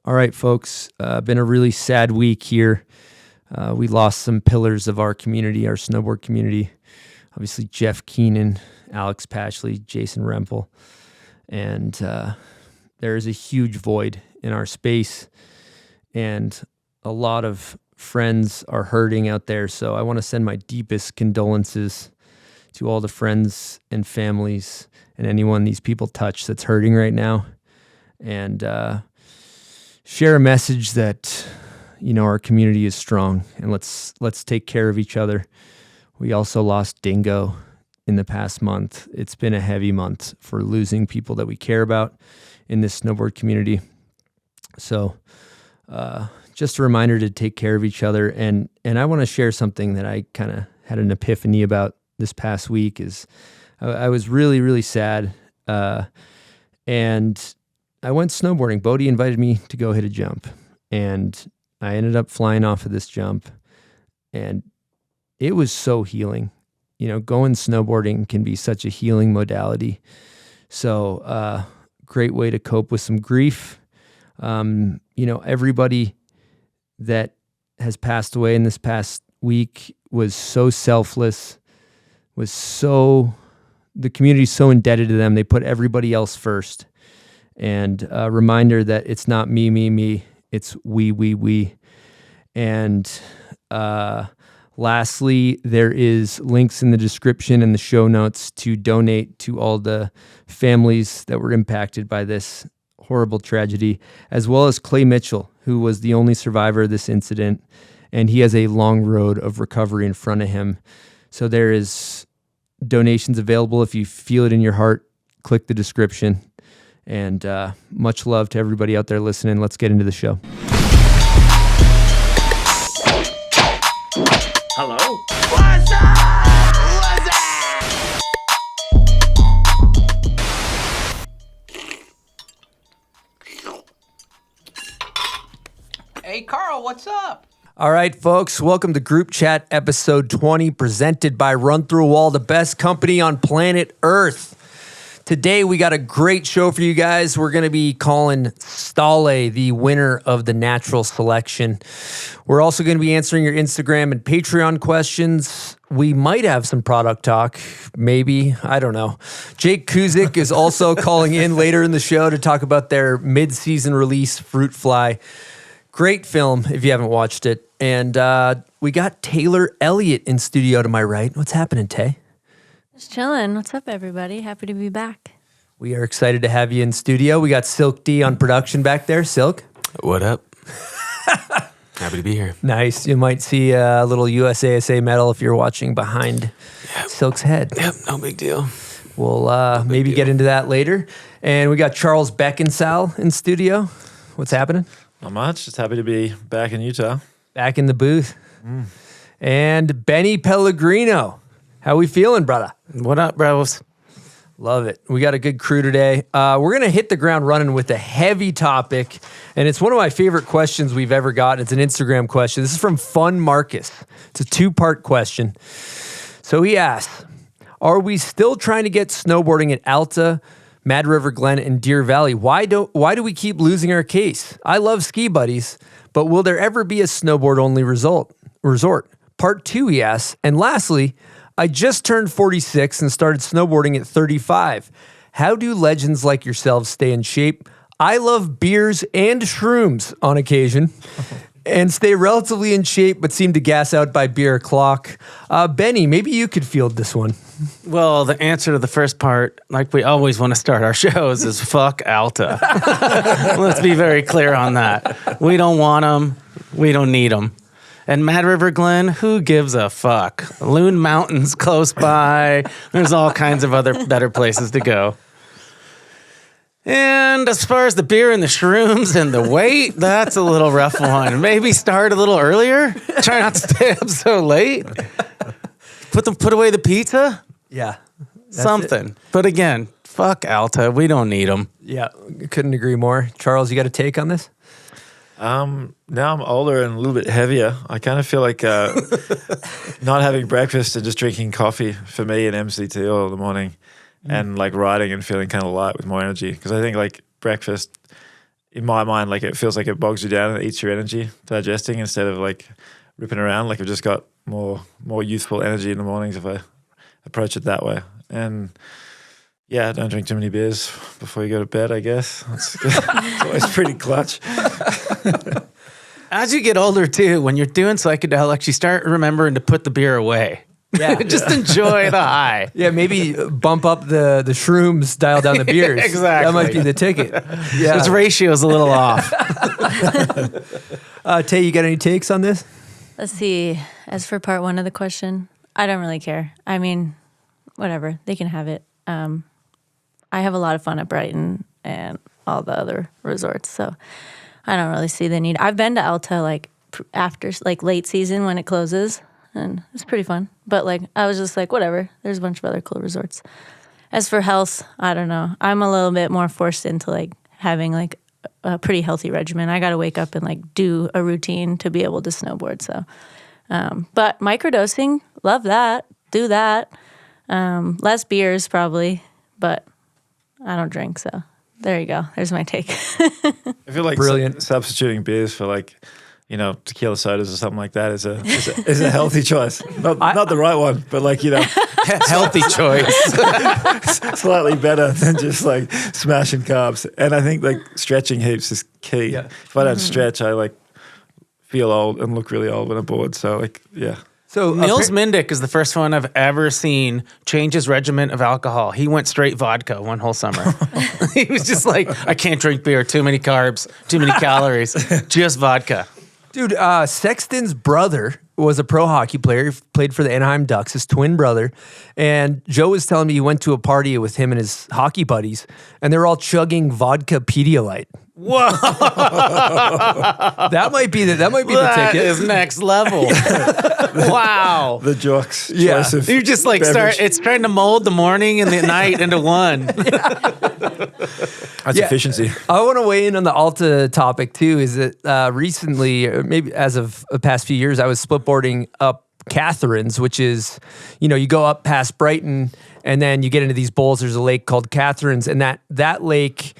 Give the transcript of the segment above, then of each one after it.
All right, folks, been a really sad week here. We lost some pillars of our community, our snowboard community. Obviously, Jeff Keenan, Alex Pashley, Jason Rempel. And there is a huge void in our space. And a lot of friends are hurting out there. So I want to send my deepest condolences to all the friends and families and anyone these people touch that's hurting right now. And share a message that, you know, our community is strong and let's take care of each other. We also lost Dingo in the past month. It's been a heavy month for losing people that we care about in this snowboard community. So just a reminder to take care of each other. And I want to share something that I kind of had an epiphany about this past week. Is I was really, really sad. And I went snowboarding. Bodie invited me to go hit a jump. And I ended up flying off of this jump. And it was so healing. You know, going snowboarding can be such a healing modality. So great way to cope with some grief. You know, everybody that has passed away in this past week was so selfless, the community's so indebted to them. They put everybody else first. And a reminder that it's not me, it's we. And lastly, there is links in the description and the show notes to donate to all the families that were impacted by this horrible tragedy, as well as Clay Mitchell, who was the only survivor of this incident, and he has a long road of recovery in front of him. So there is donations available. If you feel it in your heart, click the description. And much love to everybody out there listening. Let's get into the show. Hello? What's up? Hey, Carl, what's up? All right, folks, welcome to Group Chat episode 20, presented by Run Through a Wall, the best company on planet Earth. Today, we got a great show for you guys. We're going to be calling Stale the winner of the natural selection. We're also going to be answering your Instagram and Patreon questions. We might have some product talk, maybe. I don't know. Jake Kuzyk is also calling in later in the show to talk about their mid-season release, Fruit Fly. Great film if you haven't watched it. And we got Taylor Elliott in studio to my right. What's happening, Tay? Just chilling. What's up, everybody? Happy to be back. We are excited to have you in studio. We got Silk D on production back there. Silk? What up? Happy to be here. Nice. You might see a little USASA medal if you're watching behind Silk's head. Yep, no big deal. We'll maybe get into that later. And we got Charles Beckinsale in studio. What's happening? Not much. Just happy to be back in Utah. Back in the booth. And Benny Pellegrino. How we feeling, brother? What up, bros? Love it. We got a good crew today. We're going to hit the ground running with a heavy topic, and it's one of my favorite questions we've ever gotten. It's an Instagram question. This is from Fun Marcus. It's a two-part question. So he asks, are we still trying to get snowboarding at Alta, Mad River Glen, and Deer Valley? Why do we keep losing our case? I love ski buddies, but will there ever be a snowboard-only resort? Part 2, he asks. And lastly, I just turned 46 and started snowboarding at 35. How do legends like yourselves stay in shape? I love beers and shrooms on occasion and stay relatively in shape, but seem to gas out by beer o'clock. Benny, maybe you could field this one. Well, the answer to the first part, like we always want to start our shows, is fuck Alta. Let's be very clear on that. We don't want them. We don't need them. And Mad River Glen, who gives a fuck? Loon Mountain's close by. There's all kinds of other better places to go. And as far as the beer and the shrooms and the weight, that's a little rough one. Maybe start a little earlier. Try not to stay up so late. Put away the pizza. Yeah. Something. It. But again, fuck Alta. We don't need them. Yeah, couldn't agree more. Charles, you got a take on this? Now I'm older and a little bit heavier. I kind of feel like not having breakfast and just drinking coffee for me and MCT all the morning and like riding and feeling kind of light with more energy. Because I think like breakfast in my mind, like it feels like it bogs you down and eats your energy digesting instead of like ripping around. Like I've just got more youthful energy in the mornings if I approach it that way. And yeah, don't drink too many beers before you go to bed, I guess. It's always pretty clutch. As you get older too, when you're doing psychedelics, you start remembering to put the beer away. Yeah. Just enjoy the high. Yeah, maybe bump up the shrooms, dial down the beers. Exactly. That might be the ticket. Yeah. His ratio is a little off. Tay, you got any takes on this? Let's see. As for part one of the question, I don't really care. I mean, whatever. They can have it. I have a lot of fun at Brighton and all the other resorts, so I don't really see the need. I've been to Alta like after like late season when it closes, and it's pretty fun. But like I was just like, whatever. There's a bunch of other cool resorts. As for health, I don't know. I'm a little bit more forced into like having like a pretty healthy regimen. I got to wake up and like do a routine to be able to snowboard. So, but microdosing, love that. Do that. Less beers probably, but I don't drink, so there you go. There's my take. I feel like Brilliant. Substituting beers for like, tequila sodas or something like that is a healthy choice. Not the right one, but like, Healthy choice. slightly better than just like smashing carbs. And I think like stretching heaps is key. Yeah. If I don't stretch, I like feel old and look really old when I'm bored. So like, yeah. So Niels Mindick is the first one I've ever seen change his regimen of alcohol. He went straight vodka one whole summer. He was just like, I can't drink beer, too many carbs, too many calories, just vodka. Dude, Sexton's brother was a pro hockey player. He played for the Anaheim Ducks, his twin brother. And Joe was telling me he went to a party with him and his hockey buddies, and they were all chugging vodka Pedialyte. Whoa. That might be the ticket. That is next level. Wow. The jocks. Yeah. choice of You just like beverage. it's trying to mold the morning and the night into one. That's efficiency. I want to weigh in on the Alta topic too. Is that recently, or maybe as of the past few years, I was splitboarding up Catherine's, which is, you go up past Brighton and then you get into these bowls. There's a lake called Catherine's, and that lake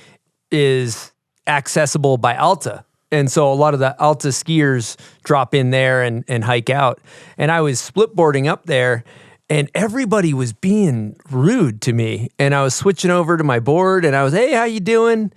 is accessible by Alta. And so a lot of the Alta skiers drop in there and hike out. And I was splitboarding up there, and everybody was being rude to me. And I was switching over to my board, and I was, hey, how you doing?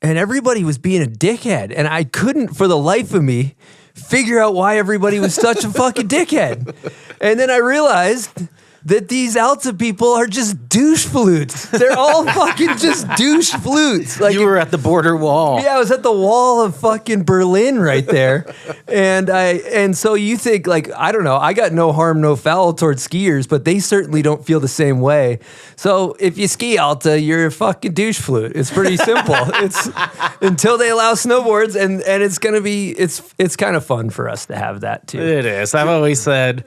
And everybody was being a dickhead. And I couldn't, for the life of me, figure out why everybody was such a fucking dickhead. And then I realized that these Alta people are just douche flutes. They're all fucking just douche flutes. Like You were at the border wall. yeah, I was at the wall of fucking Berlin right there. And so you think like, I don't know, I got no harm, no foul towards skiers, but they certainly don't feel the same way. So if you ski Alta, you're a fucking douche flute. It's pretty simple. It's until they allow snowboards, and it's gonna be it's kind of fun for us to have that too. It is. I've always said,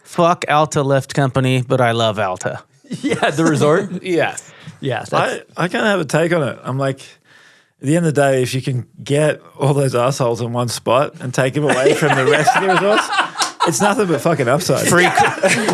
fuck Alta Lift Company, but I love Alta. Yeah, the resort. Yes. Yeah, I kind of have a take on it. I'm like, at the end of the day, if you can get all those assholes in one spot and take them away from the rest of the resorts, it's nothing but fucking upside. Free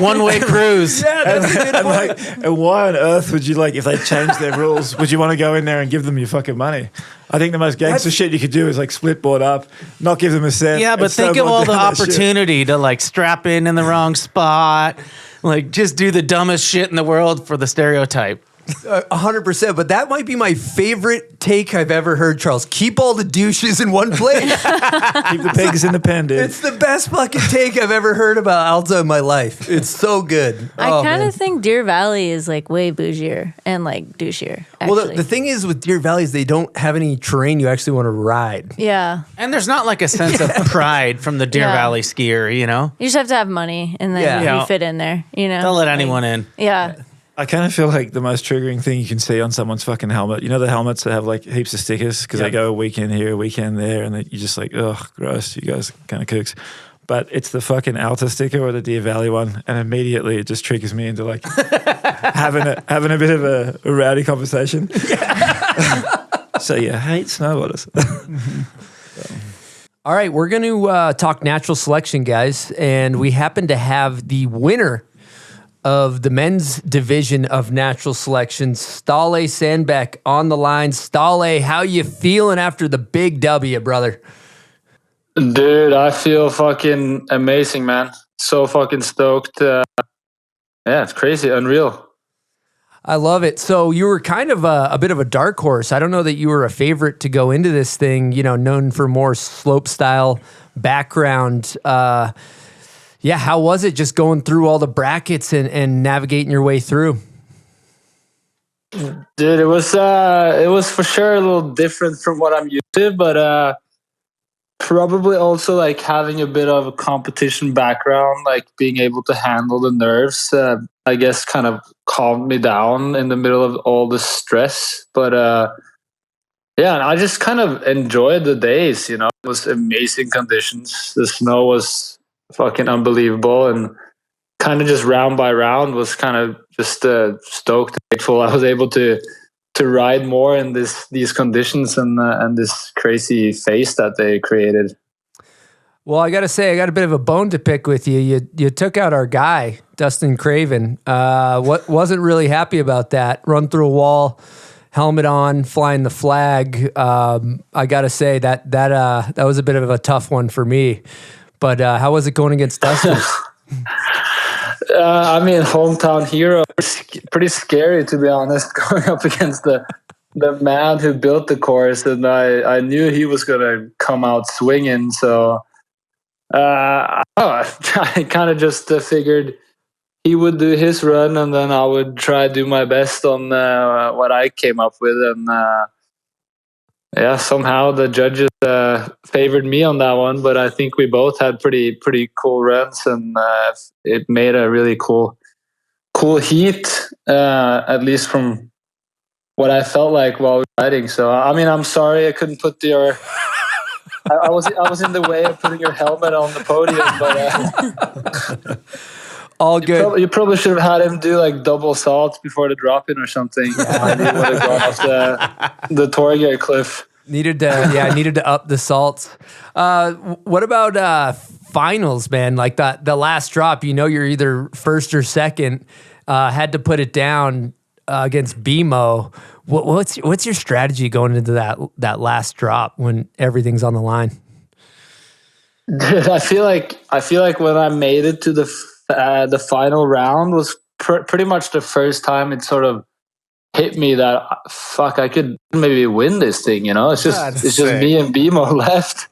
one-way cruise. yeah, that's a good And point. like, and why on earth would you like, if they changed their rules, would you want to go in there and give them your fucking money? I think the most gangster shit you could do is like split board up, not give them a cent. Yeah, but and think of snowboard all the down that shit. opportunity to like strap in the wrong spot, like just do the dumbest shit in the world for the stereotype. 100%, but that might be my favorite take I've ever heard, Charles. Keep all the douches in one place. Keep the pigs in the pen, dude. It's the best fucking take I've ever heard about Alta in my life. It's so good. I Oh, kind man. of think Deer Valley is like way bougier and like douchier. Actually. Well, the thing is with Deer Valley is they don't have any terrain you actually want to ride. yeah, And there's not like a sense of pride from the Deer Yeah. Valley skier, you know? you just have to have money, and then Yeah. you Yeah. fit in there. They'll let anyone in. Yeah. I kind of feel like the most triggering thing you can see on someone's fucking helmet. You know the helmets that have like heaps of stickers because they go a weekend here, a weekend there, and you're just like, ugh, gross. You guys are kind of kooks. But it's the fucking Alta sticker or the Deer Valley one, and immediately it just triggers me into like having a bit of a rowdy conversation. So you hate snowboarders. All right, we're going to talk natural selection, guys, and we happen to have the winner of the men's division of natural selection, Ståle Sandbech on the line. Ståle, how you feeling after the big W, brother? Dude, I feel fucking amazing, man. So fucking stoked. Yeah, it's crazy, unreal. I love it. So you were kind of a bit of a dark horse. I don't know that you were a favorite to go into this thing, known for more slope style background. How was it just going through all the brackets and navigating your way through? Dude, it was for sure a little different from what I'm used to, but probably also like having a bit of a competition background, like being able to handle the nerves, I guess kind of calmed me down in the middle of all the stress. But and I just kind of enjoyed the days, It was amazing conditions. The snow was fucking unbelievable, and kind of just round by round was kind of just stoked, grateful I was able to ride more in these conditions and this crazy face that they created. Well, I got to say, I got a bit of a bone to pick with you. You took out our guy, Dustin Craven. What wasn't really happy about that? Run through a wall, helmet on, flying the flag. I got to say that was a bit of a tough one for me. But how was it going against Dustin? Hometown hero. Pretty scary, to be honest, going up against the man who built the course, and I knew he was gonna come out swinging. So I kind of just figured he would do his run, and then I would try to do my best on what I came up with, and somehow the judges favored me on that one. But I think we both had pretty cool runs, and it made a really cool heat, at least from what I felt like while we were riding. So I'm sorry I couldn't put your I was in the way of putting your helmet on the podium, but all good. You probably should have had him do like double salts before the drop in or something. Yeah. He would have gone off the Torgeir cliff. Needed to up the salts. What about finals, man? Like the last drop, you're either first or second. Had to put it down against BMO. What's your strategy going into that last drop when everything's on the line? Dude, I feel like when I made it to the final round was pretty much the first time it sort of hit me that fuck, I could maybe win this thing. It's just me and BMO left.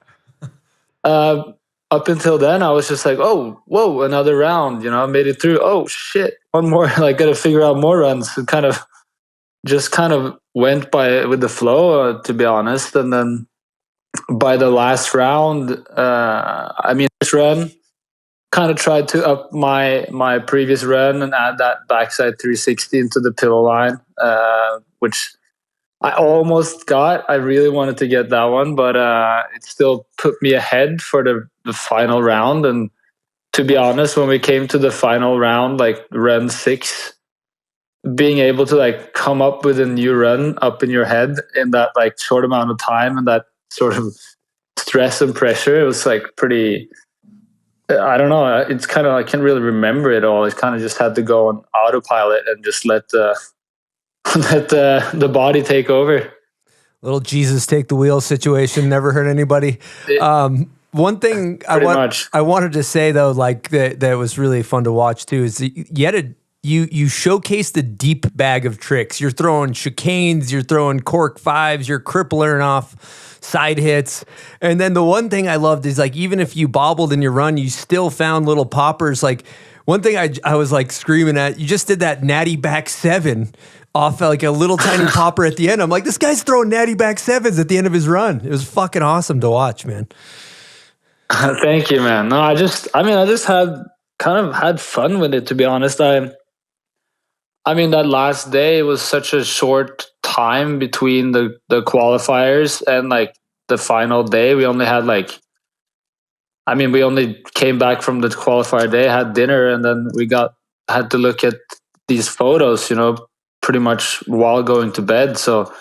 Up until then, I was just like, oh, whoa, another round. I made it through. Oh shit, one more. Like, got to figure out more runs. It kind of went by with the flow, to be honest. And then by the last round, this run kind of tried to up my previous run and add that backside 360 into the pillow line, which I almost got. I really wanted to get that one, but it still put me ahead for the final round. And to be honest, when we came to the final round, like run 6, being able to like come up with a new run up in your head in that like short amount of time and that sort of stress and pressure, it was like pretty, I don't know. It's kind of, I can't really remember it all. It kind of just had to go on autopilot and just let the body take over. Little Jesus take the wheel situation. Never hurt anybody. One thing I wanted to say though, like that was really fun to watch too, is you showcase the deep bag of tricks. You're throwing chicanes, you're throwing cork 5s, you're crippling off side hits. And then the one thing I loved is like, even if you bobbled in your run, you still found little poppers. Like one thing I was like screaming at, you just did that natty back 7 off like a little tiny popper at the end. I'm like, this guy's throwing natty back 7s at the end of his run. It was fucking awesome to watch, man. Thank you, man. No, I just had fun with it, to be honest. That last day was such a short time between the qualifiers and like the final day. We only had we only came back from the qualifier day, had dinner, and then we had to look at these photos, pretty much while going to bed. So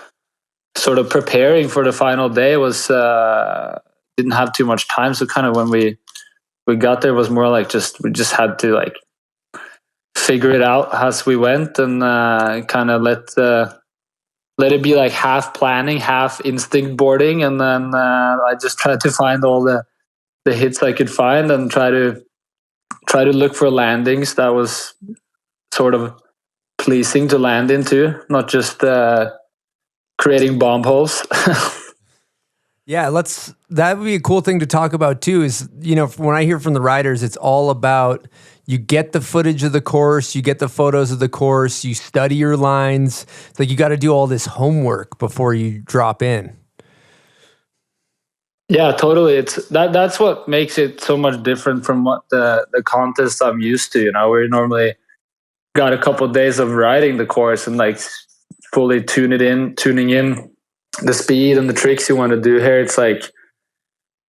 sort of preparing for the final day was, didn't have too much time. So kind of when we got there was more like we just had to like figure it out as we went, and kind of let it be like half planning, half instinct boarding, and then I just tried to find all the hits I could find and try to look for landings that was sort of pleasing to land into, not just creating bomb holes. Yeah, that would be a cool thing to talk about too, is, you know, when I hear from the riders, it's all about, you get the footage of the course, you get the photos of the course, you study your lines. It's like you got to do all this homework before you drop in. Yeah, totally. That's what makes it so much different from what the contests I'm used to. You know, we normally got a couple of days of riding the course and like fully tuning in the speed and the tricks you want to do. Here it's like,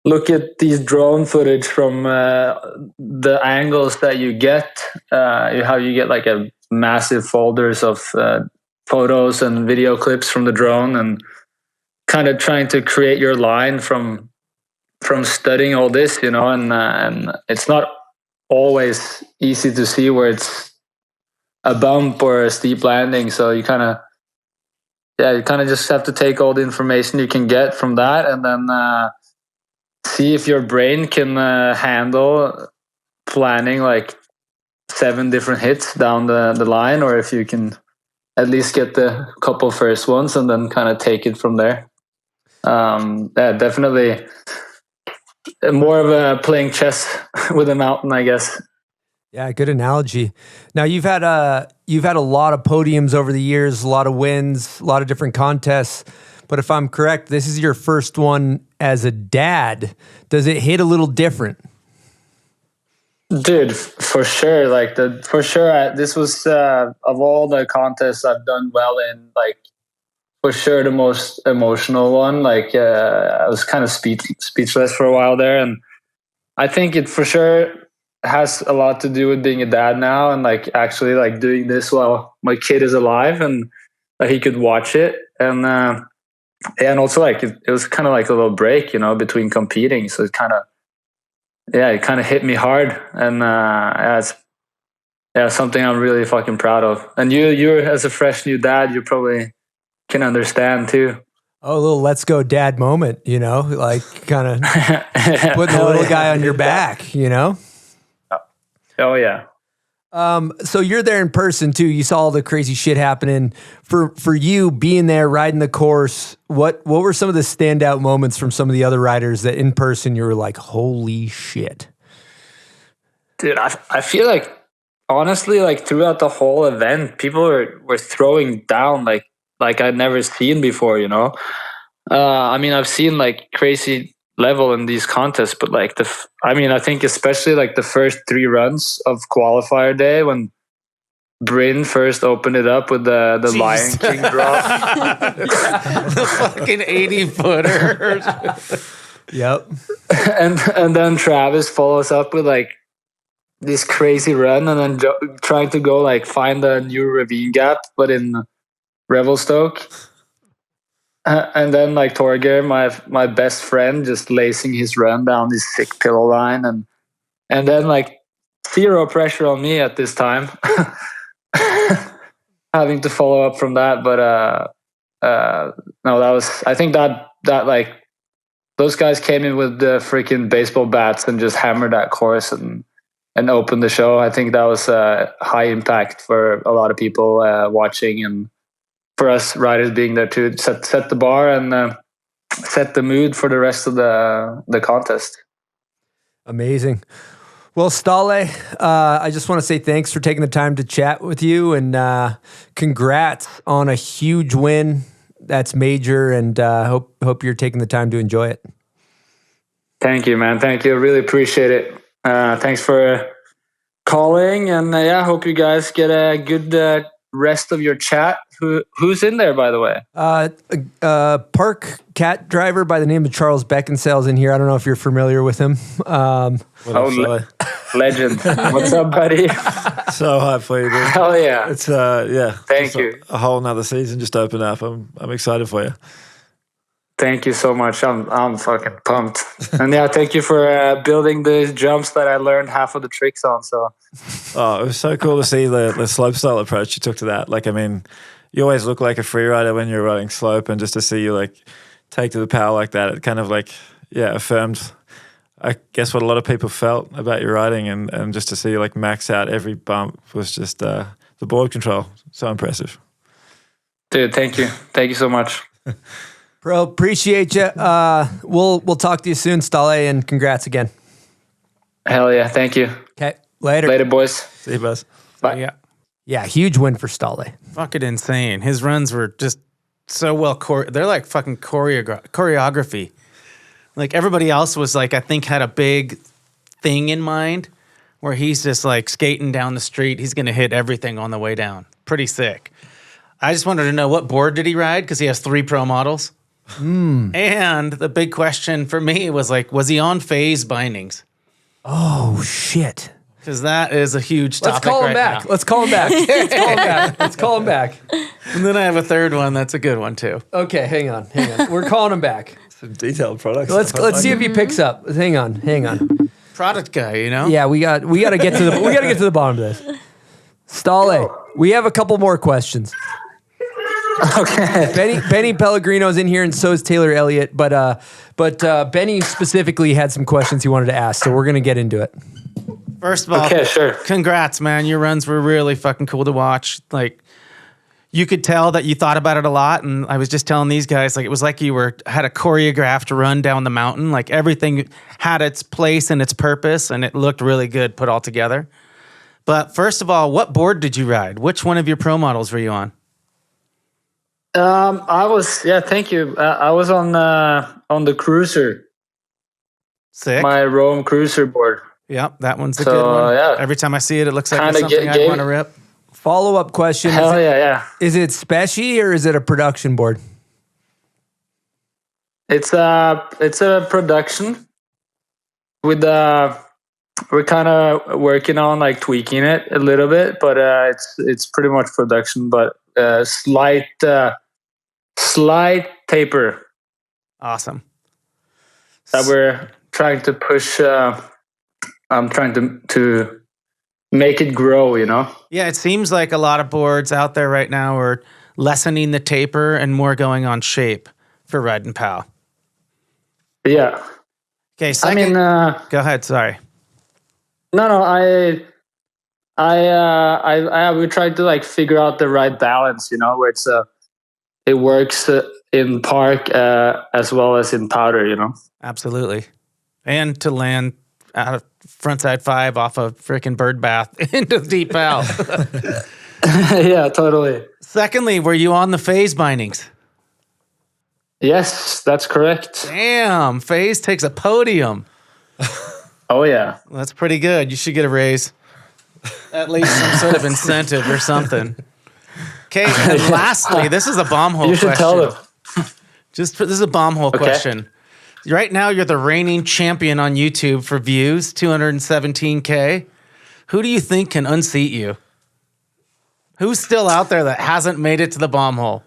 look at these drone footage from the angles that you get, how you get like a massive folders of photos and video clips from the drone, and kind of trying to create your line from studying all this, you know, and it's not always easy to see where it's a bump or a steep landing. So you kind of just have to take all the information you can get from that, and then see if your brain can handle planning like 7 different hits down the line, or if you can at least get the couple first ones and then kind of take it from there. Definitely more of a playing chess with a mountain, I guess. Yeah, good analogy. Now you've had a lot of podiums over the years, a lot of wins, a lot of different contests. But if I'm correct, this is your first one as a dad. Does it hit a little different? Dude, for sure. This was of all the contests I've done well in, like for sure the most emotional one. Like I was kind of speechless for a while there, and I think it for sure has a lot to do with being a dad now, and like actually like doing this while my kid is alive and like he could watch it, and also like it was kind of like a little break, you know, between competing. So it kind of hit me hard, and it's something I'm really fucking proud of. And you're as a fresh new dad, you probably can understand too. Oh, a little let's go dad moment, you know, like kind of putting the little guy on your back, you know? Oh yeah. So you're there in person too. You saw all the crazy shit happening. For you being there riding the course, what were some of the standout moments from some of the other riders that in person you were like, holy shit? Dude, I feel like honestly, like throughout the whole event, people were throwing down like I'd never seen before, you know? I mean, I've seen like crazy level in these contests, but like I think especially like the first 3 runs of qualifier day when Bryn first opened it up with the Lion King drop. The fucking 80-footer. Yep. And then Travis follows up with like this crazy run, and then trying to go like find a new ravine gap, but in Revelstoke. And then like Torgeir, my best friend, just lacing his run down this sick pillow line, and then like 0 pressure on me at this time, having to follow up from that. But no, I think that like those guys came in with the freaking baseball bats and just hammered that course and opened the show. I think that was high impact for a lot of people watching, and for us riders being there to set the bar and set the mood for the rest of the contest. Amazing. Well, Ståle, I just want to say thanks for taking the time to chat with you, and congrats on a huge win. That's major, and hope you're taking the time to enjoy it. Thank you, man. Thank you. I really appreciate it. Thanks for calling, and hope you guys get a good rest of your chat. Who's in there, by the way? Park cat driver by the name of Charles Beckinsale is in here. I don't know if you're familiar with him. Legend. What's up, buddy? So hyped for you, dude. Hell yeah. It's Thank you. A whole nother season just opened up. I'm excited for you. Thank you so much. I'm fucking pumped. And yeah, thank you for building the jumps that I learned half of the tricks on. So Oh, it was so cool to see the slopestyle approach you took to that. Like, I mean, you always look like a free rider when you're riding slope, and just to see you like take to the power like that, it kind of like, yeah, affirmed, I guess, what a lot of people felt about your riding, and just to see you like max out every bump was just the board control. So impressive. dude, thank you. Thank you so much. Bro, appreciate you. We'll talk to you soon, Stale, and congrats again. Hell yeah. Thank you. Okay, later. Later, boys. See you, Buzz. Bye. Yeah, huge win for Stale. Fucking insane. His runs were just so well they're like fucking choreography. Like everybody else was like, I think had a big thing in mind where he's just like skating down the street. He's going to hit everything on the way down. Pretty sick. I just wanted to know, what board did he ride? Because he has 3 pro models. And the big question for me was like, was he on phase bindings? Oh, shit. Because that is a huge topic. Let's call him back. Now. Let's call him back. Let's call him back. Let's call him back. And then I have a third one. That's a good one too. Okay, hang on. We're calling him back. Some detailed products. Let's see if he picks up. Hang on. Product guy, you know? Yeah, we got to get to the bottom of this. Stale, we have a couple more questions. Okay. Benny Pellegrino's in here, and so is Taylor Elliott. But Benny specifically had some questions he wanted to ask, so we're gonna get into it. First of all, Okay, sure. Congrats, man. Your runs were really fucking cool to watch. Like, you could tell that you thought about it a lot. And I was just telling these guys, like, it was like you had a choreographed run down the mountain. Like, everything had its place and its purpose, and it looked really good put all together. But first of all, what board did you ride? Which one of your pro models were you on? Thank you. I was on the cruiser, Sick. my Rome cruiser board. Yep, that one's a So, good one. yeah. Every time I see it, it looks like Kinda it's something I want to rip. Follow-up question. Hell yeah. Is it specie or is it a production board? It's a production with we're kind of working on like tweaking it a little bit, but it's pretty much production, but slight taper Awesome. that we're trying to push. I'm trying to make it grow, you know? Yeah, it seems like a lot of boards out there right now are lessening the taper and more going on shape for riding POW. Yeah. Okay, second. Go ahead. Sorry. No. We tried to like figure out the right balance, you know, where it works in park as well as in powder, you know. Absolutely, and to land out of frontside 5 off a freaking bird bath into deep POW. Yeah, totally. Secondly, were you on the phase bindings? Yes, that's correct. Damn, phase takes a podium. Oh yeah. Well, that's pretty good. You should get a raise. At least some sort of incentive or something. Okay, and lastly, this is a bomb hole question. You should tell them. This is a bomb hole question. Right now, you're the reigning champion on YouTube for views, 217K. Who do you think can unseat you? Who's still out there that hasn't made it to the bomb hole?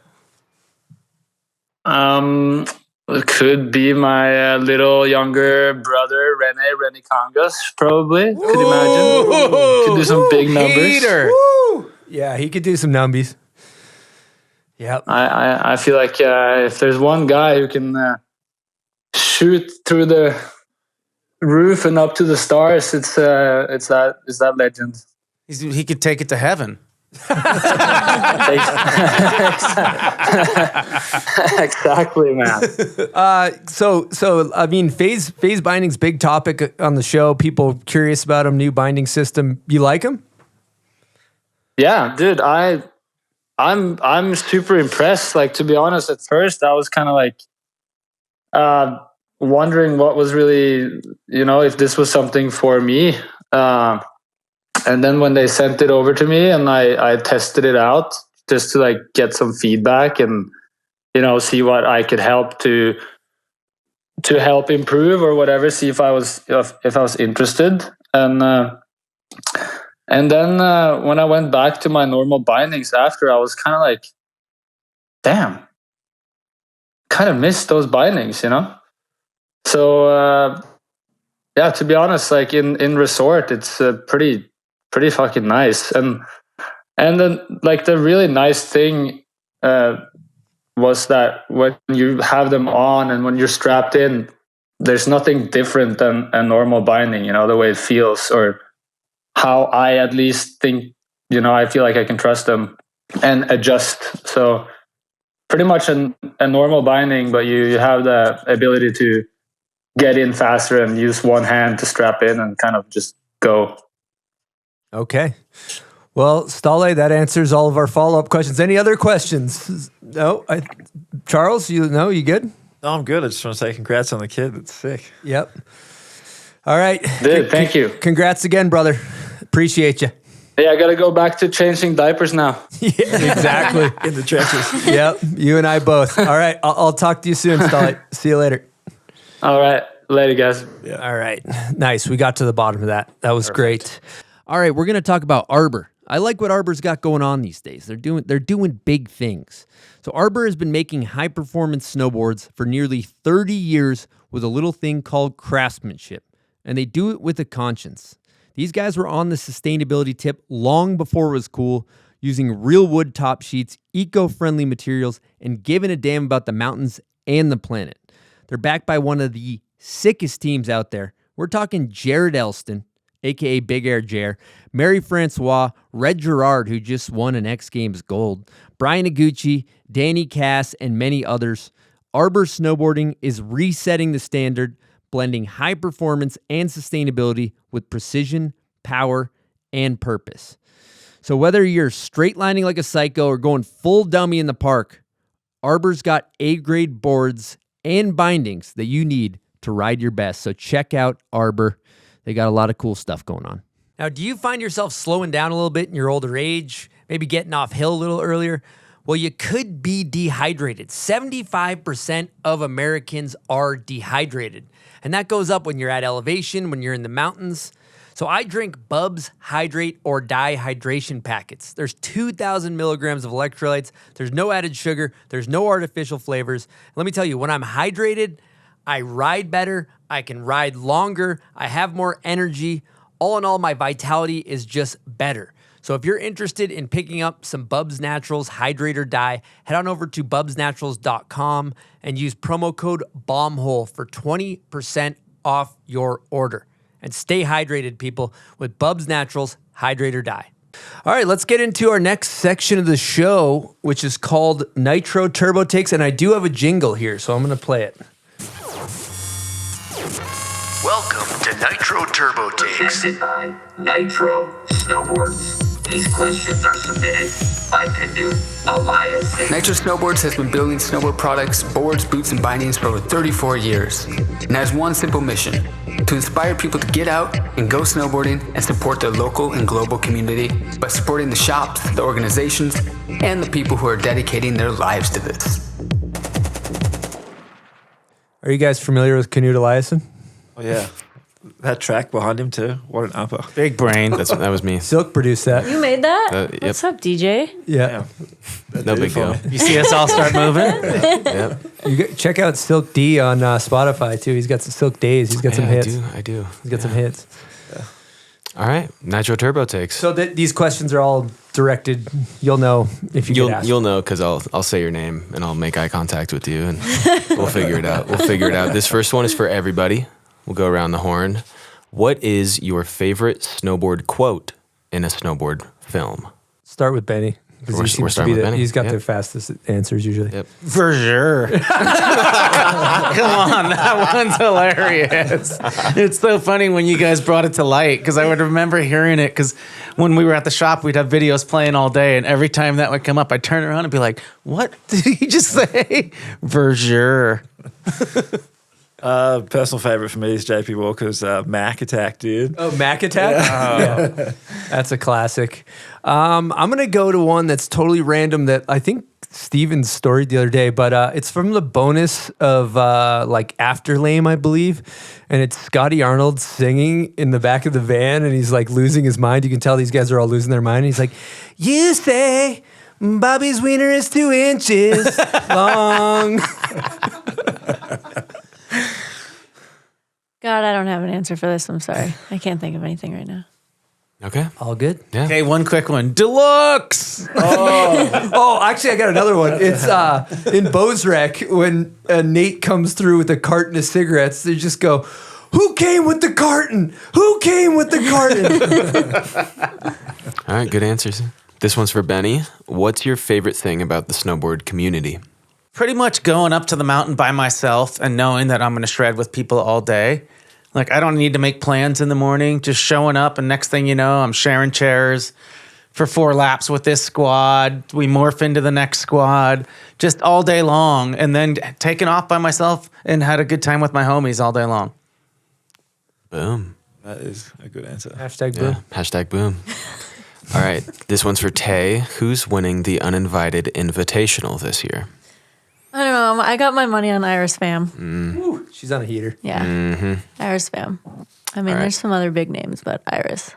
It could be my little younger brother, Rene Congas, probably. Could imagine. Could do some big numbers. Woo! Yeah, he could do some numbies. Yep. I feel like if there's one guy who can shoot through the roof and up to the stars, it's that legend. He could take it to heaven. Exactly, man. So I mean, phase binding's big topic on the show. People curious about him. New binding system. You like him? Yeah, dude. I'm super impressed. Like, to be honest, at first I was kind of like wondering what was really, you know, if this was something for me. And then when they sent it over to me and I tested it out just to like get some feedback and, you know, see what I could help to help improve or whatever, see if I was interested. And then when I went back to my normal bindings after, I was kind of like, damn, kind of miss those bindings, you know? So, yeah, to be honest, like in resort, it's pretty fucking nice. And then like the really nice thing was that when you have them on and when you're strapped in, there's nothing different than a normal binding, you know, the way it feels, or how I at least think, you know, I feel like I can trust them and adjust. So pretty much a normal binding, but you have the ability to get in faster and use one hand to strap in and kind of just go. Okay. Well, Stale, that answers all of our follow-up questions. Any other questions? No? Charles, you good? No, I'm good. I just want to say congrats on the kid. That's sick. Yep. All right. Dude, thank you. Congrats again, brother. Appreciate you. Yeah, I got to go back to changing diapers now. Yeah, exactly. In the trenches. Yep. You and I both. All right. I'll talk to you soon, Stale. See you later. All right. Later, guys. Yeah. All right. Nice. We got to the bottom of that. That was great. All right, we're going to talk about Arbor. I like what Arbor's got going on these days. They're doing big things. So Arbor has been making high-performance snowboards for nearly 30 years with a little thing called craftsmanship, and they do it with a conscience. These guys were on the sustainability tip long before it was cool, using real wood top sheets, eco-friendly materials, and giving a damn about the mountains and the planet. They're backed by one of the sickest teams out there. We're talking Jared Elston, a.k.a. Big Air Jer, Mary Francois, Red Gerard, who just won an X Games gold, Brian Iguchi, Danny Cass, and many others. Arbor Snowboarding is resetting the standard, blending high performance and sustainability with precision, power, and purpose. So whether you're straight lining like a psycho or going full dummy in the park, Arbor's got A-grade boards and bindings that you need to ride your best. So check out Arbor. They got a lot of cool stuff going on. Now, do you find yourself slowing down a little bit in your older age, maybe getting off hill a little earlier? Well, you could be dehydrated. 75% of Americans are dehydrated. And that goes up when you're at elevation, when you're in the mountains. So I drink Bubs Hydrate or Die hydration packets. There's 2,000 milligrams of electrolytes. There's no added sugar. There's no artificial flavors. Let me tell you, when I'm hydrated, I ride better. I can ride longer. I have more energy. All in all, my vitality is just better. So if you're interested in picking up some Bubs Naturals Hydrate or Die, head on over to bubsnaturals.com and use promo code BOMBHOLE for 20% off your order. And stay hydrated, people, with Bubs Naturals Hydrate or Die. All right, let's get into our next section of the show, which is called Nitro Turbo Takes. And I do have a jingle here, so I'm going to play it. Welcome to Nitro Turbo Takes. Presented by Nitro Snowboards. These questions are submitted by Canoe Elias. Nitro Snowboards has been building snowboard products, boards, boots, and bindings for over 34 years and has one simple mission: to inspire people to get out and go snowboarding and support their local and global community by supporting the shops, the organizations, and the people who are dedicating their lives to this. Are you guys familiar with Knut Eliasson? Oh, yeah. That track behind him, too. What an upper. Big brain. That was me. Silk produced that. You made that? Yep. What's up, DJ? Yeah. No big deal. You see us all start moving? Yep. Check out Silk D on Spotify, too. He's got some Silk Days. He's got some hits. I do. He's got some hits. All right, Nitro Turbo Takes. So these questions are all directed. You'll know if you get asked. You'll know because I'll say your name and I'll make eye contact with you and we'll figure it out. This first one is for everybody. We'll go around the horn. What is your favorite snowboard quote in a snowboard film? Start with Benny. We're starting with Benny. He's got Yep. the fastest answers usually. Yep. For sure. Come on, that one's hilarious. It's so funny when you guys brought it to light because I would remember hearing it because when we were at the shop, we'd have videos playing all day, and every time that would come up, I'd turn around and be like, "What did he just say?" For sure. Personal favorite for me is JP Walker's Mac Attack, dude. Oh, Mac Attack? Yeah. That's a classic. I'm going to go to one that's totally random that I think Steven storied the other day, but it's from the bonus of like After Lame, I believe. And it's Scotty Arnold singing in the back of the van and he's like losing his mind. You can tell these guys are all losing their mind. And he's like, "You say Bobby's wiener is 2 inches long. God, I don't have an answer for this. I'm sorry. I can't think of anything right now. Okay. All good? Yeah. Okay, one quick one. Deluxe. Oh, actually, I got another one. It's in Bozrec when Nate comes through with a carton of cigarettes. They just go, "Who came with the carton? Who came with the carton?" All right, good answers. This one's for Benny. What's your favorite thing about the snowboard community? Pretty much going up to the mountain by myself and knowing that I'm going to shred with people all day. Like, I don't need to make plans in the morning, just showing up, and next thing you know, I'm sharing chairs for 4 laps with this squad. We morph into the next squad just all day long, and then taking off by myself and had a good time with my homies all day long. Boom. That is a good answer. Hashtag boom. Yeah. Hashtag boom. All right, this one's for Tay. Who's winning the UnInvited Invitational this year? I don't know. I got my money on Iris Fam. Ooh, she's on a heater. Yeah. Iris Fam. I mean, All right. there's some other big names, but Iris.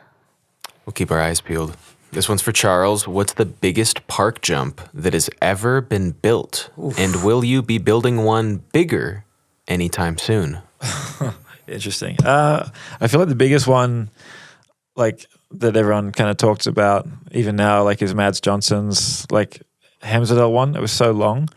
We'll keep our eyes peeled. This one's for Charles. What's the biggest park jump that has ever been built? And will you be building one bigger anytime soon? Interesting. I feel like the biggest one, like that everyone kind of talks about, even now, like is Mads Johnson's like Hemsedal one. It was so long,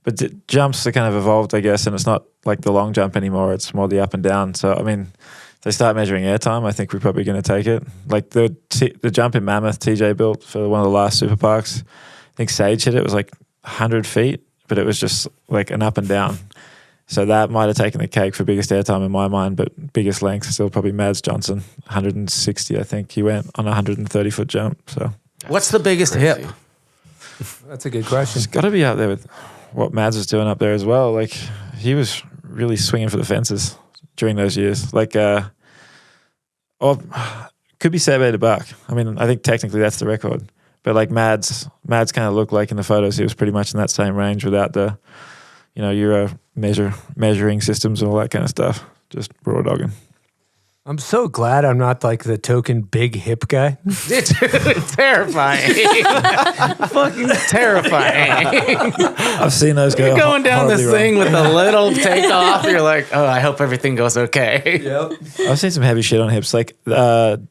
but the jumps are kind of evolved, I guess, and it's not like the long jump anymore. It's more the up and down. So I mean, if they start measuring airtime, I think we're probably going to take it. Like the jump in Mammoth, TJ built for one of the last super parks. I think Sage hit it. It was like 100 feet, but it was just like an up and down. So that might have taken the cake for biggest airtime in my mind, but biggest length still probably Mads Johnson, 160, I think. He went on a 130-foot jump. So What's the biggest hip? That's a good question. it's got to be out there with what Mads was doing up there as well. Like he was really swinging for the fences during those years. Like, could be Sebe de Buck. I mean, I think technically that's the record. But like Mads kind of looked like in the photos he was pretty much in that same range without the, Euro measuring systems and all that kind of stuff. Just raw dogging. I'm so glad I'm not like the token big hip guy. It's terrifying. Fucking terrifying. I've seen those go You're going down this horribly thing wrong. with a little takeoff. You're like, oh, I hope everything goes okay. Yep. I've seen some heavy shit on hips. Like, do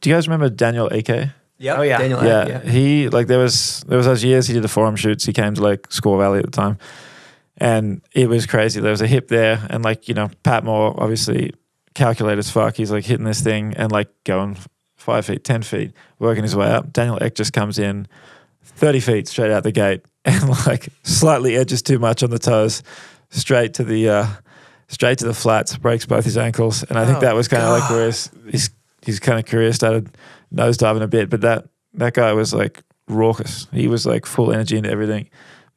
you guys remember Daniel AK? Yep. Oh, yeah. Daniel, Yeah, he like there was those years he did the forum shoots. He came to like Score Valley at the time, and it was crazy. There was a hip there, and like Pat Moore obviously calculated as fuck. He's like hitting this thing and like going 5 feet, 10 feet, working his way up. Daniel Eck just comes in 30 feet straight out the gate and like slightly edges too much on the toes, straight to the flats, breaks both his ankles, and I think that was kind of like where his kind of career started nosediving a bit. But that guy was like raucous. He was like full energy into everything.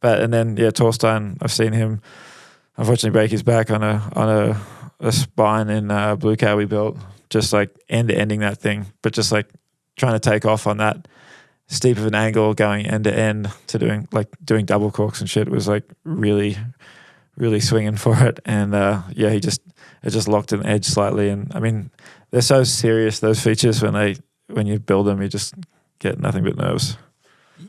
And then Torstein, I've seen him unfortunately break his back on a spine in Blue Cow we built, just like end-to-ending that thing, but just like trying to take off on that steep of an angle, going end-to-end to doing double corks and shit. It was like really, really swinging for it. And it just locked an edge slightly. And I mean, they're so serious, those features, when you build them, you just get nothing but nerves.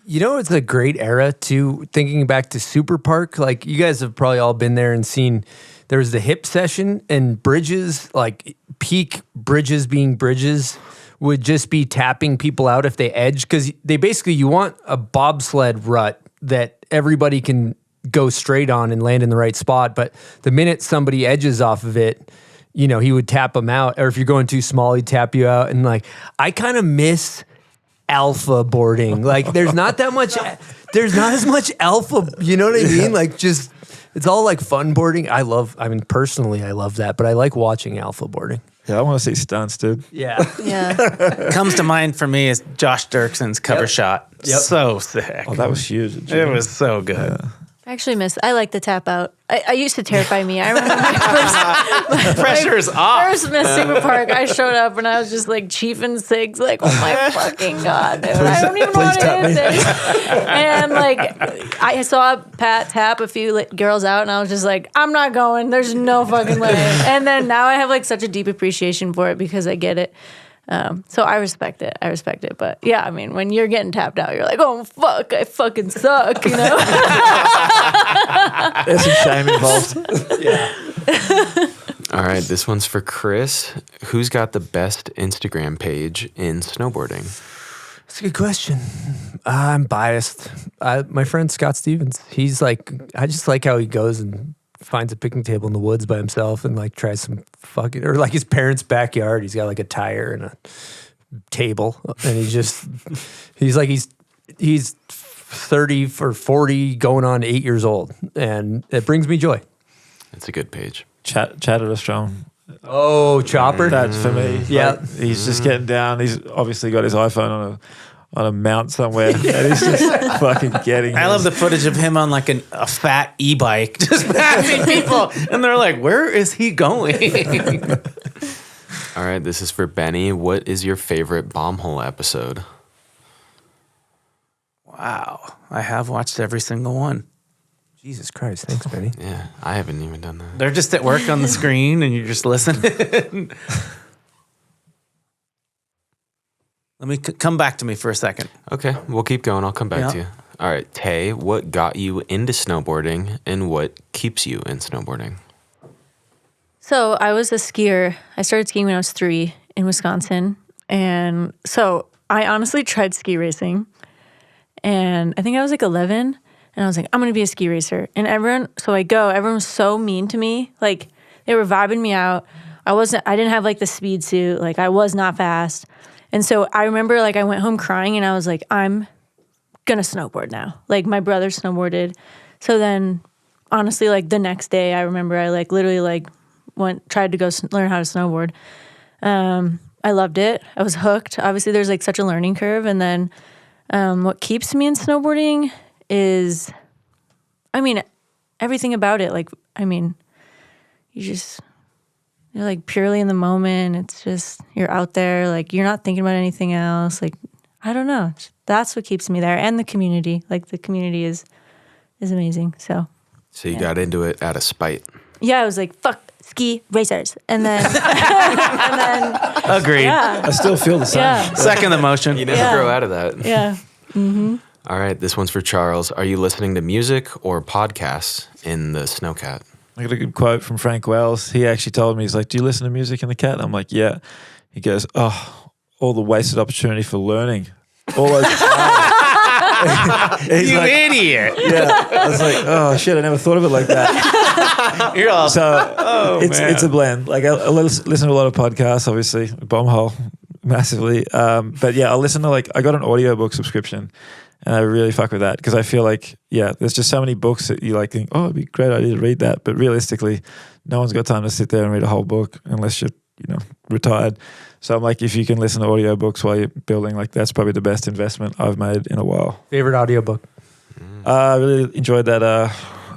It's a great era too, thinking back to Super Park. Like you guys have probably all been there and seen there was the hip session, and bridges, like peak bridges being bridges, would just be tapping people out if they edge, because they basically, you want a bobsled rut that everybody can go straight on and land in the right spot. But the minute somebody edges off of it, he would tap them out. Or if you're going too small, he'd tap you out. And like, I kind of miss alpha boarding. Like there's not as much alpha, you know what I mean? Like just, it's all like fun boarding. Personally, I love that, but I like watching alpha boarding. Yeah, I want to see stunts, dude. Yeah. Yeah. Comes to mind for me is Josh Dirkson's cover shot. Yep. So sick. Oh, that was huge. It was so good. Yeah. I actually I like the tap out. I used to terrify me. I remember my Pressure's off. first Miss Super Park. I showed up and I was just like chiefing SIGs, like, oh my fucking God, dude. I don't even want to hit this. And like, I saw Pat tap a few girls out and I was just like, I'm not going. There's no fucking way. And then now I have like such a deep appreciation for it because I get it. So I respect it. But yeah, I mean, when you're getting tapped out, you're like, oh, fuck, I fucking suck, you know? There's some shame involved. All right, this one's for Chris. Who's got the best Instagram page in snowboarding? That's a good question. I'm biased. My friend Scott Stevens, he's like, I just like how he goes and finds a picnic table in the woods by himself and like tries some fucking, or like his parents' backyard. He's got like a tire and a table, and he's 30 or 40 going on 8 years old, and it brings me joy. It's a good page. Chatted strong. Oh, Chopper. That's for me. Yeah. Like, he's just getting down. He's obviously got his iPhone on a mount somewhere, and he's just fucking getting. I love the footage of him on like a fat e-bike, just passing people, and they're like, "Where is he going?" All right, this is for Benny. What is your favorite bomb hole episode? Wow, I have watched every single one. Jesus Christ. Thanks, Benny. Yeah, I haven't even done that. They're just at work on the screen, and you're just listening. Let me come back to me for a second. Okay, we'll keep going. I'll come back to you. All right, Tay, what got you into snowboarding and what keeps you in snowboarding? So I was a skier. I started skiing when I was 3 in Wisconsin. And so I honestly tried ski racing. And I think I was like 11. And I was like, I'm going to be a ski racer. And everyone was so mean to me. Like, they were vibing me out. I didn't have like the speed suit. Like, I was not fast. And so I remember like I went home crying and I was like, I'm going to snowboard now. Like, my brother snowboarded. So then honestly, like the next day I remember I like literally like tried to go learn how to snowboard. I loved it. I was hooked. Obviously there's like such a learning curve. And then what keeps me in snowboarding is, I mean, everything about it. Like, I mean, you're like purely in the moment. It's just, you're out there, like you're not thinking about anything else. Like, I don't know. That's what keeps me there. And the community, like the community is amazing. So you got into it out of spite. Yeah, I was like, fuck ski racers. And then, Agreed. Yeah. I still feel the same. Yeah. Second emotion. You never grow out of that. Yeah. Mm-hmm. All right, this one's for Charles. Are you listening to music or podcasts in the Snowcat? I got a good quote from Frank Wells. He actually told me, he's like, do you listen to music in the cat? And I'm like, yeah. He goes, oh, all the wasted opportunity for learning. All those You idiot. Yeah. I was like, oh, shit, I never thought of it like that. You're all it's a blend. Like, I listen to a lot of podcasts, obviously, Bombhole, massively. But yeah, I'll listen to I got an audiobook subscription. And I really fuck with that because I feel like, yeah, there's just so many books that you like think, oh, it'd be a great idea to read that. But realistically, no one's got time to sit there and read a whole book unless you're, retired. So I'm like, if you can listen to audiobooks while you're building, like that's probably the best investment I've made in a while. Favorite audiobook? I really enjoyed that. I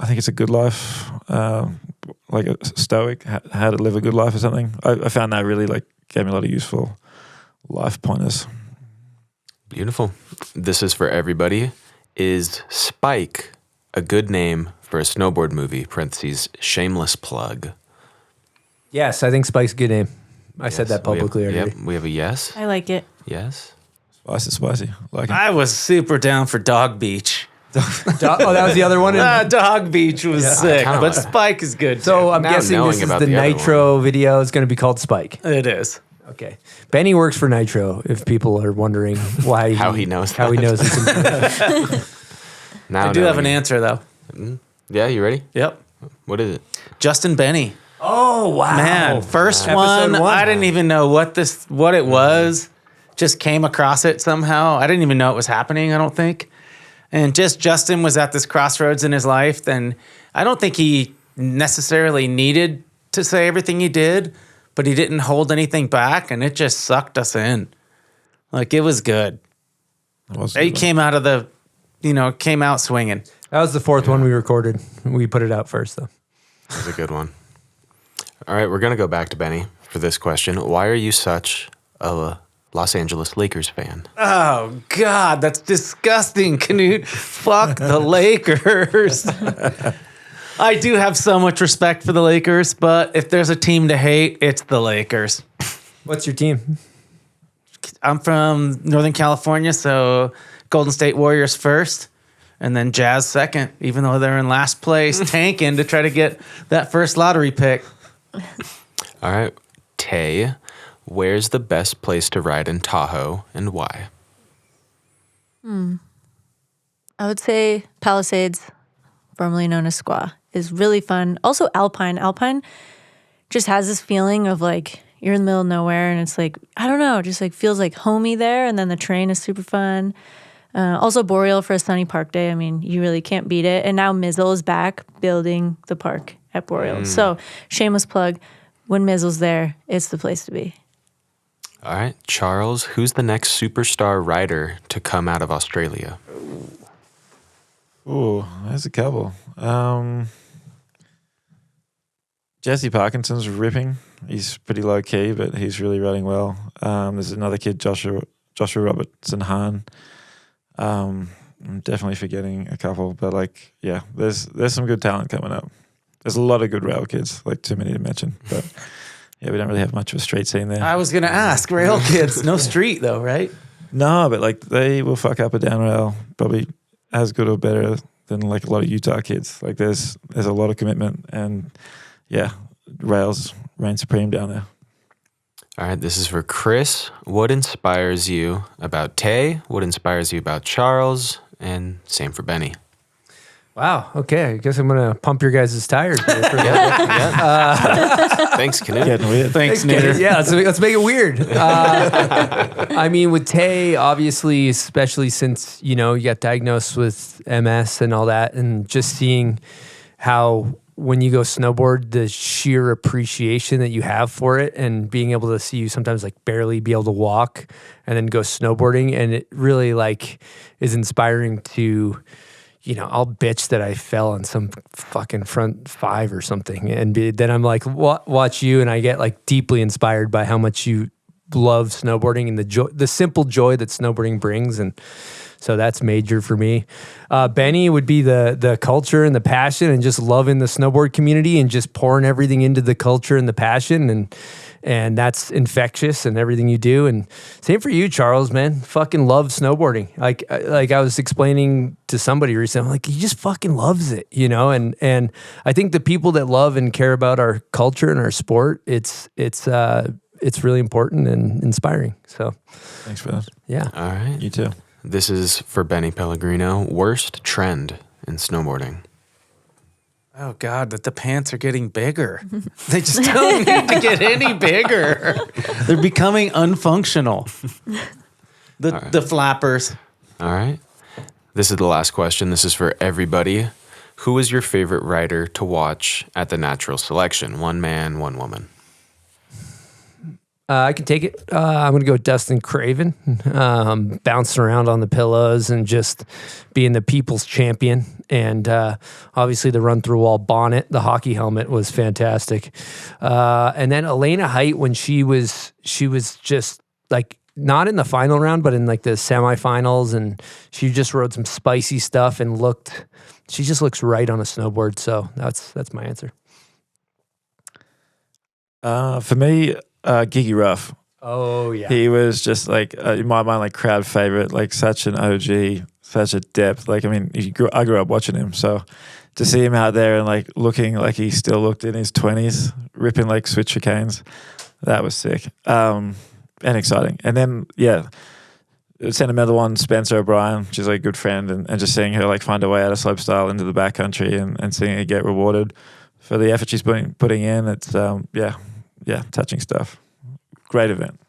think it's A Good Life, like a Stoic, How to Live a Good Life or something. I found that really gave me a lot of useful life pointers. Beautiful. This is for everybody. Is Spike a good name for a snowboard movie? Parentheses, shameless plug. Yes, I think Spike's a good name. I said that publicly already. Yep, we have a yes. I like it. Yes. Spicy. Like it. I was super down for Dog Beach. That was the other one? Dog Beach was sick, but Spike is good too. So I'm Now guessing knowing this is about the the other Nitro video. It's going to be called Spike. It is. Okay. Benny works for Nitro, if people are wondering why How he knows how he that. knows this information. Now I do have knowing- an answer though. Yeah, you ready? Yep. What is it? Justin Benny. Oh, wow. Man, first Episode one, I didn't even know what it was. Just came across it somehow. I didn't even know it was happening, I don't think. And just Justin was at this crossroads in his life, and I don't think he necessarily needed to say everything he did, but he didn't hold anything back, and it just sucked us in. Like, it was good. He came out came out swinging. That was the fourth one we recorded. We put it out first, though. That was a good one. All right, we're going to go back to Benny for this question. Why are you such a Los Angeles Lakers fan? Oh, God, that's disgusting, Canute. Fuck the Lakers. I do have so much respect for the Lakers, but if there's a team to hate, it's the Lakers. What's your team? I'm from Northern California, so Golden State Warriors first, and then Jazz second, even though they're in last place, tanking to try to get that first lottery pick. All right. Tay, where's the best place to ride in Tahoe and why? I would say Palisades, formerly known as Squaw, is really fun. Also Alpine. Alpine just has this feeling of like you're in the middle of nowhere and it's like, I don't know, just like feels like homey there. And then the terrain is super fun. Also Boreal for a sunny park day. I mean, you really can't beat it. And now Mizzle is back building the park at Boreal. So shameless plug. When Mizzle's there, it's the place to be. All right. Charles, who's the next superstar rider to come out of Australia? Ooh, there's a couple. Jesse Parkinson's ripping. He's pretty low key, but he's really riding well. There's another kid, Joshua Robertson Hahn. I'm definitely forgetting a couple, but like, yeah, there's some good talent coming up. There's a lot of good rail kids, like too many to mention, but yeah, we don't really have much of a street scene there. I was going to ask, rail kids, no street though, right? No, but like they will fuck up a down rail probably as good or better than like a lot of Utah kids. Like there's a lot of commitment and yeah, rails reign supreme down there. All right, this is for Chris. What inspires you about Tay? What inspires you about Charles? And same for Benny. Wow. Okay. I guess I'm going to pump your guys' tires. Thanks, Keenan. Getting weird. Thanks, Keenan. Yeah, let's make it weird. I mean, with Tay, obviously, especially since, you got diagnosed with MS and all that, and just seeing how when you go snowboard, the sheer appreciation that you have for it and being able to see you sometimes like barely be able to walk and then go snowboarding. And it really like is inspiring to, I'll bitch that I fell on some fucking front five or something. And then I'm like, watch you. And I get like deeply inspired by how much you love snowboarding and the simple joy that snowboarding brings. And so that's major for me. Benny would be the culture and the passion and just loving the snowboard community and just pouring everything into the culture and the passion. And that's infectious and everything you do. And same for you, Charles, man. Fucking love snowboarding. Like I was explaining to somebody recently, I'm like, he just fucking loves it, And I think the people that love and care about our culture and our sport, it's really important and inspiring. So Thanks for that. Yeah. All right. You too. This is for Benny Pellegrino. Worst trend in snowboarding. Oh, God, that the pants are getting bigger. They just don't need to get any bigger. They're becoming unfunctional. The flappers. All right. This is the last question. This is for everybody. Who is your favorite rider to watch at the natural selection? One man, one woman. I can take it. I'm going to go with Dustin Craven, bouncing around on the pillows and just being the people's champion. And obviously the run through wall bonnet, the hockey helmet was fantastic. And then Elena Height, when she was just like not in the final round, but in like the semifinals, and she just rode some spicy stuff and she just looks right on a snowboard. So that's my answer. For me, Giggy Ruff. Oh yeah, he was just like in my mind like crowd favorite, like such an OG, such a depth. Like I mean, I grew up watching him, so to see him out there and like looking like he still looked in his 20s, ripping like switch chicanes, that was sick and exciting. And then sentimental one, Spencer O'Brien. She's like a good friend, and just seeing her like find a way out of slopestyle into the backcountry and seeing her get rewarded for the effort she's putting in. It's touching stuff. Great event.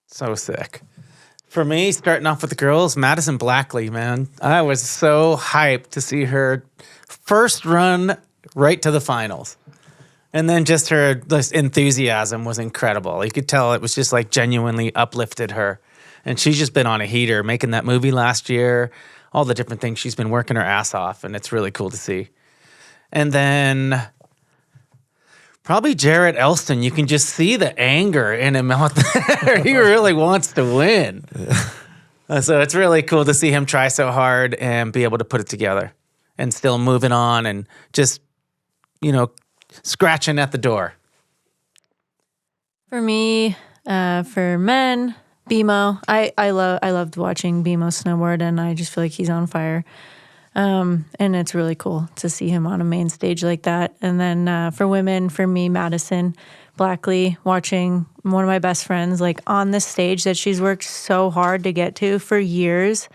So sick. For me, starting off with the girls, Madison Blackley, man. I was so hyped to see her first run right to the finals. And then just her enthusiasm was incredible. You could tell it was just like genuinely uplifted her. And she's just been on a heater, making that movie last year, all the different things. She's been working her ass off, and it's really cool to see. And then probably Jarrett Elston. You can just see the anger in him out there. He really wants to win. So it's really cool to see him try so hard and be able to put it together and still moving on and just, scratching at the door. For me, For men, BMO. I loved watching BMO snowboard, and I just feel like he's on fire. And it's really cool to see him on a main stage like that. And then for women, for me, Madison Blackley, watching one of my best friends like on this stage that she's worked so hard to get to for years.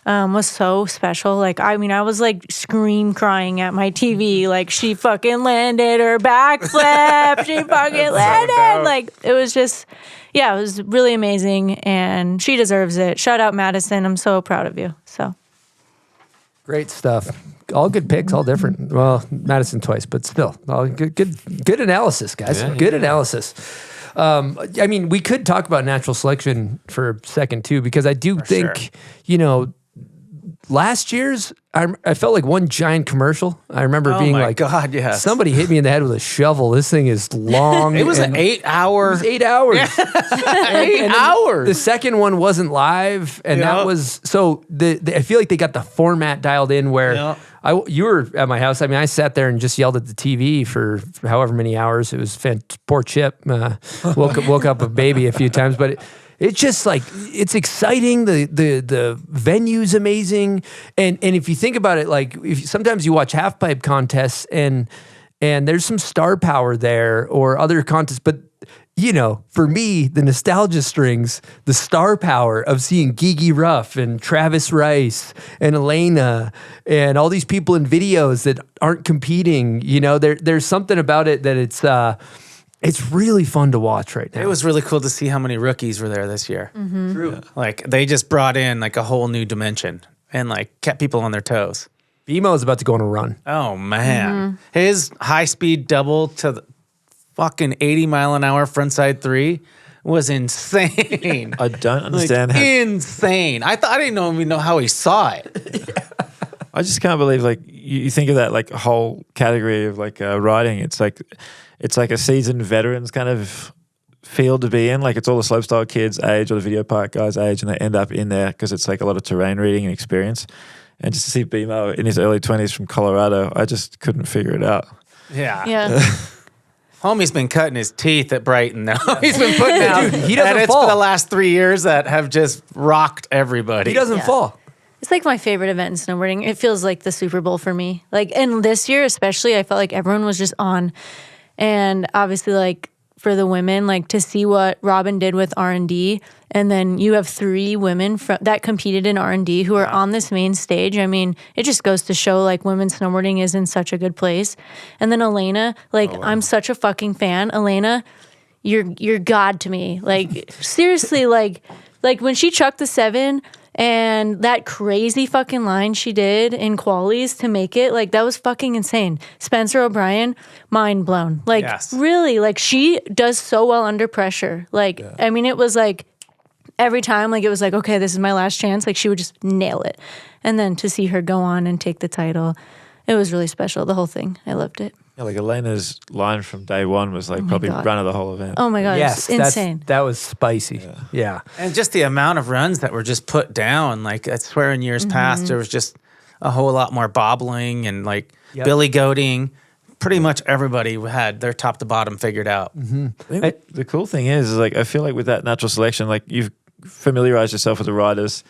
Was so special. Like, I mean, I was like scream crying at my TV. Like, she fucking landed her backflip. She fucking landed. Like, it was just, yeah, it was really amazing. And she deserves it. Shout out Madison. I'm so proud of you. So Great stuff. All good picks, all different. Well, Madison twice, but still, all good analysis, guys. Yeah, good analysis. I mean, we could talk about natural selection for a second too, because I do think, you know, last year's, I felt like one giant commercial. I remember being like, God, yes. somebody hit me in the head with a shovel. This thing is long. It was an 8 hour. It was 8 hours. Eight hours. The second one wasn't live, and that was so. I feel like they got the format dialed in where you were at my house. I mean, I sat there and just yelled at the TV for however many hours. It was poor Chip woke up a baby a few times, but. It's just like, it's exciting. The venue's amazing. And if you think about it, like sometimes you watch half pipe contests and there's some star power there or other contests, but you know, for me, the nostalgia strings, the star power of seeing Gigi Ruff and Travis Rice and Elena and all these people in videos that aren't competing, you know, there's something about it that it's really fun to watch right now. It was really cool to see how many rookies were there this year. Mm-hmm. True. Like, they just brought in like a whole new dimension and like kept people on their toes. BMO is about to go on a run. Oh, man. His high-speed double to the fucking 80-mile-an-hour frontside 3 was insane. I don't understand like, how... Insane. I didn't even know how he saw it. I just can't believe, like, you think of that, like, whole category of, like, riding. It's like a seasoned veterans kind of field to be in. Like, it's all the slopestyle kids' age or the video park guys' age, and they end up in there because it's, like, a lot of terrain reading and experience. And just to see BMO in his early 20s from Colorado, I just couldn't figure it out. yeah. Homie's been cutting his teeth at Brighton now. He's been putting out he doesn't edits fall. for the last 3 years that have just rocked everybody. He doesn't fall. It's like my favorite event in snowboarding. It feels like the Super Bowl for me. Like, and this year especially, I felt like everyone was just on. And obviously, like, for the women, like, to see what Robin did with R&D, and then you have 3 women that competed in R&D who are on this main stage. I mean, it just goes to show, like, women's snowboarding is in such a good place. And then Elena, like, I'm such a fucking fan. Elena, you're God to me. Like, seriously, like when she chucked the 7 and that crazy fucking line she did in qualies to make it, like, that was fucking insane. Spencer O'Brien, mind blown. Like, really, like, she does so well under pressure. Like, I mean, it was like every time, like, it was like, okay, this is my last chance. Like, she would just nail it. And then to see her go on and take the title, it was really special, the whole thing. I loved it. Yeah, like Elena's line from day one was like probably God. run of the whole event. Oh my God, Yes, it's insane. that was spicy. Yeah. And just the amount of runs that were just put down. Like, I swear in years past, there was just a whole lot more bobbling and like billy goating. Pretty much everybody had their top to bottom figured out. I think the cool thing is like, I feel like with that natural selection, like you've familiarized yourself with the riders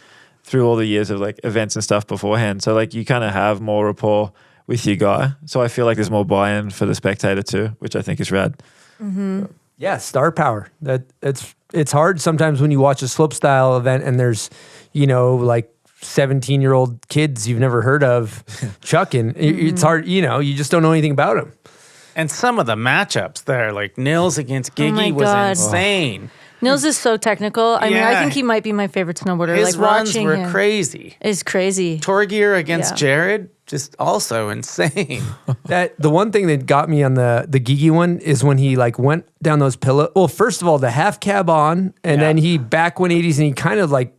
through all the years of like events and stuff beforehand. So like you kind of have more rapport with your guy. So I feel like there's more buy-in for the spectator too, which I think is rad. Yeah, star power. It's hard sometimes when you watch a slopestyle event and there's, you know, like 17-year-old kids you've never heard of chucking. It's hard, you know, you just don't know anything about them. And some of the matchups there, like Nils against Gigi was insane. Nils is so technical. I mean, I think he might be my favorite snowboarder. His like, runs watching were him crazy. is crazy. Torgear against Jared, just also insane. That the one thing that got me on the Gigi one is when he like went down those pillows. Well, first of all, the half cab on, and then he back 180s, and he kind of like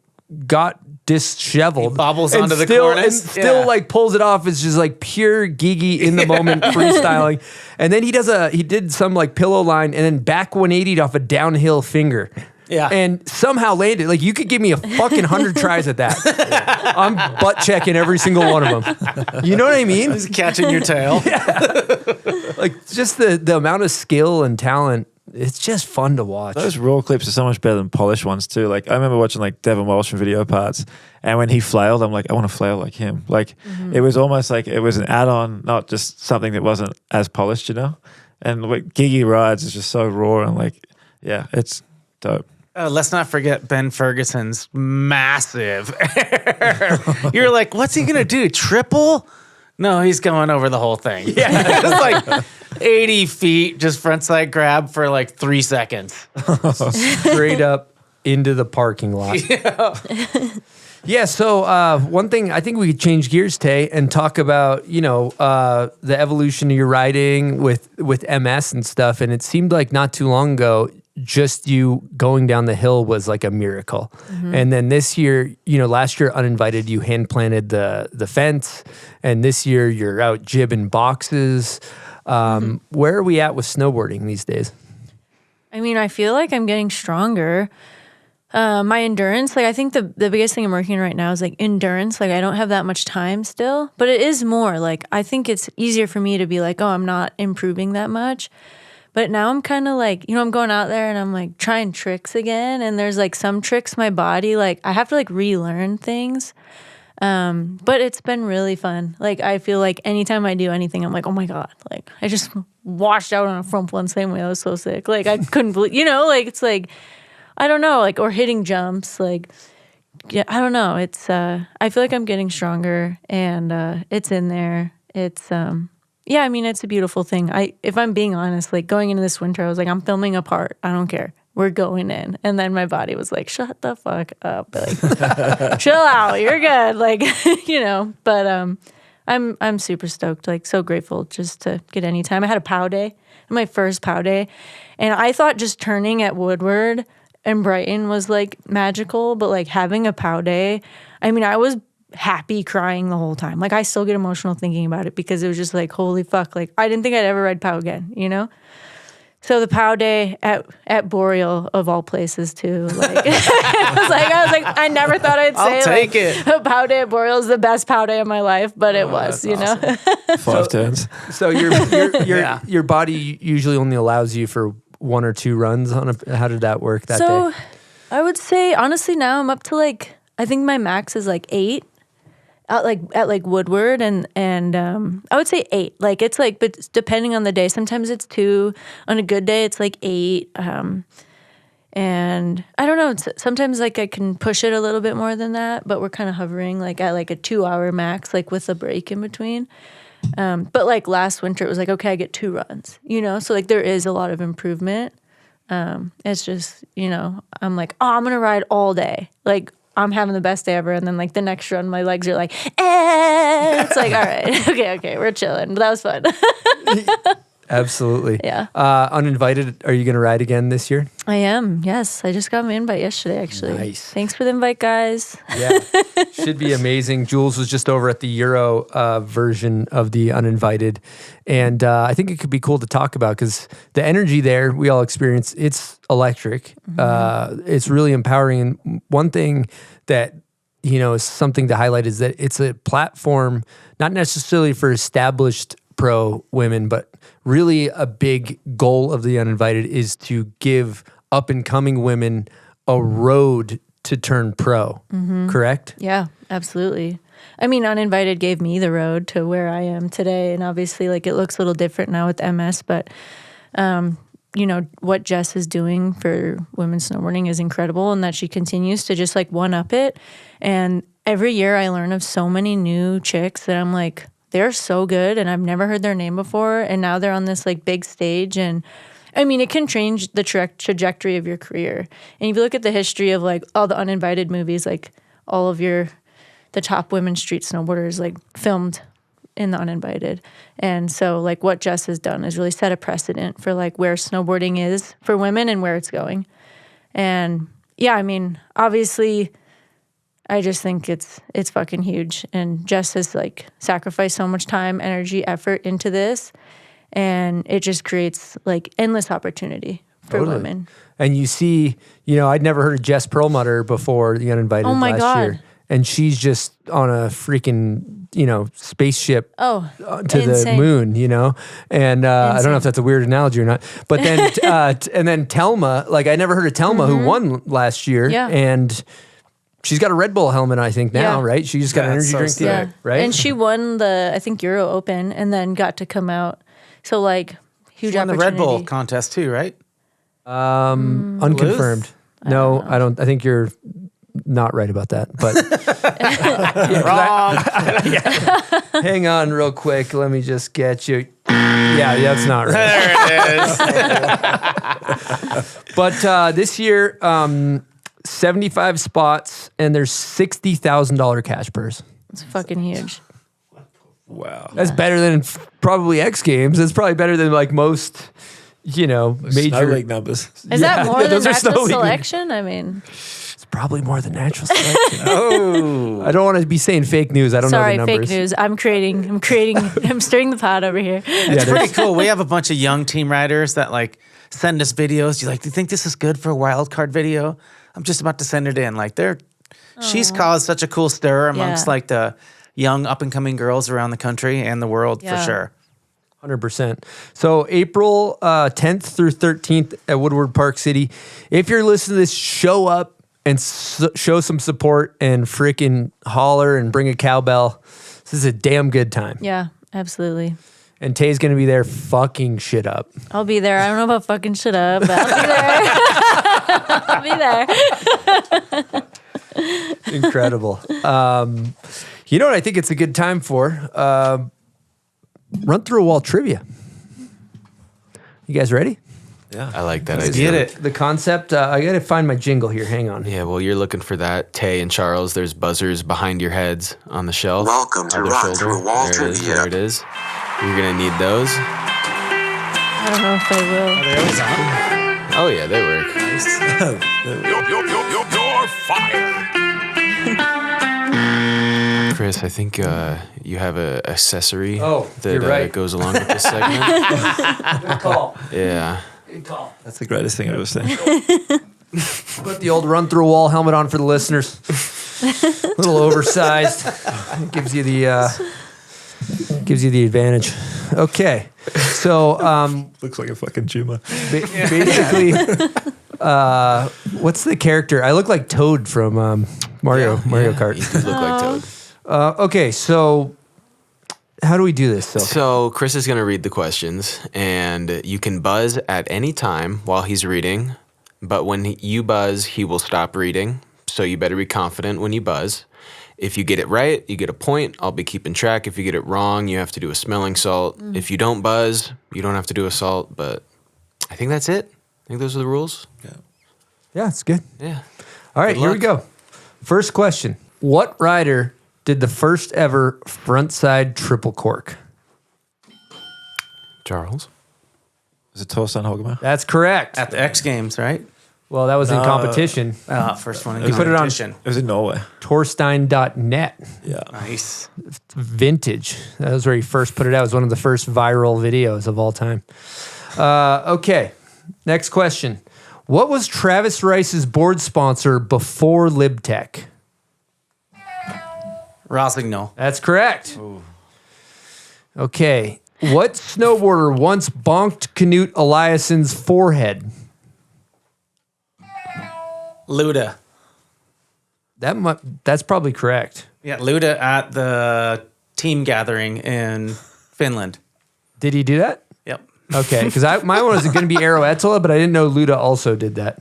got disheveled. He bobbles and onto the still, cornice. and still like pulls it off. It's just like pure Gigi in the moment freestyling. And then he did some like pillow line and then back 180'd off a downhill finger. Yeah. And somehow landed. Like, you could give me a fucking 100 tries at that. I'm butt checking every single one of them. You know what I mean? Just catching your tail. Like, just the amount of skill and talent it's just fun to watch. Those raw clips are so much better than polished ones too. Like I remember watching like Devin Walsh from Video Parts, and when he flailed, I'm like, I want to flail like him. Like it was almost like it was an add-on, not just something that wasn't as polished, you know. And what Gigi rides is just so raw and like, yeah, it's dope. Let's not forget Ben Ferguson's massive. You're like, what's he gonna do? Triple? No, he's going over the whole thing. Yeah, just like 80 feet, just frontside grab for like 3 seconds. Straight up into the parking lot. Yeah. So one thing I think we could change gears, Tay, and talk about the evolution of your riding with MS and stuff. And it seemed like not too long ago, just you going down the hill was like a miracle. And then this year, last year UnInvited, you hand planted the fence, and this year you're out jibbing boxes. Where are we at with snowboarding these days? I mean, I feel like I'm getting stronger. My endurance, like I think the biggest thing I'm working on right now is like endurance. Like I don't have that much time still, but it is more like I think it's easier for me to be like, oh, I'm not improving that much. But now I'm kind of like, I'm going out there and I'm like trying tricks again. And there's like some tricks my body, like I have to like relearn things. But it's been really fun. Like I feel like anytime I do anything, I'm like, oh my God, like I just washed out on a front one same way. I was so sick. Like I couldn't believe, like it's like, I don't know, like, or hitting jumps, like, yeah, I don't know. It's, I feel like I'm getting stronger and, it's in there. It's, yeah, I mean, it's a beautiful thing. If I'm being honest, like going into this winter, I was like, I'm filming a part. I don't care. We're going in. And then my body was like, shut the fuck up. Like, chill out. You're good. Like, but, I'm super stoked, like so grateful just to get any time. I had a POW day, my first POW day. And I thought just turning at Woodward and Brighton was like magical, but like having a POW day, I mean, I was happy crying the whole time. Like I still get emotional thinking about it because it was just like, holy fuck. Like I didn't think I'd ever ride POW again, So the POW day at Boreal of all places too. Like I was like, I never thought I'd say I'll take it. A POW day at Boreal is the best POW day of my life, but it was, awesome. 5 turns. So your body usually only allows you for 1 or 2 runs on how did that work that day? So I would say honestly now I'm up to like I think my max is like 8 at Woodward and I would say 8. Like it's like, but depending on the day, sometimes it's 2. On a good day it's like 8. And I don't know, sometimes like I can push it a little bit more than that, but we're kind of hovering like at like a 2-hour max, like with a break in between. But like last winter, it was like, okay, I get 2 runs, so like there is a lot of improvement. It's just, I'm like, oh, I'm going to ride all day. Like I'm having the best day ever. And then like the next run, my legs are like, It's like, all right, okay, we're chilling. But that was fun. Absolutely. Yeah. UnInvited, are you going to ride again this year? I am, yes. I just got my invite yesterday, actually. Nice. Thanks for the invite, guys. Yeah. Should be amazing. Jules was just over at the Euro version of the UnInvited. And I think it could be cool to talk about because the energy there we all experience, it's electric. It's really empowering. And one thing that, is something to highlight is that it's a platform, not necessarily for established pro women, but really a big goal of the UnInvited is to give up and coming women a road to turn pro, correct? Yeah, absolutely. I mean, UnInvited gave me the road to where I am today. And obviously like it looks a little different now with MS, but what Jess is doing for women's snowboarding is incredible and that she continues to just like one-up it. And every year I learn of so many new chicks that I'm like, they're so good and I've never heard their name before. And now they're on this like big stage. And I mean, it can change the trajectory of your career. And if you look at the history of like all the UnInvited movies, like all of the top women street snowboarders like filmed in the UnInvited. And so like what Jess has done is really set a precedent for like where snowboarding is for women and where it's going. And yeah, I mean, obviously I just think it's fucking huge. And Jess has like sacrificed so much time, energy, effort into this. And it just creates like endless opportunity for women. And you see, I'd never heard of Jess Perlmutter before the UnInvited last year. and she's just on a freaking, spaceship Oh, to insane. the moon, and I don't know if that's a weird analogy or not, but then, and then Telma, like I never heard of Telma who won last year, Yeah. and she's got a Red Bull helmet, I think now, Yeah. right? She just got an energy drink today, right? And she won the, I think, Euro Open and then got to come out. So, like, huge She won the opportunity. Red Bull contest too, right? Unconfirmed. No, I don't. I think you're not right about that. But hang on, real quick. Let me just get you. Yeah, that's not right. There it is. But this year, 75 spots, and there's $60,000 cash purse. It's fucking huge. Wow. That's better than probably X Games. It's probably better than like most, Snow major league numbers. Is that more than those are natural Snow League. selection? I mean, It's probably more than natural selection. I don't want to be saying fake news. I don't sorry, know the numbers. fake news. I'm stirring the pot over here. It's pretty cool. We have a bunch of young team riders that like send us videos. Do you think this is good for a wild card video? I'm just about to send it in. Like she's caused such a cool stir amongst Yeah. like the young up and coming girls around the country and the world for Yeah. sure. 100%. So April 10th through 13th at Woodward Park City. If you're listening to this, show up and show some support and freaking holler and bring a cowbell. This is a damn good time. Yeah, absolutely. And Tay's going to be there fucking shit up. I'll be there. I don't know about fucking shit up, but I'll be there. I'll be there. Incredible. You know what I think it's a good time for? Run through a wall trivia. You guys ready? Yeah. I like that Let's idea. get it. The concept, I got to find my jingle here. Hang on. Yeah, well, you're looking for that. Tay and Charles, there's buzzers behind your heads on the shelf. Welcome to on their Run shoulder. Through a Wall There it is, Trivia. there it is. You're going to need those. I don't know if I will. Are they always on? Oh, yeah, they work. You're fired. Chris, I think you have an accessory Oh, that you're right. goes along with this segment. Good call. Yeah. Good call. That's the greatest thing I've ever seen. Put the old run through a wall helmet on for the listeners. A little oversized. Gives you the advantage. Okay. So Looks like a fucking tumor. basically what's the character? I look like Toad from Mario Kart. You do look like Toad. Okay, so how do we do this? So Chris is going to read the questions, and you can buzz at any time while he's reading. But when you buzz, he will stop reading. So you better be confident when you buzz. If you get it right, you get a point. I'll be keeping track. If you get it wrong, you have to do a smelling salt. If you don't buzz, you don't have to do a salt. But I think that's it. I think those are the rules. Yeah, it's good. Yeah. All right, Good here we luck. go. First question. What rider did the first ever frontside triple cork? Charles? Is it Torstein Hogema? That's correct. At the X Games, right? Well, that was in competition. First one in You put it on- competition. It was in Norway. Torstein.net. Yeah. Nice. Vintage. That was where he first put it out. It was one of the first viral videos of all time. Okay, next question. What was Travis Rice's board sponsor before LibTech? Rosignol. That's correct. Okay, what snowboarder once bonked Knut Eliasson's forehead? Luda. That's probably correct. Yeah, Luda at the team gathering in Finland. Did he do that? Yep. Okay, because my one was going to be Eero Etola, but I didn't know Luda also did that.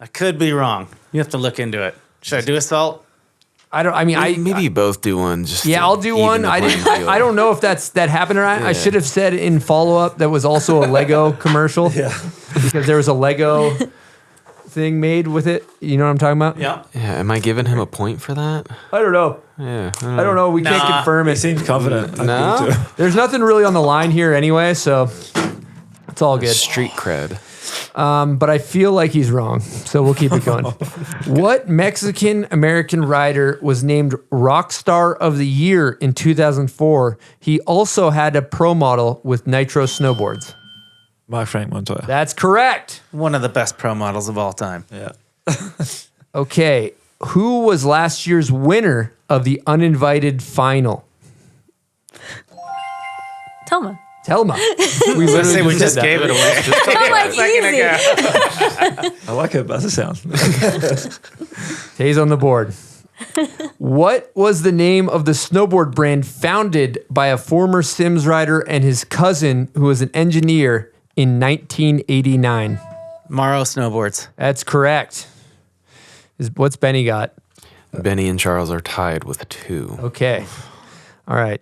I could be wrong. You have to look into it. Should I do a salt? Maybe you both do one. Just Yeah, to I'll do even one. the I playing didn't. field. I don't know if that happened or not. I Yeah. should have said in follow up that was also a Lego commercial. Yeah, because there was a Lego thing made with it. You know what I'm talking about? Yeah. Yeah, am I giving him a point for that? I don't know. Yeah. I don't know. We can't Nah. confirm He it. seemed confident. No? There's nothing really on the line here anyway, so it's all good. Street cred. But I feel like he's wrong, so we'll keep it going. What Mexican-American rider was named Rockstar of the Year in 2004? He also had a pro model with Nitro snowboards. Mark Frank Montoya. That's correct. One of the best pro models of all time. Yeah. Okay. who was last year's winner of the UnInvited final? Telma. Telma. We literally just gave it away. I'm like, easy. I like her buzzer sound. Stays on the board. What was the name of the snowboard brand founded by a former Sims rider and his cousin who was an engineer in 1989? Morrow Snowboards. That's correct. What's Benny got? Benny and Charles are tied with 2. Okay. All right.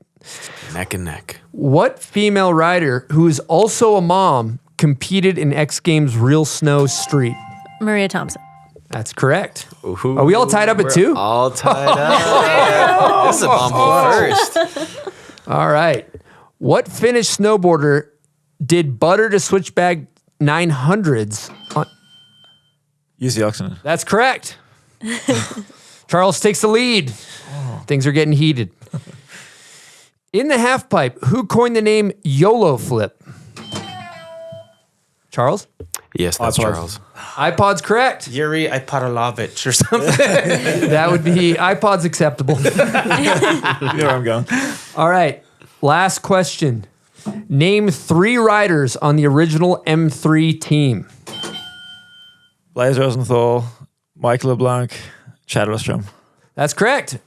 Neck and neck. What female rider who is also a mom competed in X Games Real Snow Street? Maria Thompson. That's correct. Ooh, Are we all tied up at 2? All tied up. This is a bomb hole first. All right. What Finnish snowboarder did butter to switchback 900s on? Use the oxygen. That's correct. Charles takes the lead. Things are getting heated. In the half pipe, who coined the name YOLO flip? Charles? Yes, that's iPods. Charles. iPod's correct. Yuri Ipodolovich or something. That would be iPod's acceptable. You know where I'm going. All right. Last question. Name 3 riders on the original M3 team. Blaise Rosenthal, Mike LeBlanc, Chad Ostrom. That's correct.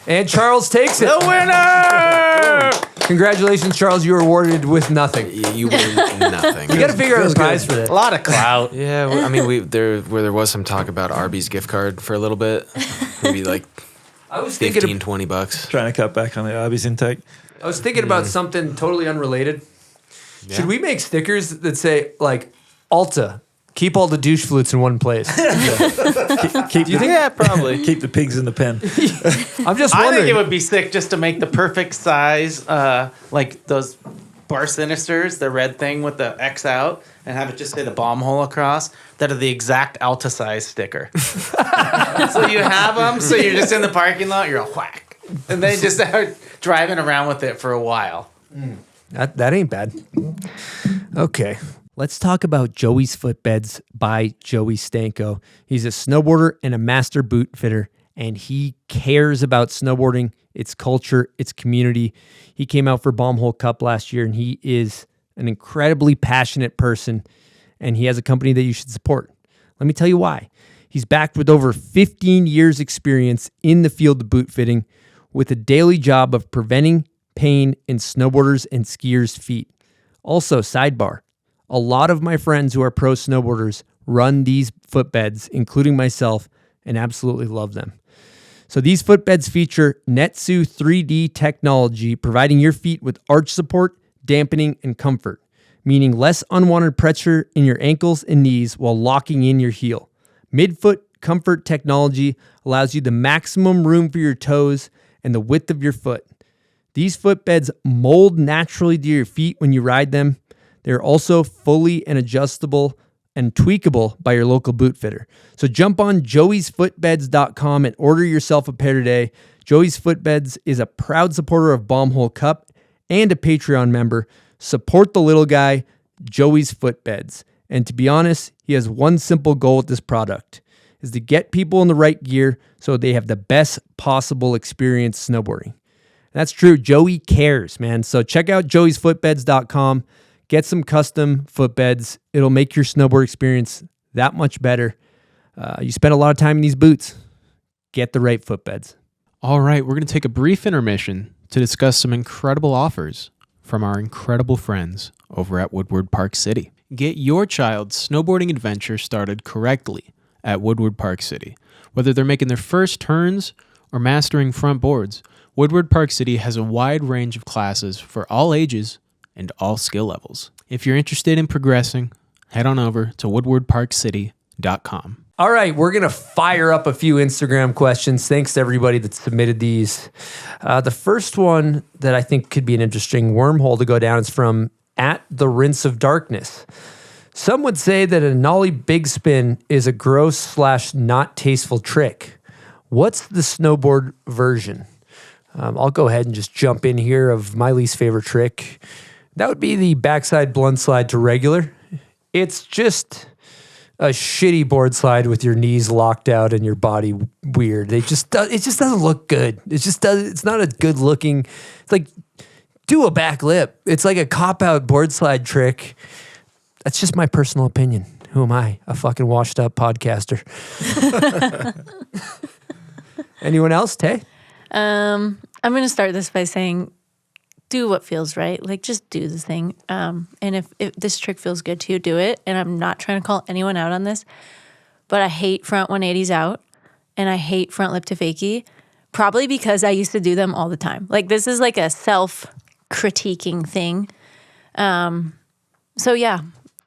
And Charles takes it. The winner! Congratulations, Charles. You were awarded with nothing. You win nothing. You got to figure out a prize for this. A lot of clout. Yeah, well, I mean, there was some talk about Arby's gift card for a little bit. Maybe like I was thinking 15, $20. Trying to cut back on the Arby's intake. I was thinking about something totally unrelated. Yeah. Should we make stickers that say like Alta, keep all the douche flutes in one place? Keep Yeah, probably. Keep the pigs in the pen. I'm just I wondering. think it would be sick just to make the perfect size, like those bar sinisters, the red thing with the X out, and have it just say the bomb hole across, that are the exact Alta size sticker. So you have them, so you're just in the parking lot, you're a whack. And they just start driving around with it for a while. That ain't bad. Okay. Let's talk about Joey's Footbeds by Joey Stanko. He's a snowboarder and a master boot fitter, and he cares about snowboarding, its culture, its community. He came out for Bombhole Cup last year, and he is an incredibly passionate person, and he has a company that you should support. Let me tell you why. He's backed with over 15 years experience in the field of boot fitting with a daily job of preventing pain in snowboarders and skiers' feet. Also, sidebar, a lot of my friends who are pro snowboarders run these footbeds, including myself, and absolutely love them. So these footbeds feature Netsu 3D technology, providing your feet with arch support, dampening, and comfort, meaning less unwanted pressure in your ankles and knees while locking in your heel. Midfoot comfort technology allows you the maximum room for your toes and the width of your foot. These footbeds mold naturally to your feet when you ride them. They're also fully and adjustable and tweakable by your local boot fitter. So jump on joeysfootbeds.com and order yourself a pair today. Joey's Footbeds is a proud supporter of Bombhole Cup and a Patreon member. Support the little guy, Joey's Footbeds. And to be honest, he has one simple goal with this product, is to get people in the right gear so they have the best possible experience snowboarding. That's true. Joey cares, man. So check out joeysfootbeds.com. Get some custom footbeds. It'll make your snowboard experience that much better. You spend a lot of time in these boots. Get the right footbeds. All right, we're going to take a brief intermission to discuss some incredible offers from our incredible friends over at Woodward Park City. Get your child's snowboarding adventure started correctly at Woodward Park City. Whether they're making their first turns or mastering front boards, Woodward Park City has a wide range of classes for all ages and all skill levels. If you're interested in progressing, head on over to woodwardparkcity.com. All right, we're going to fire up a few Instagram questions. Thanks to everybody that submitted these. The first one that I think could be an interesting wormhole to go down is from @the_rinse_of_darkness. Some would say that a nollie big spin is a gross / not tasteful trick. What's the snowboard version? I'll go ahead and just jump in here of my least favorite trick. That would be the backside blunt slide to regular. It's just a shitty board slide with your knees locked out and your body weird. It just doesn't look good. It's not a good looking. It's like, do a back lip. It's like a cop out board slide trick. That's just my personal opinion. Who am I? A fucking washed up podcaster. Anyone else, Tay? I'm going to start this by saying, do what feels right. Like, just do the thing. And if this trick feels good to you, do it. And I'm not trying to call anyone out on this, but I hate front 180s out and I hate front lip to fakie, probably because I used to do them all the time. Like, this is like a self-critiquing thing. So yeah,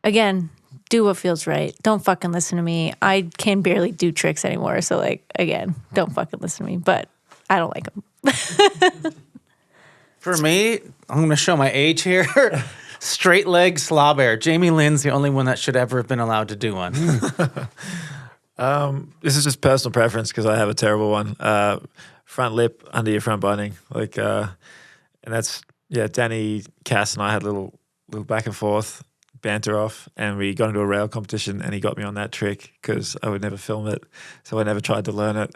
again, do what feels right. Don't fucking listen to me. I can barely do tricks anymore. So like, again, don't fucking listen to me, but I don't like them. For me, I'm going to show my age here. Straight leg slob air. Jamie Lynn's the only one that should ever have been allowed to do one. This is just personal preference because I have a terrible one. Front lip under your front binding. Like, and that's, Danny, Cass and I had a little back and forth banter off, and we got into a rail competition and he got me on that trick because I would never film it. So I never tried to learn it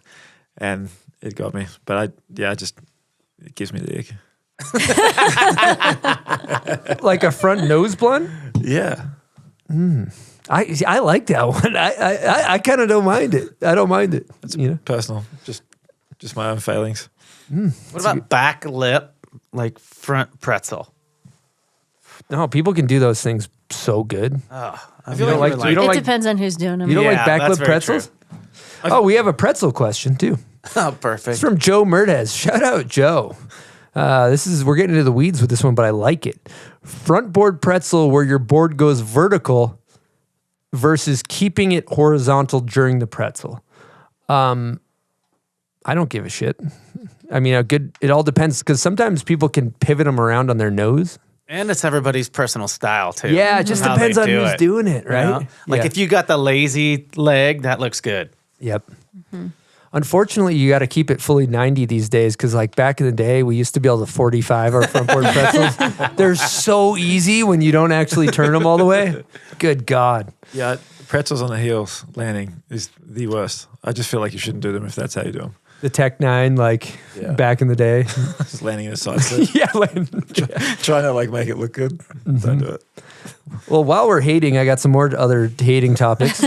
and it got me. But it gives me the ick. Like a front nose blunt? Yeah. I like that one. I kind of don't mind it. I don't mind it. It's personal. Just my own failings. What about back lip, like front pretzel? No, people can do those things so good. Oh, I feel like you don't It like depends on who's doing them. you don't like Yeah, backlip that's very pretzels. Oh, we have a pretzel question too. Oh, perfect. It's from Joe Merdez. Shout out, Joe. We're getting into the weeds with this one, but I like it. Front board pretzel where your board goes vertical versus keeping it horizontal during the pretzel. I don't give a shit. I mean, it all depends because sometimes people can pivot them around on their nose. And it's everybody's personal style too. Yeah, it just how depends they on do who's it, doing it, right? you know? Like Yeah. if you got the lazy leg, that looks good. Yep. Unfortunately, you got to keep it fully 90 these days because, like, back in the day, we used to be able to 45 our front board pretzels. They're so easy when you don't actually turn them all the way. Good God. Yeah, pretzels on the heels landing is the worst. I just feel like you shouldn't do them if that's how you do them. The Tech 9, like, back in the day. Just landing in a side step. Yeah. Trying to, like, make it look good. Don't do it. Well, while we're hating, I got some more other hating topics.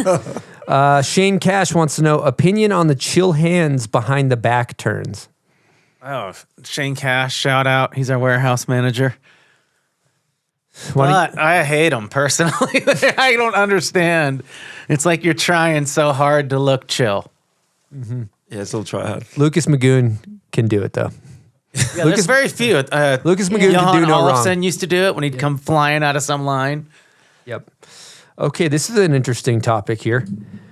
Shane Cash wants to know opinion on the chill hands behind the back turns. Oh, Shane Cash, shout out. He's our warehouse manager. But I hate him personally. I don't understand. It's like you're trying so hard to look chill. Mm-hmm. Yeah, it's a little try hard. Lucas Magoon can do it, though. Yeah, there's very few. Lucas Magoon can do no wrong. Olofsson used to do it when he'd come flying out of some line. Yep. Okay, this is an interesting topic here.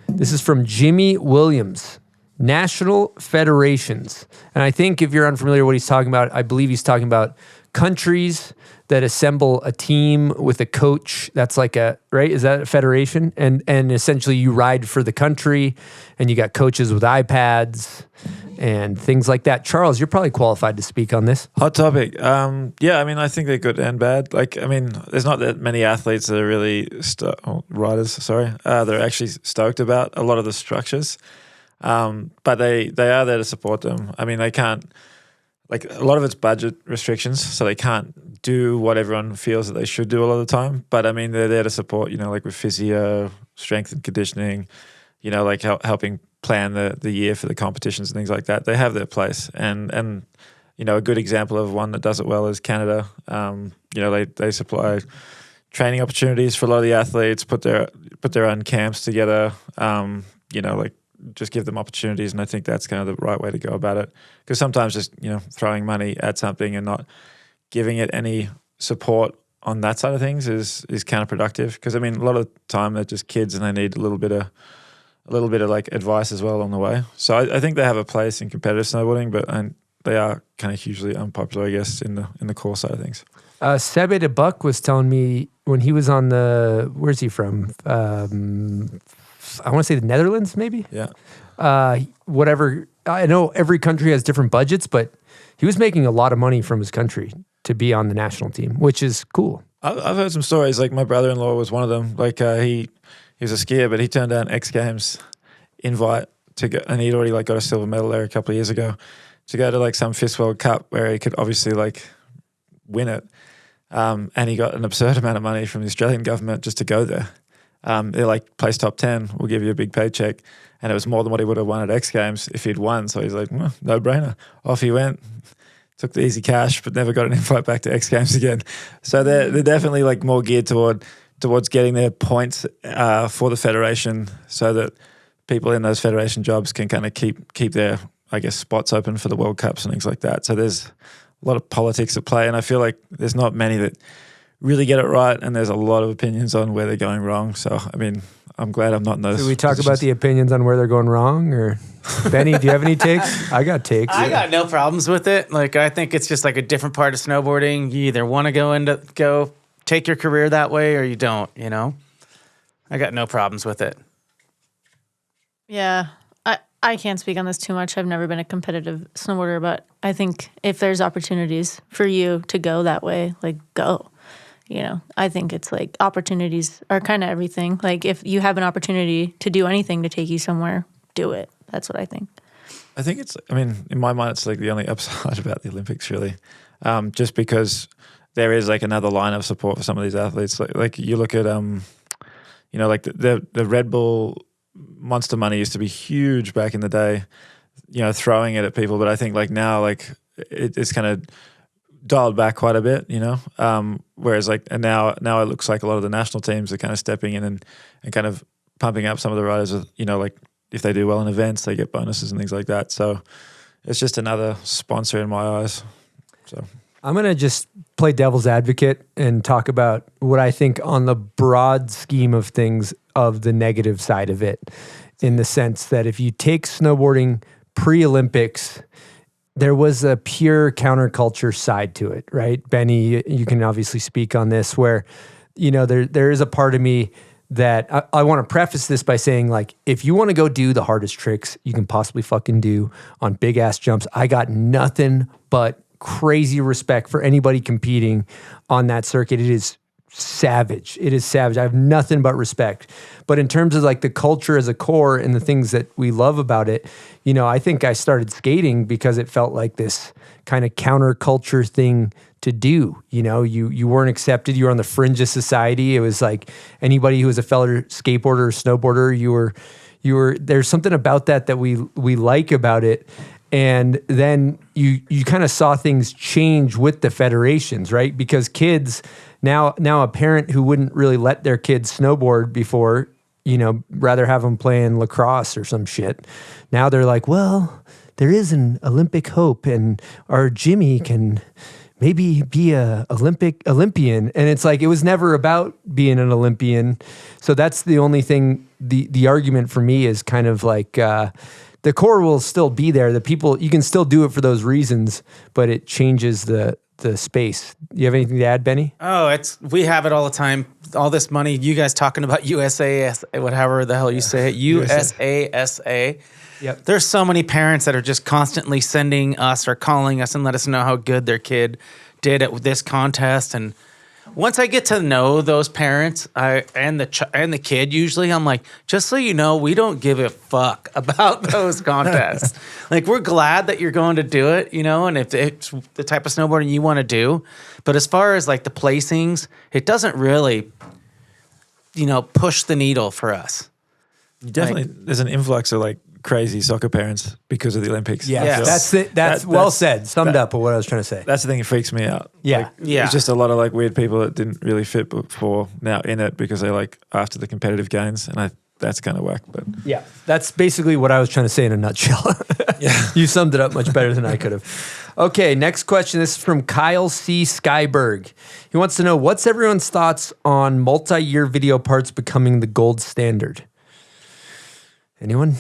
This is from Jimmy Williams, National Federations. And I think if you're unfamiliar with what he's talking about, I believe he's talking about countries that assemble a team with a coach. That's like right? Is that a federation? And essentially you ride for the country and you got coaches with iPads and things like that. Charles, you're probably qualified to speak on this. Hot topic. Yeah, I mean, I think they're good and bad. Like, I mean, there's not that many athletes that are really riders. Sorry, they're actually stoked about a lot of the structures, but they are there to support them. I mean, they can't. Like, a lot of it's budget restrictions, so they can't do what everyone feels that they should do a lot of the time. But I mean, they're there to support. You know, like with physio, strength and conditioning. You know, like helping plan the year for the competitions and things like that. They have their place, and you know, a good example of one that does it well is Canada. You know, they supply training opportunities for a lot of the athletes, put their own camps together. You know, like just give them opportunities, and I think that's kind of the right way to go about it. Because sometimes just, you know, throwing money at something and not giving it any support on that side of things is counterproductive. Because I mean, a lot of the time they're just kids and they need a little bit of like advice as well along the way. So I think they have a place in competitive snowboarding, but they are kind of hugely unpopular, I guess, in the core side of things. Sebe de Buck was telling me when he was on where's he from? I want to say the Netherlands, maybe? Yeah. Whatever. I know every country has different budgets, but he was making a lot of money from his country to be on the national team, which is cool. I've heard some stories. Like my brother-in-law was one of them. Like he he was a skier, but he turned down X Games invite to go, and he'd already like got a silver medal there a couple of years ago, to go to like some FIS World Cup where he could obviously like win it. And he got an absurd amount of money from the Australian government just to go there. They're like, place top 10, we'll give you a big paycheck. And it was more than what he would have won at X Games if he'd won. So he's like, well, no brainer. Off he went, took the easy cash, but never got an invite back to X Games again. So they're definitely like more geared towards getting their points for the federation, so that people in those federation jobs can kind of keep their, I guess, spots open for the World Cups and things like that. So there's a lot of politics at play, and I feel like there's not many that really get it right, and there's a lot of opinions on where they're going wrong. So, I mean, I'm glad I'm not in those. Do we talk positions. about the opinions on where they're going wrong? Or Benny, do you have any takes? I got takes. I got no problems with it. Like, I think it's just like a different part of snowboarding. You either want to go take your career that way, or you don't, you know? I got no problems with it. Yeah. I can't speak on this too much. I've never been a competitive snowboarder, but I think if there's opportunities for you to go that way, like, go. You know, I think it's like opportunities are kind of everything. Like, if you have an opportunity to do anything to take you somewhere, do it. That's what I think. I think it's, I mean, in my mind, it's like the only upside about the Olympics, really. Just because there is like another line of support for some of these athletes. Like you look at, you know, like the Red Bull Monster money used to be huge back in the day, you know, throwing it at people. But I think like now, like it's kind of dialed back quite a bit, you know. Whereas like, and now it looks like a lot of the national teams are kind of stepping in and kind of pumping up some of the riders with, you know, like if they do well in events, they get bonuses and things like that. So it's just another sponsor in my eyes. So I'm going to just play devil's advocate and talk about what I think on the broad scheme of things of the negative side of it, in the sense that if you take snowboarding pre-Olympics, there was a pure counterculture side to it, right? Benny, you can obviously speak on this, where, you know, there is a part of me that I want to preface this by saying, like, if you want to go do the hardest tricks you can possibly fucking do on big ass jumps, I got nothing but crazy respect for anybody competing on that circuit. It is savage. It is savage. I have nothing but respect. But in terms of like the culture as a core and the things that we love about it, you know, I think I started skating because it felt like this kind of counterculture thing to do. You know, you weren't accepted. You were on the fringe of society. It was like anybody who was a fellow skateboarder or snowboarder, you were, there's something about that we like about it. And then you kind of saw things change with the federations, right? Because kids, now a parent who wouldn't really let their kids snowboard before, you know, rather have them playing lacrosse or some shit. Now they're like, well, there is an Olympic hope, and our Jimmy can maybe be a Olympian. And it's like, it was never about being an Olympian. So that's the only thing, the argument for me is kind of like, the core will still be there. The people, you can still do it for those reasons, but it changes the space. You have anything to add, Benny? Oh, we have it all the time. All this money, you guys talking about USASA, whatever the hell you say it, USASA. Yep. There's so many parents that are just constantly sending us or calling us and let us know how good their kid did at this contest. And once I get to know those parents and the kid, usually I'm like, just so you know, we don't give a fuck about those contests. Like, we're glad that you're going to do it, you know, and if it's the type of snowboarding you want to do. But as far as like the placings, it doesn't really, you know, push the needle for us. Definitely, there's an influx of like crazy soccer parents because of the Olympics. Yeah, that's well said. Summed up what I was trying to say. That's the thing that freaks me out. Yeah. Like, it's just a lot of like weird people that didn't really fit before now in it because they like after the competitive gains, and that's kind of whack. But yeah, that's basically what I was trying to say in a nutshell. Yeah, you summed it up much better than I could have. Okay, next question. This is from Kyle C. Skyberg. He wants to know, what's everyone's thoughts on multi-year video parts becoming the gold standard? Anyone?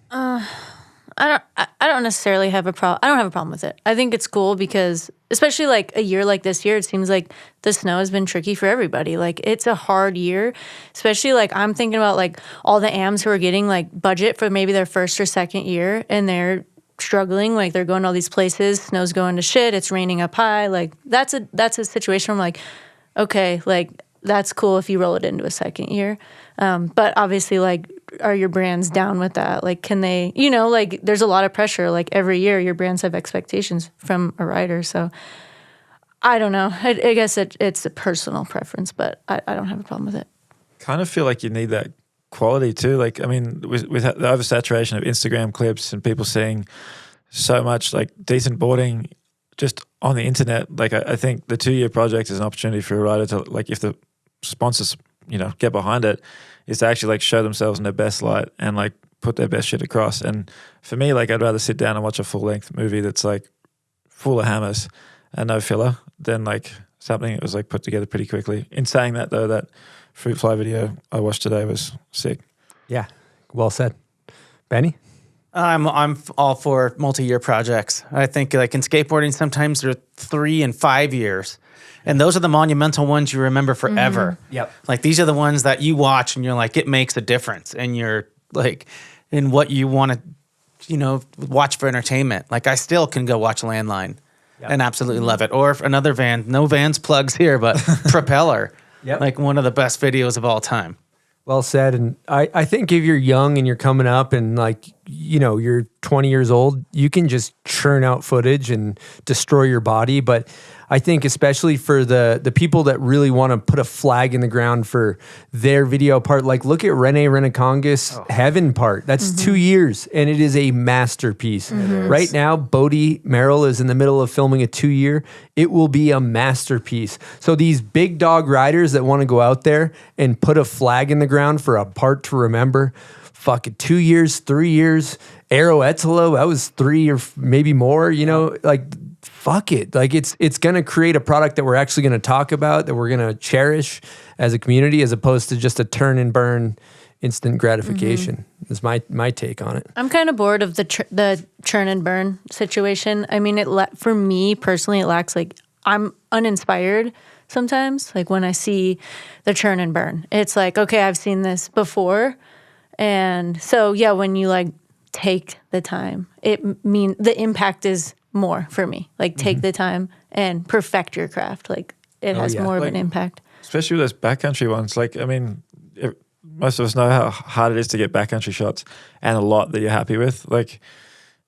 I don't necessarily have a problem. I don't have a problem with it. I think it's cool because, especially like a year like this year, it seems like the snow has been tricky for everybody. Like, it's a hard year, especially like I'm thinking about like all the AMs who are getting like budget for maybe their first or second year, and they're struggling. Like, they're going to all these places, snow's going to shit, it's raining up high. Like, that's a situation where I'm like, okay, like that's cool if you roll it into a second year. But obviously, like, are your brands down with that? Like, can they, like, there's a lot of pressure. Like, every year your brands have expectations from a rider. So I don't know. I guess it's a personal preference, but I don't have a problem with it. Kind of feel like you need that quality too. Like, I mean, with the oversaturation of Instagram clips and people seeing so much like decent boarding just on the internet, like I think the 2-year project is an opportunity for a rider to, like, if the sponsors, get behind it, is to actually like show themselves in their best light and like put their best shit across. And for me, like, I'd rather sit down and watch a full length movie that's like full of hammers and no filler than like something that was like put together pretty quickly. In saying that though, that fruit fly video I watched today was sick. Yeah, well said. Benny? I'm all for multi-year projects. I think like in skateboarding, sometimes they're 3 and 5 years. And those are the monumental ones you remember forever. Mm-hmm. Yep. Like these are the ones that you watch and you're like, it makes a difference. And you're like, in what you want to, watch for entertainment. Like I still can go watch Landline and absolutely love it. Or another van, no Vans plugs here, but Propeller. Yep. Like one of the best videos of all time. Well said. And I think if you're young and you're coming up and like, you're 20 years old, you can just churn out footage and destroy your body. But I think especially for the people that really want to put a flag in the ground for their video part, like look at Rene Renekonga's Heaven part. That's 2 years and it is a masterpiece. Right now, Bodie Merrill is in the middle of filming a 2-year. It will be a masterpiece. So these big dog riders that want to go out there and put a flag in the ground for a part to remember, fuck it, 2 years, 3 years. Aero Etolo, that was 3 or maybe more, like fuck it. Like it's going to create a product that we're actually going to talk about, that we're going to cherish as a community, as opposed to just a turn and burn instant gratification. Is my take on it. I'm kind of bored of the churn and burn situation. I mean, for me personally, it lacks, like, I'm uninspired sometimes. Like when I see the churn and burn, it's like, okay, I've seen this before. And so, yeah, when you like take the time, the impact is more for me. Like take the time and perfect your craft. Like it has more of an impact. Especially with those backcountry ones. Like, I mean, most of us know how hard it is to get backcountry shots and a lot that you're happy with. Like,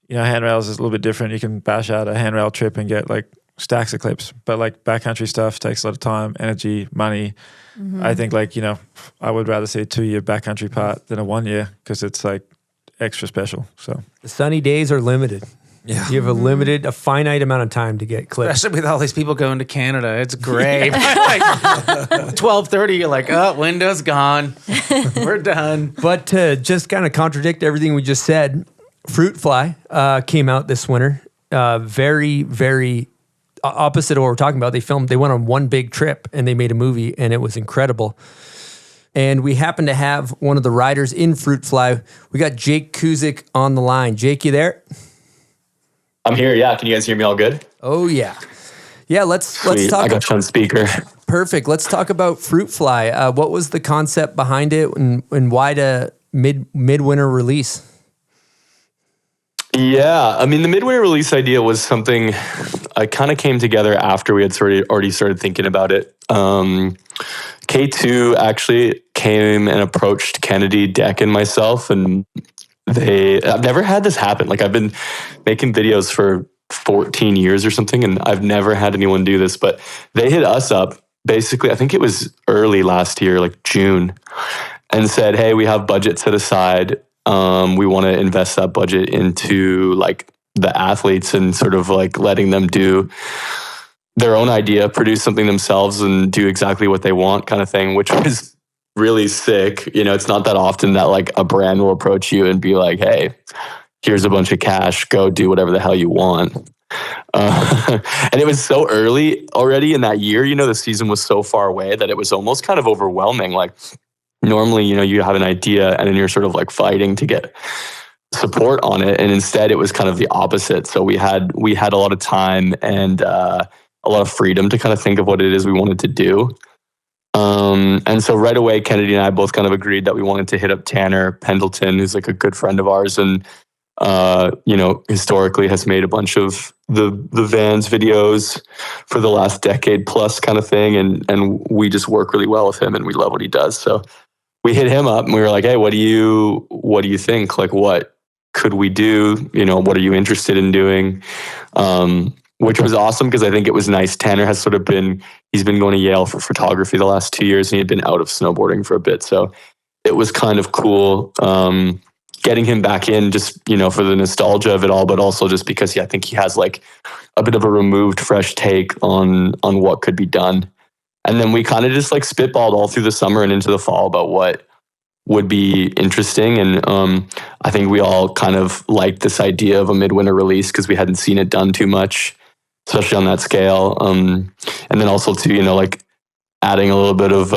handrails is a little bit different. You can bash out a handrail trip and get like stacks of clips. But like backcountry stuff takes a lot of time, energy, money. I think like, I would rather see a 2-year backcountry part than a 1 year because it's like extra special. So the sunny days are limited. Yeah. You have a finite amount of time to get clips. Especially with all these people going to Canada. It's great. Like 12:30, you're like, oh, window's gone. We're done. But to just kind of contradict everything we just said, Fruit Fly came out this winter. Very, very opposite of what we're talking about. They went on one big trip and they made a movie and it was incredible. And we happen to have one of the riders in Fruit Fly. We got Jake Kuzyk on the line. Jake, you there? I'm here. Yeah. Can you guys hear me all good? Oh yeah. Yeah. Let's talk. I got you on speaker. Perfect. Let's talk about Fruit Fly. What was the concept behind it and why the midwinter release? Yeah. I mean, the midwinter release idea was something I kind of came together after we had already started thinking about it. K2 actually came and approached Kennedy, Deck, and myself, and I've never had this happen. Like I've been making videos for 14 years or something, and I've never had anyone do this, but they hit us up basically, I think it was early last year, like June, and said, hey, we have budget set aside. We want to invest that budget into like the athletes and sort of like letting them do their own idea, produce something themselves and do exactly what they want kind of thing, which was really sick. It's not that often that like a brand will approach you and be like, hey, here's a bunch of cash, go do whatever the hell you want. And it was so early already in that year, the season was so far away that it was almost kind of overwhelming. Like normally, you have an idea and then you're sort of like fighting to get support on it. And instead it was kind of the opposite. So we had a lot of time and a lot of freedom to kind of think of what it is we wanted to do. And so right away, Kennedy and I both kind of agreed that we wanted to hit up Tanner Pendleton, who's like a good friend of ours, and historically has made a bunch of the Vans videos for the last decade plus kind of thing. And we just work really well with him and we love what he does. So we hit him up and we were like, hey, what do you think? Like, what could we do? What are you interested in doing? Which was awesome because I think it was nice. Tanner has he's been going to Yale for photography the last 2 years and he had been out of snowboarding for a bit. So it was kind of cool getting him back in just, for the nostalgia of it all, but also just because I think he has like a bit of a removed, fresh take on what could be done. And then we kind of just like spitballed all through the summer and into the fall about what would be interesting. And I think we all kind of liked this idea of a midwinter release because we hadn't seen it done too much, especially on that scale. And then also too, like adding a little bit of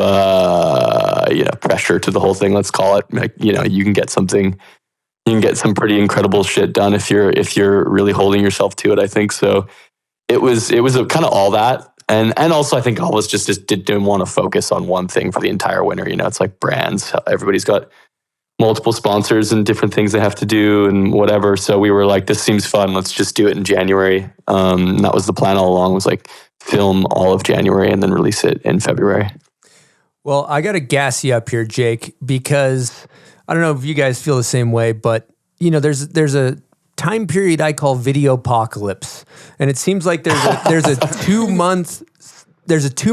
pressure to the whole thing, let's call it. Like, you can get some pretty incredible shit done if you're really holding yourself to it, I think. So it was a kind of all that. And also, I think all of us just didn't want to focus on one thing for the entire winter. It's like brands. Everybody's got multiple sponsors and different things they have to do and whatever. So we were like, this seems fun. Let's just do it in January. That was the plan all along, was like film all of January and then release it in February. Well, I got to gas you up here, Jake, because I don't know if you guys feel the same way, but there's a time period I call video apocalypse, and it seems like there's a 2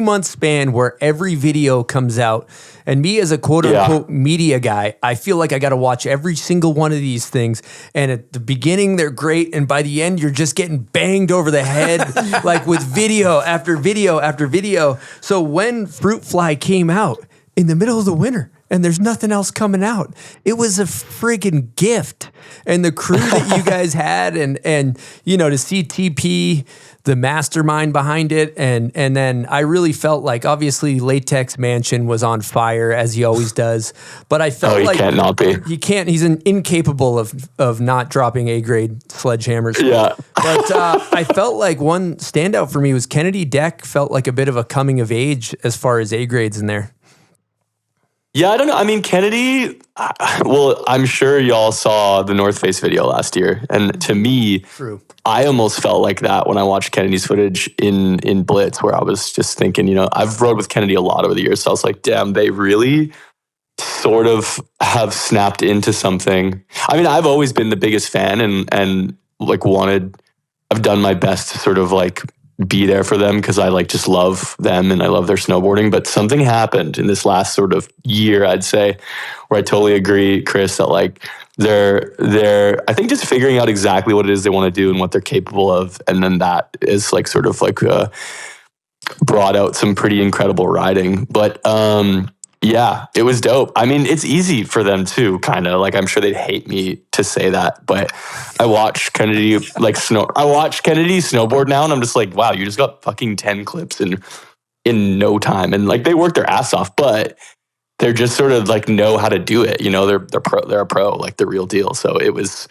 month span where every video comes out, and me as a quote unquote media guy, I feel like I got to watch every single one of these things. And at the beginning they're great, and by the end you're just getting banged over the head like with video after video after video. So when Fruit Fly came out in the middle of the winter and there's nothing else coming out, it was a friggin' gift. And the crew that you guys had, and to see TP, the mastermind behind it, and then I really felt like, obviously Latex Mansion was on fire as he always does, but I felt like can't not be. He can't. He's incapable of not dropping A-grade sledgehammers. Yeah. But I felt like one standout for me was Kennedy Deck. Felt like a bit of a coming of age as far as A-grades in there. Yeah, I don't know. I mean, Kennedy, well, I'm sure y'all saw the North Face video last year. And to me, True. I almost felt like that when I watched Kennedy's footage in Blitz, where I was just thinking, I've rode with Kennedy a lot over the years. So I was like, damn, they really sort of have snapped into something. I mean, I've always been the biggest fan and like I've done my best to sort of like be there for them because I like just love them and I love their snowboarding. But something happened in this last sort of year, I'd say, where I totally agree, Chris, that like they're I think just figuring out exactly what it is they want to do and what they're capable of, and then that is like sort of like brought out some pretty incredible riding. But yeah, it was dope. I mean, it's easy for them too, kind of. Like, I'm sure they'd hate me to say that, but I watch Kennedy snowboard now, and I'm just like, wow, you just got fucking 10 clips in no time, and like they work their ass off, but they're just sort of like know how to do it. They're a pro, like the real deal. So it was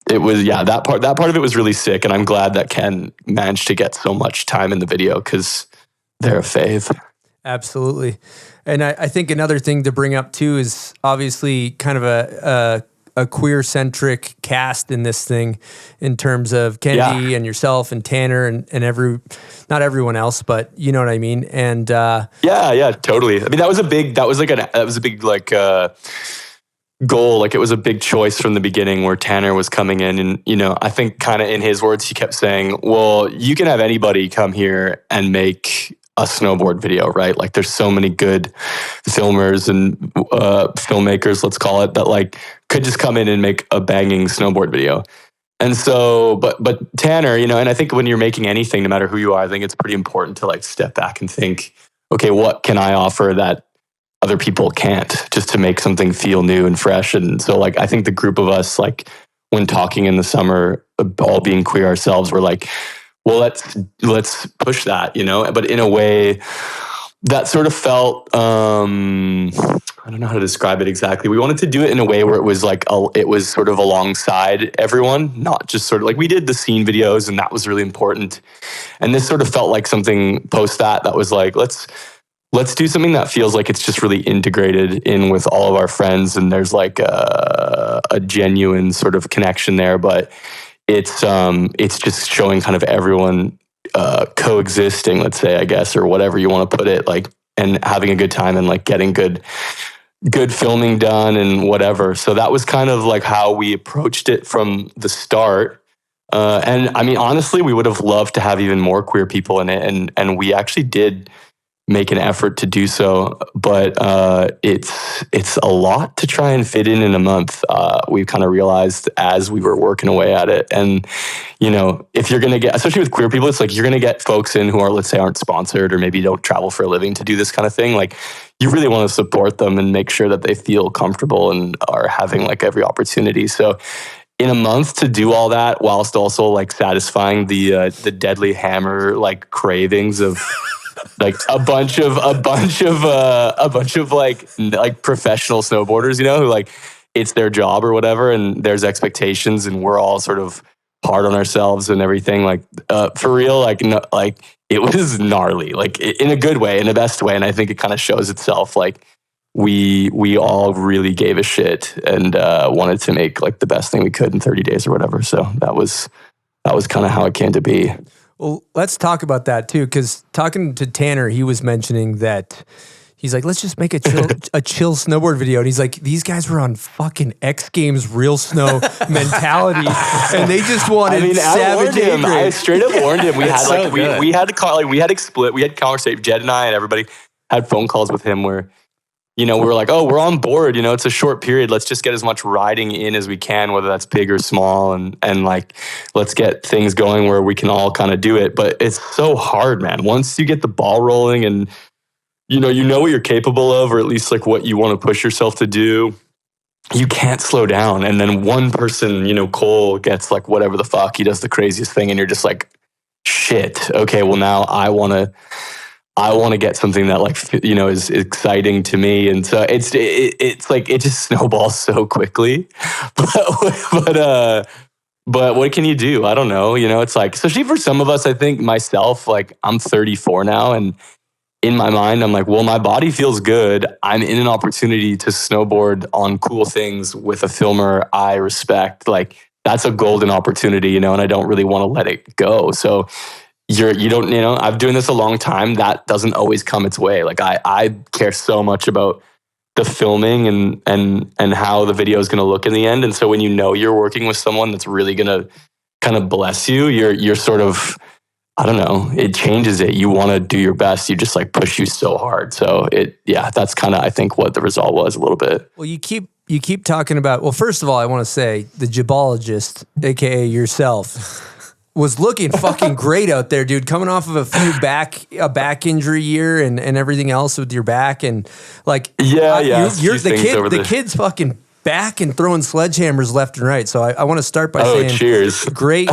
yeah, that part of it was really sick, and I'm glad that Ken managed to get so much time in the video because they're a fave. Absolutely. And I think another thing to bring up too is obviously kind of a queer-centric cast in this thing in terms of Kennedy and yourself and Tanner and not everyone else, but you know what I mean? And yeah, totally. I mean, that was a big goal. Like, it was a big choice from the beginning where Tanner was coming in, and I think kind of in his words, he kept saying, well, you can have anybody come here and make a snowboard video, right? Like, there's so many good filmers and filmmakers, let's call it, that like could just come in and make a banging snowboard video. And so, but Tanner, and I think when you're making anything, no matter who you are, I think it's pretty important to like step back and think, okay, what can I offer that other people can't, just to make something feel new and fresh? And so, like, I think the group of us, like, when talking in the summer, all being queer ourselves, we're like, well, let's push that, but in a way that sort of felt, I don't know how to describe it exactly. We wanted to do it in a way where it was like, it was sort of alongside everyone, not just sort of like, we did the scene videos and that was really important. And this sort of felt like something post that was like, let's let's do something that feels like it's just really integrated in with all of our friends, and there's like a genuine sort of connection there. But it's just showing kind of everyone coexisting, let's say, I guess, or whatever you want to put it, like, and having a good time and like getting good filming done and whatever. So that was kind of like how we approached it from the start. And I mean, honestly, we would have loved to have even more queer people in it, and we actually did make an effort to do so, but it's a lot to try and fit in a month. We kind of realized as we were working away at it. And, you know, if you're going to get, especially with queer people, it's like you're going to get folks in who are, let's say, aren't sponsored or maybe don't travel for a living to do this kind of thing. Like, you really want to support them and make sure that they feel comfortable and are having like every opportunity. So in a month to do all that whilst also like satisfying the deadly hammer like cravings of like a bunch of like professional snowboarders, you know, who like it's their job or whatever, and there's expectations, and we're all sort of hard on ourselves and everything. Like for real, like like it was gnarly, like in a good way, in the best way, and I think it kind of shows itself. Like we all really gave a shit and wanted to make like the best thing we could in 30 days or whatever. So that was kind of how it came to be. Well, let's talk about that too, because talking to Tanner, he was mentioning that he's like, let's just make a chill snowboard video. And he's like, these guys were on fucking X Games real snow mentality, and they just wanted savage I warned him. I straight up warned him. We had like so we had to call, like we had conversation. Jed and I and everybody had phone calls with him where, you know, we were like, oh, we're on board. You know, it's a short period. Let's just get as much riding in as we can, whether that's big or small. And like, let's get things going where we can all kind of do it. But it's so hard, man. Once you get the ball rolling and, you know what you're capable of, or at least like what you want to push yourself to do, you can't slow down. And then one person, you know, Cole gets like whatever the fuck, he does the craziest thing. And you're just like, shit. Okay, well now I want to get something that like, you know, is exciting to me. And so it's like, it just snowballs so quickly, but what can you do? I don't know. You know, it's like, especially for some of us, I think myself, like I'm 34 now, and in my mind, I'm like, well, my body feels good. I'm in an opportunity to snowboard on cool things with a filmer I respect. Like that's a golden opportunity, you know, and I don't really want to let it go. So you don't, you know, I've doing this a long time. That doesn't always come its way. Like I care so much about the filming and how the video is going to look in the end. And so when you know you're working with someone that's really going to kind of bless you, you're sort of, I don't know, it changes it. You want to do your best. You just like push you so hard. So that's kind of, I think, what the result was a little bit. Well, you keep talking about, well, first of all, I want to say the jibologist, AKA yourself, was looking fucking great out there, dude. Coming off of a back injury year and everything else with your back, and like, you're the kid's fucking back and throwing sledgehammers left and right. So I want to start by saying, cheers. Great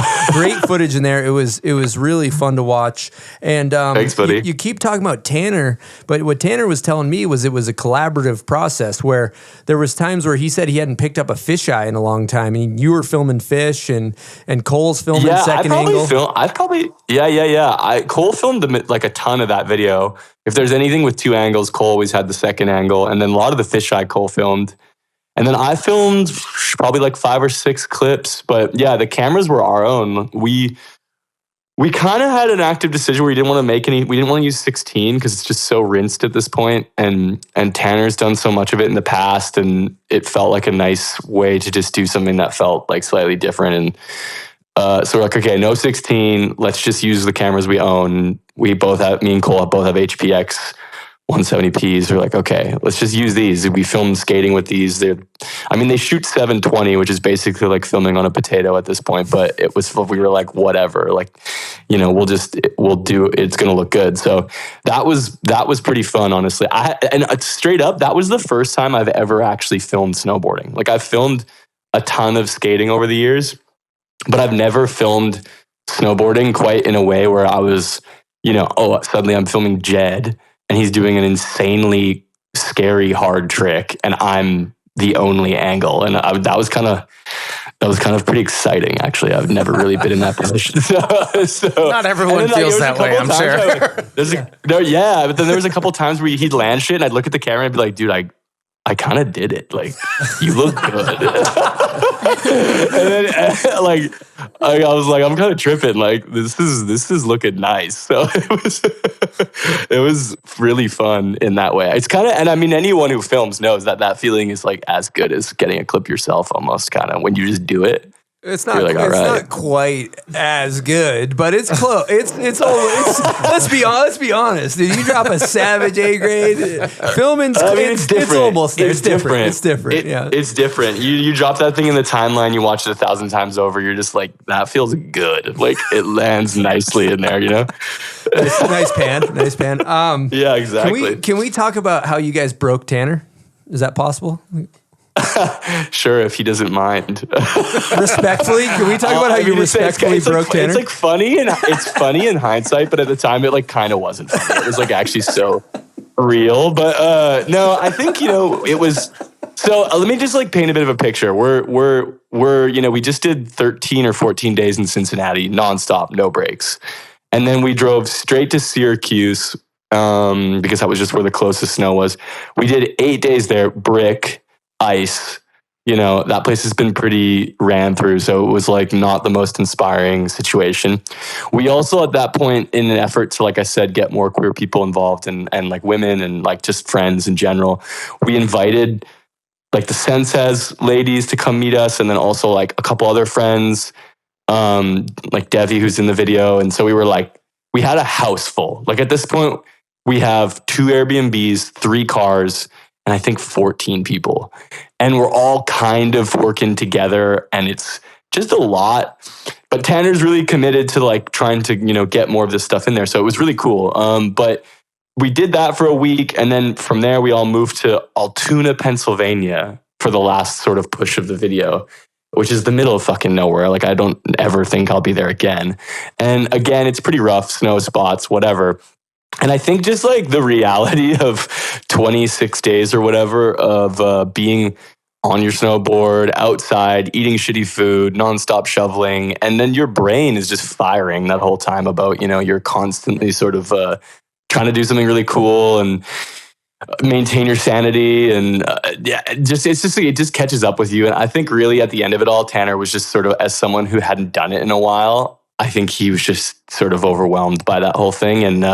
footage in there. It was really fun to watch. And thanks, buddy. You keep talking about Tanner, but what Tanner was telling me was it was a collaborative process where there was times where he said he hadn't picked up a fisheye in a long time. I mean, you were filming fish and Cole's filming second angle. Cole filmed like a ton of that video. If there's anything with two angles, Cole always had the second angle, and then a lot of the fisheye Cole filmed. And then I filmed probably like 5 or 6 clips, but yeah, the cameras were our own. We kind of had an active decision where we didn't want to use 16 because it's just so rinsed at this point. And Tanner's done so much of it in the past, and it felt like a nice way to just do something that felt like slightly different. And so we're like, okay, no 16, let's just use the cameras we own. Me and Cole both have HPX 170Ps. We're like, okay, let's just use these. We filmed skating with these. They shoot 720, which is basically like filming on a potato at this point, but we were like, whatever, like, you know, we'll do, it's going to look good. So that was pretty fun, honestly. Straight up, that was the first time I've ever actually filmed snowboarding. Like I've filmed a ton of skating over the years, but I've never filmed snowboarding quite in a way where I was, you know, suddenly I'm filming Jed and he's doing an insanely scary hard trick and I'm the only angle. And that was kind of that was kind of pretty exciting, actually. I've never really been in that position. So Not everyone feels that way, I'm sure. But then there was a couple times where he'd land shit and I'd look at the camera and be like, dude, I kind of did it. Like, you look good. And then, I was like, I'm kind of tripping. Like, this is looking nice. So it was really fun in that way. It's kind of, and I mean, anyone who films knows that feeling is like as good as getting a clip yourself, almost, kind of, when you just do it. It's not. Like, it's not quite as good, but it's close. It's let's be honest. Dude, you drop a savage A grade. Filming's it's different. It's almost there. It's different. It's different. Yeah, it's different. You drop that thing in the timeline. You watch it 1,000 times over. You're just like, that feels good. Like, it lands nicely in there. You know. Nice pan. Yeah, exactly. Can we talk about how you guys broke Tanner? Is that possible? Sure, if he doesn't mind. Respectfully, can we talk about how you respectfully broke Tanner? It's like funny, and it's funny in hindsight, but at the time it like kind of wasn't funny. It was like actually so real. But no, I think, you know, it was. So let me just like paint a bit of a picture. We're you know, we just did 13 or 14 days in Cincinnati, nonstop, no breaks, and then we drove straight to Syracuse because that was just where the closest snow was. We did 8 days there, brick. Ice, you know, that place has been pretty ran through, so it was like not the most inspiring situation. We also, at that point, in an effort to, like I said, get more queer people involved and like women and like just friends in general, we invited like the Senses ladies to come meet us, and then also like a couple other friends, like Devi, who's in the video. And so we had a house full. Like, at this point, we have 2 Airbnbs, 3 cars, and I think 14 people. And we're all kind of working together, and it's just a lot. But Tanner's really committed to like trying to, you know, get more of this stuff in there. So it was really cool. But we did that for a week. And then from there, we all moved to Altoona, Pennsylvania for the last sort of push of the video, which is the middle of fucking nowhere. Like, I don't ever think I'll be there again. And again, it's pretty rough, snow spots, whatever. And I think just like the reality of 26 days or whatever of being on your snowboard, outside, eating shitty food, nonstop shoveling, and then your brain is just firing that whole time about, you know, you're constantly sort of trying to do something really cool and maintain your sanity. And it just catches up with you. And I think really at the end of it all, Tanner was just sort of, as someone who hadn't done it in a while, I think he was just sort of overwhelmed by that whole thing. And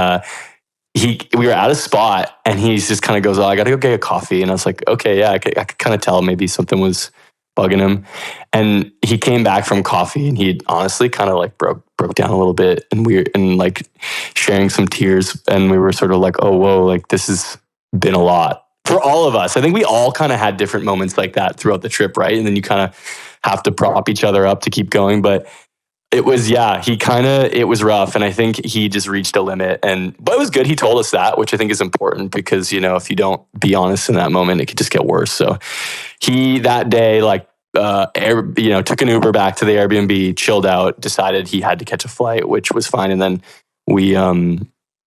we were at a spot, and he just kind of goes, "Oh, I got to go get a coffee." And I was like, "Okay, yeah." I could kind of tell maybe something was bugging him. And he came back from coffee, and he honestly kind of like broke down a little bit, and like sharing some tears. And we were sort of like, "Oh, whoa, like this has been a lot for all of us." I think we all kind of had different moments like that throughout the trip, right? And then you kind of have to prop each other up to keep going. But it was, it was rough. And I think he just reached a limit, but it was good. He told us that, which I think is important, because, you know, if you don't be honest in that moment, it could just get worse. So he, that day, like, took an Uber back to the Airbnb, chilled out, decided he had to catch a flight, which was fine. And then we,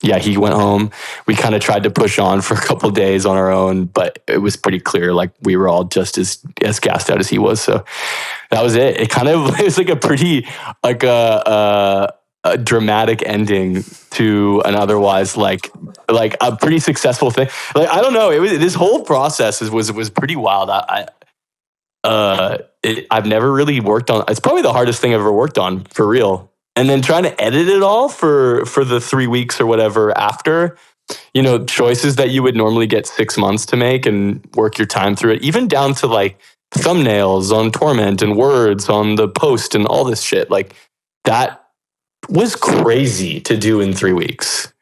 he went home. We kind of tried to push on for a couple of days on our own, but it was pretty clear, like, we were all just as gassed out as he was. So that was it. It was like a pretty, like a dramatic ending to an otherwise like a pretty successful thing. Like, I don't know. This whole process was pretty wild. I've never really worked on. It's probably the hardest thing I've ever worked on, for real. And then trying to edit it all for the 3 weeks or whatever after, you know, choices that you would normally get 6 months to make and work your time through it, even down to like thumbnails on Torment and words on the post and all this shit. Like, that was crazy to do in 3 weeks.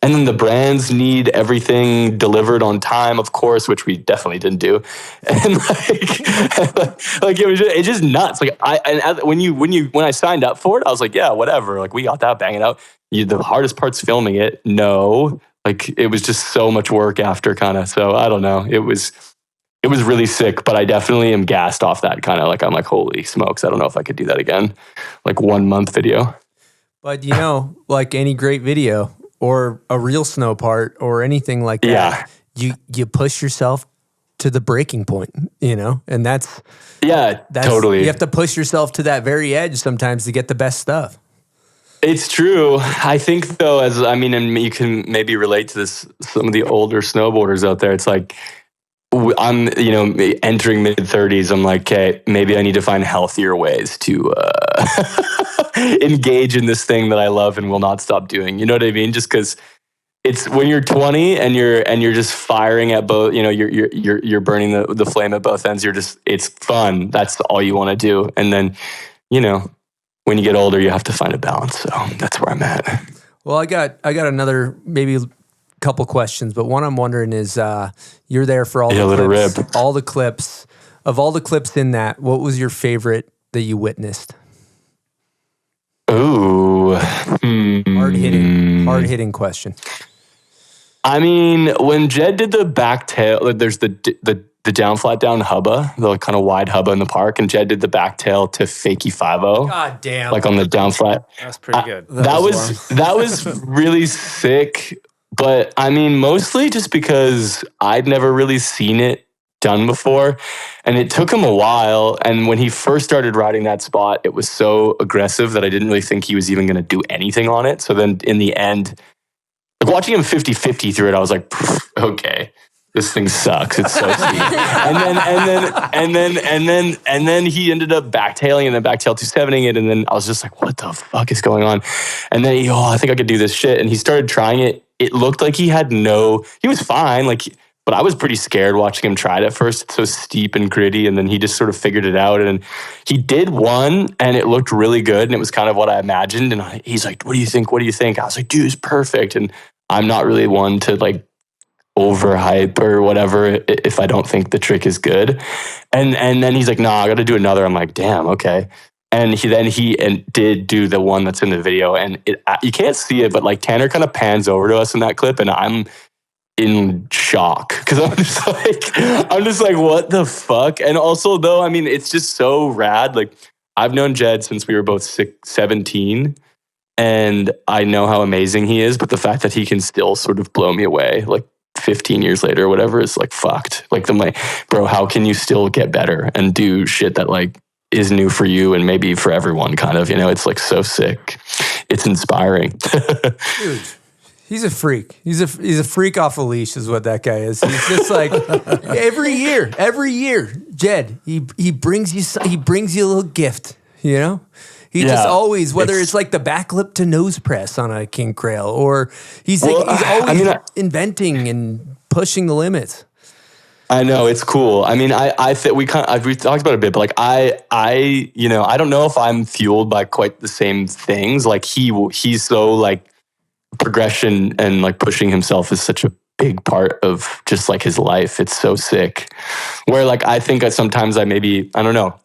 And then the brands need everything delivered on time, of course, which we definitely didn't do. And like it was just nuts. Like, when I signed up for it, I was like, yeah, whatever. Like, we got that, bang it out. The hardest part's filming it. No, like, it was just so much work after, kind of. So I don't know. It was really sick, but I definitely am gassed off that kind of, like, I'm like, holy smokes, I don't know if I could do that again. Like, 1 month video. But, you know, like any great video or a real snow part or anything like that, you push yourself to the breaking point, and that's totally. You have to push yourself to that very edge sometimes to get the best stuff. It's true. I think though, and you can maybe relate to this, some of the older snowboarders out there, it's like, I'm, entering mid-30s. I'm like, okay, maybe I need to find healthier ways to engage in this thing that I love and will not stop doing. You know what I mean? Just because it's when you're 20 and you're just firing at both. You're burning the flame at both ends. It's fun. That's all you want to do. And then, when you get older, you have to find a balance. So that's where I'm at. Well, I got another maybe couple questions, but one I'm wondering is, you're there for all the clips, all the clips. Of all the clips in that, what was your favorite that you witnessed? Ooh, hard hitting question. I mean, when Jed did the back tail, there's the down flat down hubba, the kind of wide hubba in the park, and Jed did the back tail to fakie 5-0. God damn! Like on the down flat. That's pretty good. That was really sick. But I mean, mostly just because I'd never really seen it done before. And it took him a while. And when he first started riding that spot, it was so aggressive that I didn't really think he was even going to do anything on it. So then in the end, like watching him 50-50 through it, I was like, okay, this thing sucks. It's so steep. and then he ended up backtailing and then backtail 270-ing it. And then I was just like, what the fuck is going on? And then I think I could do this shit. And he started trying it. It looked like he was fine. But I was pretty scared watching him try it at first. It's so steep and gritty. And then he just sort of figured it out. And he did one and it looked really good. And it was kind of what I imagined. And he's like, what do you think? What do you think? I was like, dude, it's perfect. And I'm not really one to overhype or whatever if I don't think the trick is good. And then he's like, no, I got to do another. I'm like, damn, okay. And he did do the one that's in the video, and you can't see it, but Tanner kind of pans over to us in that clip, and I'm in shock because I'm just like, what the fuck? And also, though, I mean, it's just so rad. I've known Jed since we were both 17, and I know how amazing he is. But the fact that he can still sort of blow me away, 15 years later or whatever, is fucked. Bro, how can you still get better and do shit that is new for you and maybe for everyone, kind of, it's so sick. It's inspiring. Dude, he's a freak. He's a freak off a leash is what that guy is. He's just every year, Jed, he brings you a little gift, He just always, whether it's the backlip to nose press on a king crail, or he's always inventing and pushing the limits. I know, it's cool. I mean, we've talked about it a bit, but I don't know if I'm fueled by quite the same things. He's so progression and pushing himself is such a big part of just his life. It's so sick. Where I think that sometimes I don't know,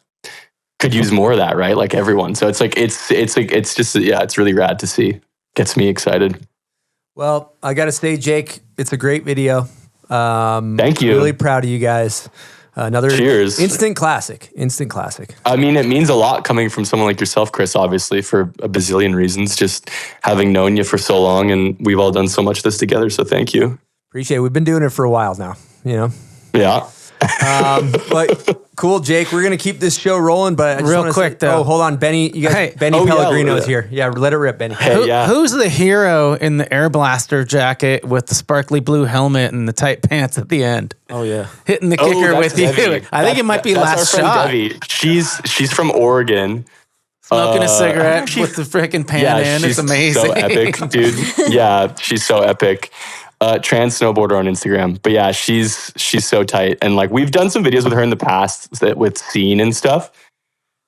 could use more of that, right? Everyone. So it's it's really rad to see. Gets me excited. Well, I got to say, Jake, it's a great video. Thank you. Really proud of you guys. Another Cheers. Instant classic. I mean, it means a lot coming from someone like yourself, Chris, obviously, for a bazillion reasons, just having known you for so long, and we've all done so much of this together. So thank you. Appreciate it. We've been doing it for a while now, Yeah. But cool, Jake. We're gonna keep this show rolling. But I just real quick, though. Oh, hold on, Benny. Benny Pellegrino is here. Yeah, let it rip, Benny. Hey, Who's the hero in the air blaster jacket with the sparkly blue helmet and the tight pants at the end? Oh yeah, hitting the kicker with you. Debbie. I think it might be last shot. Debbie. She's from Oregon. Smoking a cigarette with the freaking pan in. It's amazing. So epic, dude. Yeah, she's so epic. Trans snowboarder on Instagram. But yeah, she's so tight. And we've done some videos with her in the past with Scene and stuff.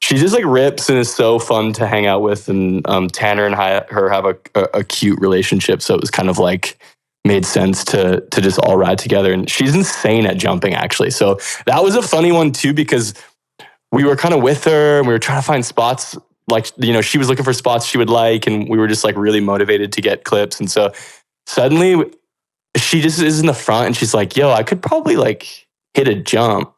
She just rips and is so fun to hang out with. And Tanner and her have a cute relationship. So it was kind of made sense to just all ride together. And she's insane at jumping, actually. So that was a funny one too, because we were kind of with her and we were trying to find spots. She was looking for spots she would like, and we were just really motivated to get clips. And so suddenly she just is in the front and she's like, yo, I could probably hit a jump.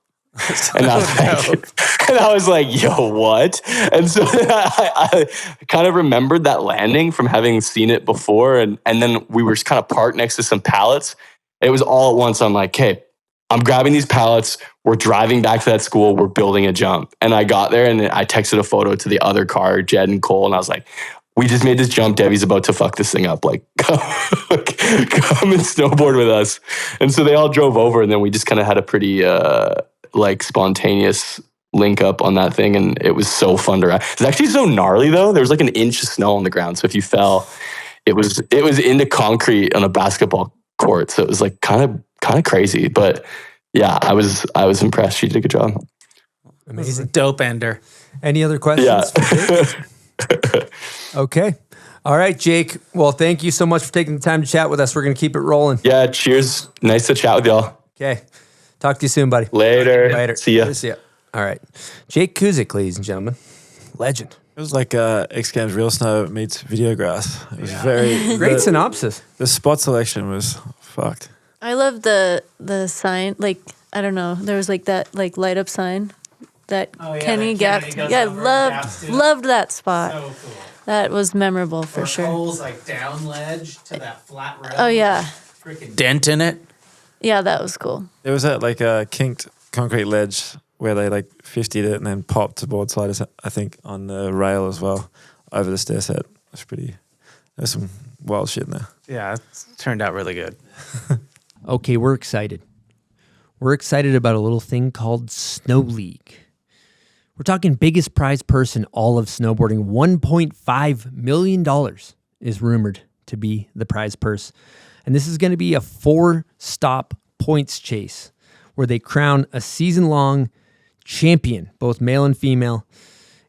And I was like, yo, what? And so I kind of remembered that landing from having seen it before. And then we were kind of parked next to some pallets. It was all at once. I'm like, hey, I'm grabbing these pallets. We're driving back to that school. We're building a jump. And I got there and I texted a photo to the other car, Jed and Cole. And I was like, we just made this jump. Debbie's about to fuck this thing up. Like, come and snowboard with us. And so they all drove over. And then we just kind of had a pretty like spontaneous link up on that thing. And it was so fun to ride. It's actually so gnarly though. There was like an inch of snow on the ground. So if you fell, it was into concrete on a basketball court. So it was like kind of crazy, but yeah, I was impressed. She did a good job. Amazing. Dope ender. Any other questions? Yeah. Okay. All right, Jake. Well, thank you so much for taking the time to chat with us. We're going to keep it rolling. Yeah. Cheers. Nice to chat with y'all. Okay. Talk to you soon, buddy. Later. See ya. See ya. All right. Jake Kuzyk, ladies and gentlemen. Legend. It was like X Games Real Snow meets Videograss. It was very great synopsis. The spot selection was fucked. I love the sign. Like, I don't know. There was like that like light up sign that Kenny gapped. Yeah, loved that spot. So cool. That was memorable for sure. Cole's like down ledge to that flat rail. Oh yeah. Freaking dent in it. Yeah, that was cool. There was that like a kinked concrete ledge where they like 50'd it and then popped to board sliders, I think, on the rail as well over the stair set. It's pretty. There's some wild shit in there. Yeah, it turned out really good. Okay, we're excited. We're excited about a little thing called Snow League. We're talking biggest prize purse in all of snowboarding. $1.5 million is rumored to be the prize purse. And this is going to be a 4-stop points chase where they crown a season-long champion, both male and female.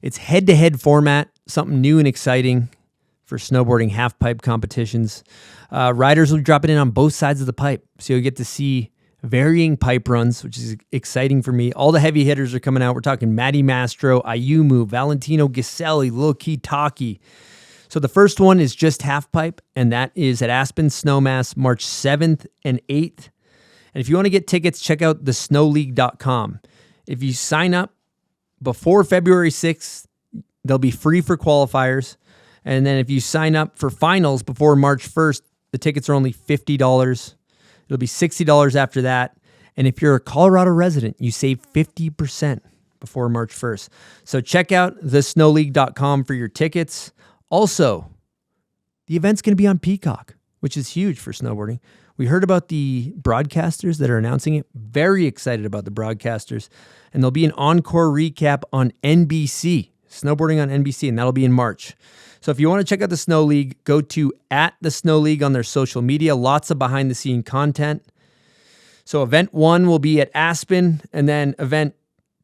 It's head-to-head format, something new and exciting for snowboarding half-pipe competitions. Riders will be dropping in on both sides of the pipe, so you'll get to see varying pipe runs, which is exciting for me. All the heavy hitters are coming out. We're talking Matty Mastro, Ayumu, Valentino Giselli, Lil Kitaki. So the first one is just half pipe, and that is at Aspen Snowmass, March 7th and 8th. And if you want to get tickets, check out thesnowleague.com. If you sign up before February 6th, they'll be free for qualifiers. And then if you sign up for finals before March 1st, the tickets are only $50. It'll be $60 after that. And if you're a Colorado resident, you save 50% before March 1st. So check out thesnowleague.com for your tickets. Also, the event's going to be on Peacock, which is huge for snowboarding. We heard about the broadcasters that are announcing it. Very excited about the broadcasters. And there'll be an encore recap on NBC, snowboarding on NBC, and that'll be in March. So if you want to check out the Snow League, go to @the_Snow_League on their social media. Lots of behind-the-scene content. So event 1 will be at Aspen, and then event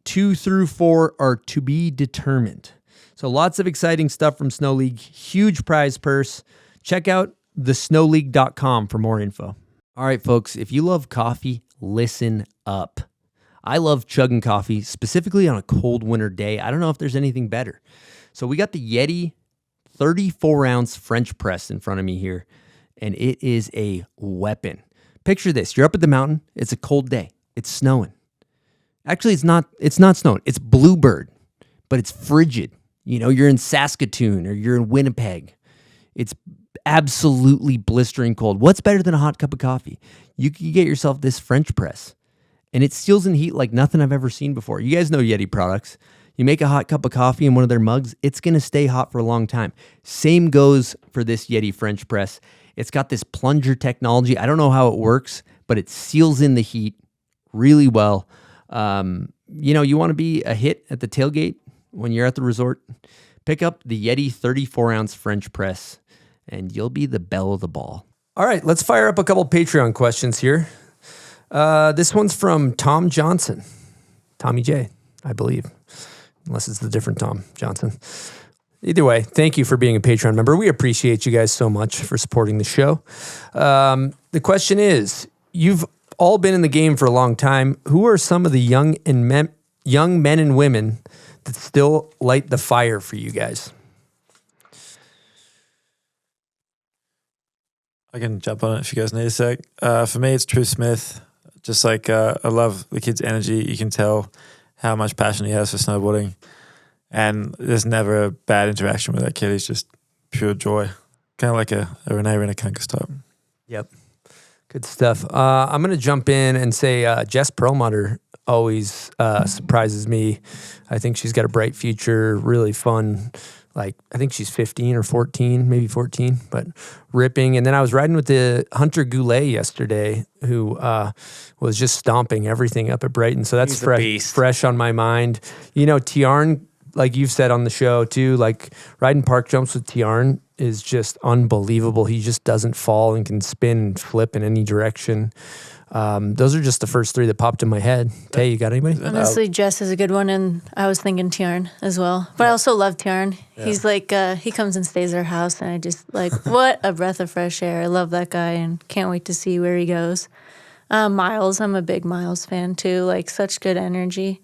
2 through 4 are to be determined. So lots of exciting stuff from Snow League. Huge prize purse. Check out thesnowleague.com for more info. All right, folks, if you love coffee, listen up. I love chugging coffee, specifically on a cold winter day. I don't know if there's anything better. So we got the Yeti 34-ounce French press in front of me here, and it is a weapon. Picture this. You're up at the mountain. It's a cold day. It's snowing. Actually, it's not snowing. It's bluebird, but it's frigid. You know, you're in Saskatoon or you're in Winnipeg. It's absolutely blistering cold. What's better than a hot cup of coffee? You can get yourself this French press, and it steals in heat like nothing I've ever seen before. You guys know Yeti products. You make a hot cup of coffee in one of their mugs, it's going to stay hot for a long time. Same goes for this Yeti French press. It's got this plunger technology. I don't know how it works, but it seals in the heat really well. You know, you want to be a hit at the tailgate when you're at the resort, pick up the Yeti 34-ounce French press, and you'll be the belle of the ball. All right, let's fire up a couple Patreon questions here. This one's from Tom Johnson. Tommy J, I believe. Unless it's the different Tom Johnson. Either way, thank you for being a Patreon member. We appreciate you guys so much for supporting the show. The question is, you've all been in the game for a long time. Who are some of the young men and women that still light the fire for you guys? I can jump on it if you guys need a sec. For me, it's True Smith. Just like I love the kid's energy. You can tell how much passion he has for snowboarding. And there's never a bad interaction with that kid. He's just pure joy. Kind of like a Renee Rennekunkus type. Yep. Good stuff. I'm going to jump in and say Jess Perlmutter always surprises me. I think she's got a bright future, really fun. Like, I think she's 15 or 14, maybe 14, but ripping. And then I was riding with the Hunter Goulet yesterday, who was just stomping everything up at Brighton. So that's fresh on my mind. You know, Tiarn, like you've said on the show too, like riding park jumps with Tiarn is just unbelievable. He just doesn't fall and can spin and flip in any direction. Those are just the first three that popped in my head. Tay, you got anybody? Honestly, Jess is a good one, and I was thinking Tiarn as well. But I also love Tiarn. Yeah. He's like, he comes and stays at our house, and I just like, what a breath of fresh air. I love that guy, and can't wait to see where he goes. Miles, I'm a big Miles fan too. Like, such good energy.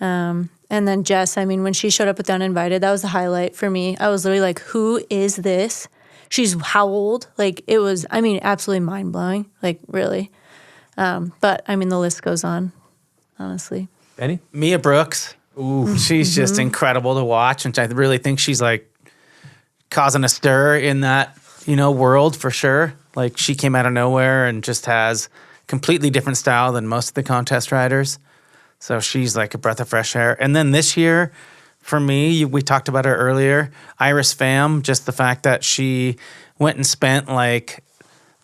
And then Jess, I mean, when she showed up with the UnInvited, that was the highlight for me. I was literally like, who is this? She's how old? Like, it was, I mean, absolutely mind-blowing. Like, really. But, I mean, the list goes on, honestly. Benny? Mia Brooks. Ooh, she's just incredible to watch. And I really think she's, like, causing a stir in that, you know, world for sure. Like, she came out of nowhere and just has completely different style than most of the contest riders. So she's like a breath of fresh air. And then this year, for me, we talked about her earlier, Iris Pham, just the fact that she went and spent like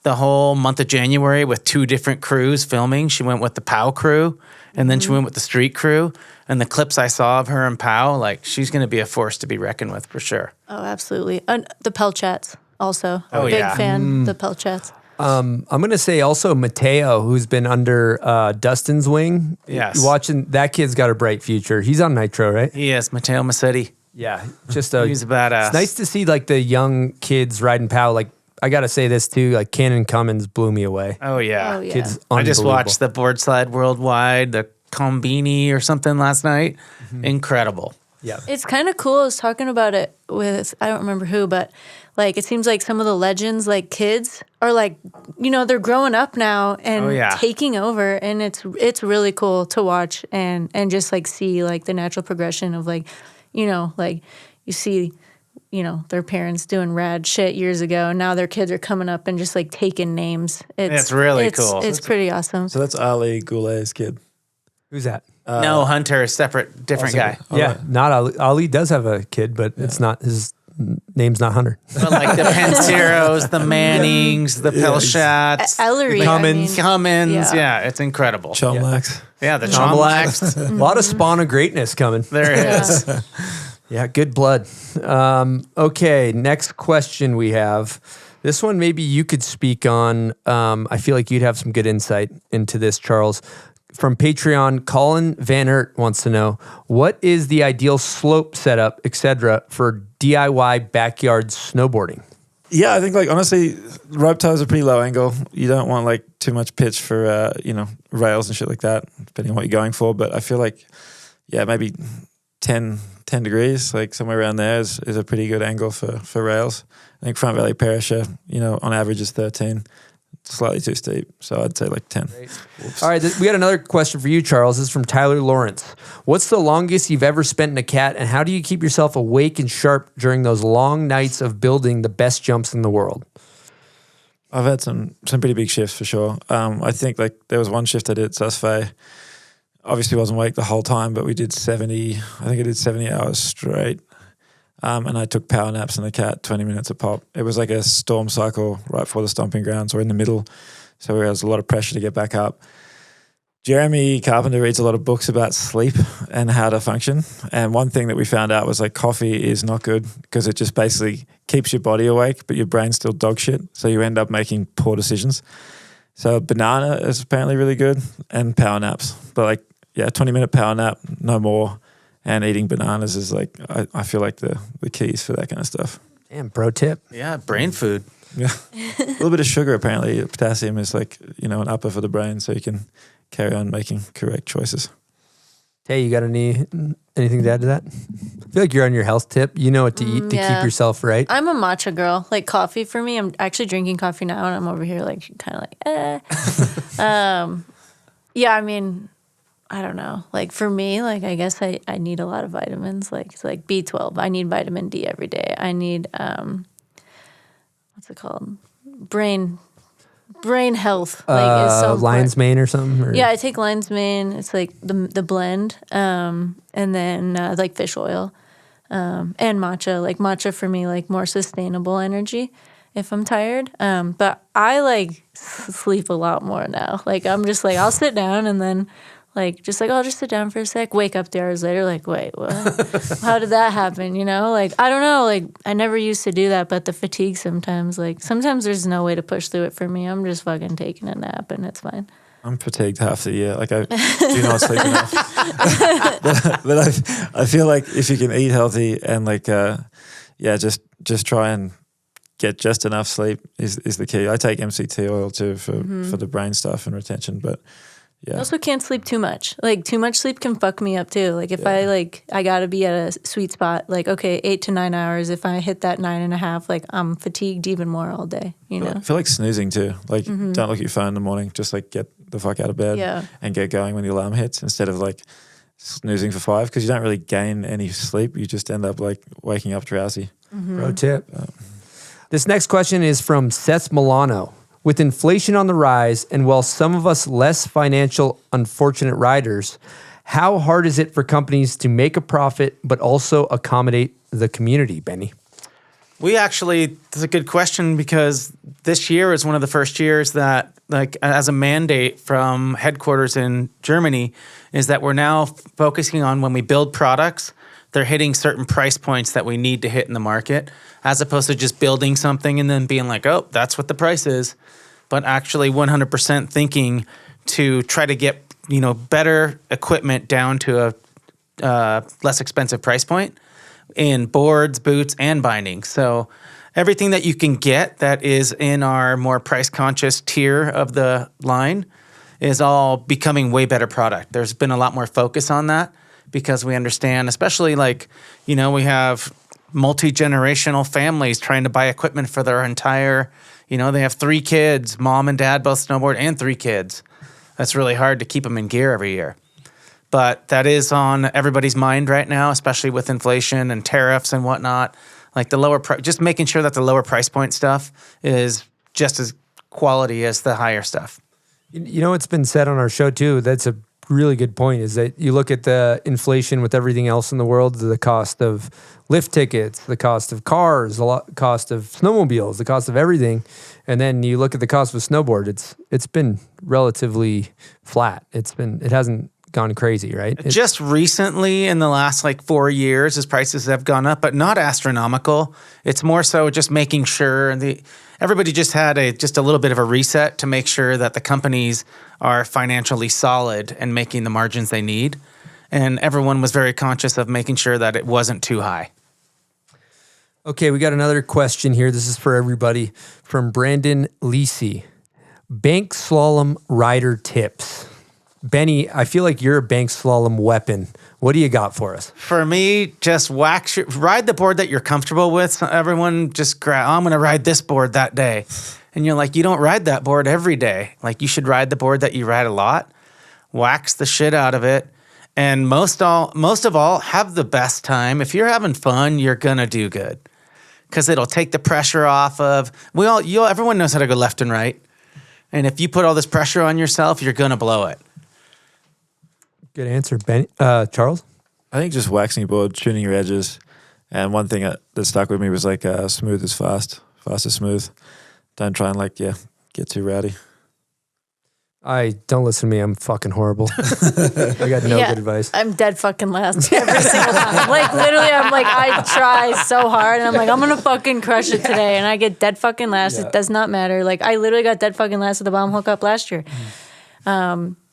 the whole month of January with 2 different crews filming. She went with the POW crew, and then she went with the street crew. And the clips I saw of her and POW, like, she's going to be a force to be reckoned with for sure. Oh, absolutely. The Pell Chats also. Oh, Big yeah. fan, the Pell Chats. I'm going to say also Mateo, who's been under Dustin's wing. Yes. Watching, that kid's got a bright future. He's on Nitro, right? He is, Matteo Massetti. Yeah, just he's a badass. It's nice to see like the young kids riding POW. Like, I got to say this too, like Cannon Cummins blew me away. Oh, yeah. Oh, yeah. Kid's I just unbelievable. watched the board slide worldwide, the Combini or something last night. Incredible. Yeah. It's kind of cool. I was talking about it with, I don't remember who, but like it seems like some of the legends, like kids, are like, you know, they're growing up now and taking over, and it's really cool to watch and just like see like the natural progression of like, you know, like you see, you know, their parents doing rad shit years ago, and now their kids are coming up and just like taking names. It's really cool. It's pretty awesome. So that's Ali Goulet's kid. Who's that? No, Hunter, separate, different guy. Yeah, not Ali. Ali does have a kid, but it's not his name's not Hunter. But like the Penseros, the Mannings, the Pelchats, Ellery, Cummins. Yeah, it's incredible. Chomlax. Yeah, the Chomlax. A lot of spawn of greatness coming. There it is. Yeah, good blood. Okay, next question we have. This one maybe you could speak on. I feel like you'd have some good insight into this, Charles. From Patreon, Colin Van Ert wants to know, what is the ideal slope setup, etc., for DIY backyard snowboarding? Yeah, I think like honestly, rope tires are pretty low angle. You don't want like too much pitch for you know, rails and shit like that, depending on what you're going for. But I feel like, yeah, maybe 10 degrees, like somewhere around there is a pretty good angle for rails. I think front valley perisher, you know, on average is 13. Slightly too steep, so I'd say like 10. All right, we got another question for you, Charles. This is from Tyler Lawrence. What's the longest you've ever spent in a cat, and how do you keep yourself awake and sharp during those long nights of building the best jumps in the world? I've had some pretty big shifts for sure. I think like there was one shift I did at Susfay. Obviously wasn't awake the whole time, but we did 70. I think I did 70 hours straight. And I took power naps in the cat, 20 minutes a pop. It was like a storm cycle right before the stomping grounds or in the middle. So there was a lot of pressure to get back up. Jeremy Carpenter reads a lot of books about sleep and how to function. And one thing that we found out was like coffee is not good because it just basically keeps your body awake, but your brain's still dog shit. So you end up making poor decisions. So banana is apparently really good and power naps. But like, yeah, 20-minute power nap, no more. And eating bananas is like, I feel like the keys for that kind of stuff. Damn, pro tip. Yeah, brain food. Yeah. A little bit of sugar, apparently. Potassium is like, you know, an upper for the brain so you can carry on making correct choices. Hey, you got anything to add to that? I feel like you're on your health tip. You know what to eat to keep yourself right. I'm a matcha girl. Like coffee for me, I'm actually drinking coffee now, and I'm over here like kind of like, yeah, I mean, I don't know. Like for me, like I guess I need a lot of vitamins. Like it's like B12. I need vitamin D every day. I need what's it called? Brain brain health. Like, is so lion's important. mane or something? Or? Yeah, I take lion's mane. It's like the blend, and then like fish oil, and matcha. Like matcha for me, like more sustainable energy if I'm tired. But I like sleep a lot more now. Like I'm just like I'll sit down and then like just like I'll just sit down for a sec. Wake up 3 hours later, like wait, what? How did that happen? You know, like I don't know. Like I never used to do that, but the fatigue sometimes there's no way to push through it for me. I'm just fucking taking a nap and it's fine. I'm fatigued half the year. Like I do not sleep enough. but I feel like if you can eat healthy and like just try and get just enough sleep is the key. I take MCT oil too for the brain stuff and retention, but yeah. I also can't sleep too much. Like too much sleep can fuck me up too. Like if I gotta be at a sweet spot. Like okay, 8 to 9 hours. If I hit that 9.5, like I'm fatigued even more all day. You know. I feel like snoozing too. Like don't look at your phone in the morning. Just like get the fuck out of bed and get going when the alarm hits instead of like snoozing for 5 because you don't really gain any sleep. You just end up like waking up drowsy. Pro tip. This next question is from Seth Milano. With inflation on the rise, and while some of us less financial unfortunate riders, how hard is it for companies to make a profit but also accommodate the community, Benny? That's a good question because this year is one of the first years that, like, as a mandate from headquarters in Germany, is that we're now focusing on when we build products, they're hitting certain price points that we need to hit in the market, as opposed to just building something and then being like, oh, that's what the price is. But actually 100% thinking to try to get, better equipment down to a less expensive price point in boards, boots, and binding. So everything that you can get that is in our more price-conscious tier of the line is all becoming way better product. There's been a lot more focus on that because we understand, especially we have multi-generational families trying to buy equipment for their entire, they have 3 kids, mom and dad both snowboard and 3 kids. That's really hard to keep them in gear every year. But that is on everybody's mind right now, especially with inflation and tariffs and whatnot. Like the lower just making sure that the lower price point stuff is just as quality as the higher stuff. It's been said on our show too. That's a really good point is that you look at the inflation with everything else in the world, the cost of lift tickets, the cost of cars, the cost of snowmobiles, the cost of everything. And then you look at the cost of a snowboard, it's been relatively flat. It hasn't gone crazy, right? Just recently in the last 4 years, as prices have gone up, but not astronomical. It's more so just making sure everybody just had a little bit of a reset to make sure that the companies are financially solid and making the margins they need. And everyone was very conscious of making sure that it wasn't too high. Okay, we got another question here. This is for everybody from Brandon Lisi. Bank slalom rider tips. Benny, I feel like you're a bank slalom weapon. What do you got for us? For me, just ride the board that you're comfortable with. So everyone just I'm going to ride this board that day. And you're like, you don't ride that board every day. Like you should ride the board that you ride a lot. Wax the shit out of it. And most of all, have the best time. If you're having fun, you're going to do good. Because it'll take the pressure off of, everyone knows how to go left and right. And if you put all this pressure on yourself, you're going to blow it. Good answer, Ben. Charles? I think just waxing your board, tuning your edges. And one thing that stuck with me was smooth is fast, fast is smooth. Don't try and get too rowdy. Don't listen to me. I'm fucking horrible. I got no good advice. I'm dead fucking last every single time. Literally, I try so hard and I'm going to fucking crush it today. And I get dead fucking last. Yeah. It does not matter. I literally got dead fucking last at the bomb hookup last year.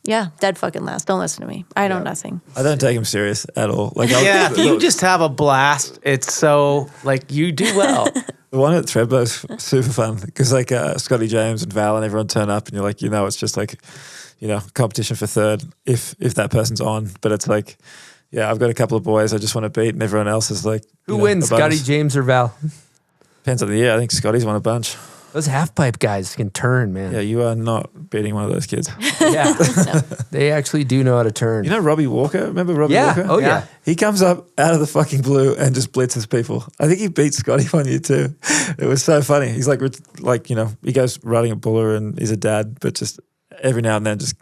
Yeah, dead fucking last. Don't listen to me. I know nothing. I don't take him serious at all. If you just have a blast, it's so, you do well. The one at Threadbow's super fun because Scotty James and Val and everyone turn up and you're like, it's just competition for third if that person's on. But it's I've got a couple of boys I just want to beat and everyone else is who wins, Scotty James or Val? Depends on the year. I think Scotty's won a bunch. Those half pipe guys can turn, man. Yeah, you are not beating one of those kids. Yeah. They actually do know how to turn. You know Robbie Walker? Remember Robbie Walker? Oh, yeah. He comes up out of the fucking blue and just blitzes people. I think he beat Scotty one year too. It was so funny. He's like, he goes riding a buller and he's a dad, but just every now and then just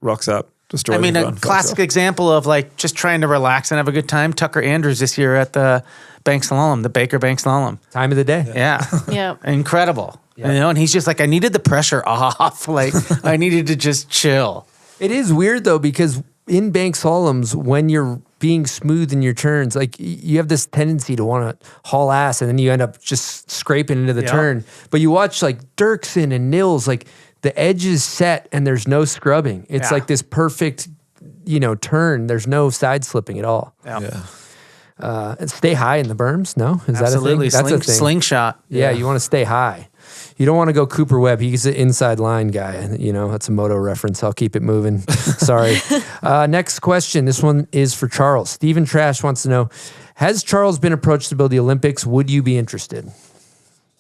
rocks up. I mean, a classic example of like just trying to relax and have a good time. Tucker Andrews this year at the Bank Slalom, the Baker Bank Slalom. Time of the day. Yeah. Yeah. Incredible. Yeah. You know, and he's just like, I needed the pressure off. Like, I needed to just chill. It is weird though, because in bank slaloms, when you're being smooth in your turns, like you have this tendency to want to haul ass and then you end up just scraping into the turn. But you watch like Dirksen and Nils, like the edge is set and there's no scrubbing. It's like this perfect, turn. There's no side slipping at all. Yeah. And stay high in the berms. No, is Absolutely. that a thing? That's a thing. Slingshot. Yeah, you want to stay high. You don't want to go Cooper Webb. He's an inside line guy. That's a moto reference. I'll keep it moving. Sorry. Next question. This one is for Charles. Stephen Trash wants to know, has Charles been approached to build the Olympics? Would you be interested?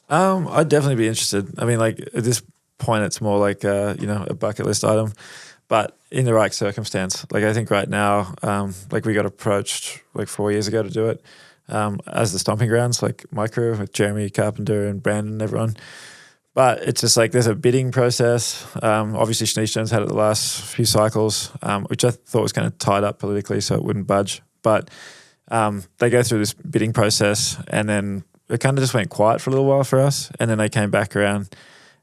I'd definitely be interested. I mean, like at this point, it's more like, a bucket list item, but in the right circumstance. Like I think right now, we got approached like 4 years ago to do it as the stomping grounds, like my crew with Jeremy Carpenter and Brandon and everyone. But it's just like there's a bidding process. Obviously, Schneestone's had it the last few cycles, which I thought was kind of tied up politically, so it wouldn't budge. But they go through this bidding process, and then it kind of just went quiet for a little while for us. And then they came back around,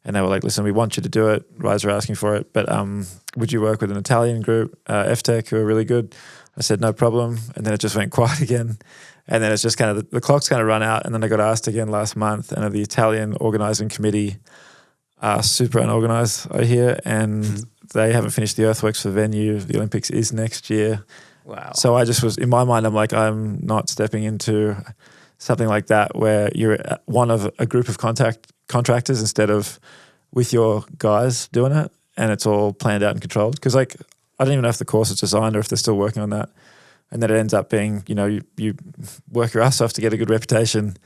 and they were like, "Listen, we want you to do it. Rise are asking for it, but would you work with an Italian group, F-Tech, who are really good?" I said, "No problem." And then it just went quiet again. And then it's just kind of, the clock's kind of run out. And then I got asked again last month, and the Italian organising committee are super unorganised, I hear, and they haven't finished the earthworks for the venue. The Olympics is next year. Wow. So I just was, in my mind, I'm like, I'm not stepping into something like that where you're one of a group of contractors instead of with your guys doing it, and it's all planned out and controlled. Because like, I don't even know if the course is designed or if they're still working on that. And then it ends up being, you work your ass off to get a good reputation,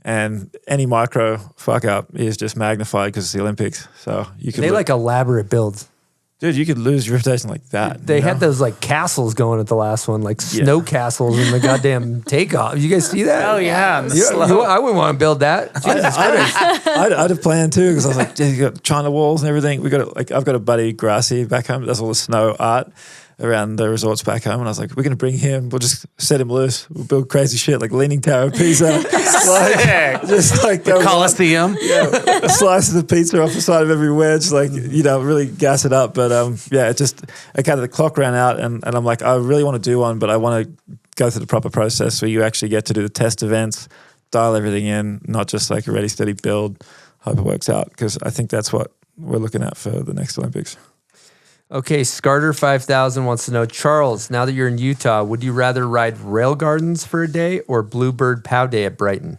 and any micro fuck up is just magnified because it's the Olympics. So you could like elaborate builds. Dude, you could lose your reputation like that. They had those like castles going at the last one, like snow castles in the goddamn takeoff. You guys see that? Oh yeah, I wouldn't want to build that. Jesus Christ. I'd have planned too, because I was like, you got China walls and everything. I've got a buddy Grassy back home that does all the snow art around the resorts back home, and I was like, we're going to bring him, we'll just set him loose, we'll build crazy shit like Leaning Tower of Pisa, just like the Coliseum, a slice of the pizza off the side of every wedge, like really gas it up. But it kind of the clock ran out, and I'm like, I really want to do one, but I want to go through the proper process where you actually get to do the test events, dial everything in, not just like a ready steady build, hope it works out, because I think that's what we're looking at for the next Olympics. Okay, Scarter 5000 wants to know, Charles, now that you're in Utah, would you rather ride Rail Gardens for a day or Bluebird Pow Day at Brighton?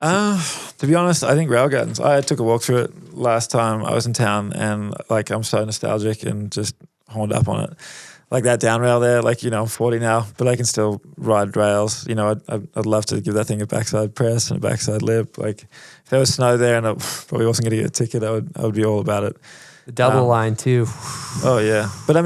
To be honest, I think Rail Gardens. I took a walk through it last time I was in town, and like I'm so nostalgic and just horned up on it. Like that down rail there, like I'm 40 now, but I can still ride rails. I'd love to give that thing a backside press and a backside lip. Like if there was snow there and I probably wasn't going to get a ticket, I would be all about it. The double line too. Oh yeah, but I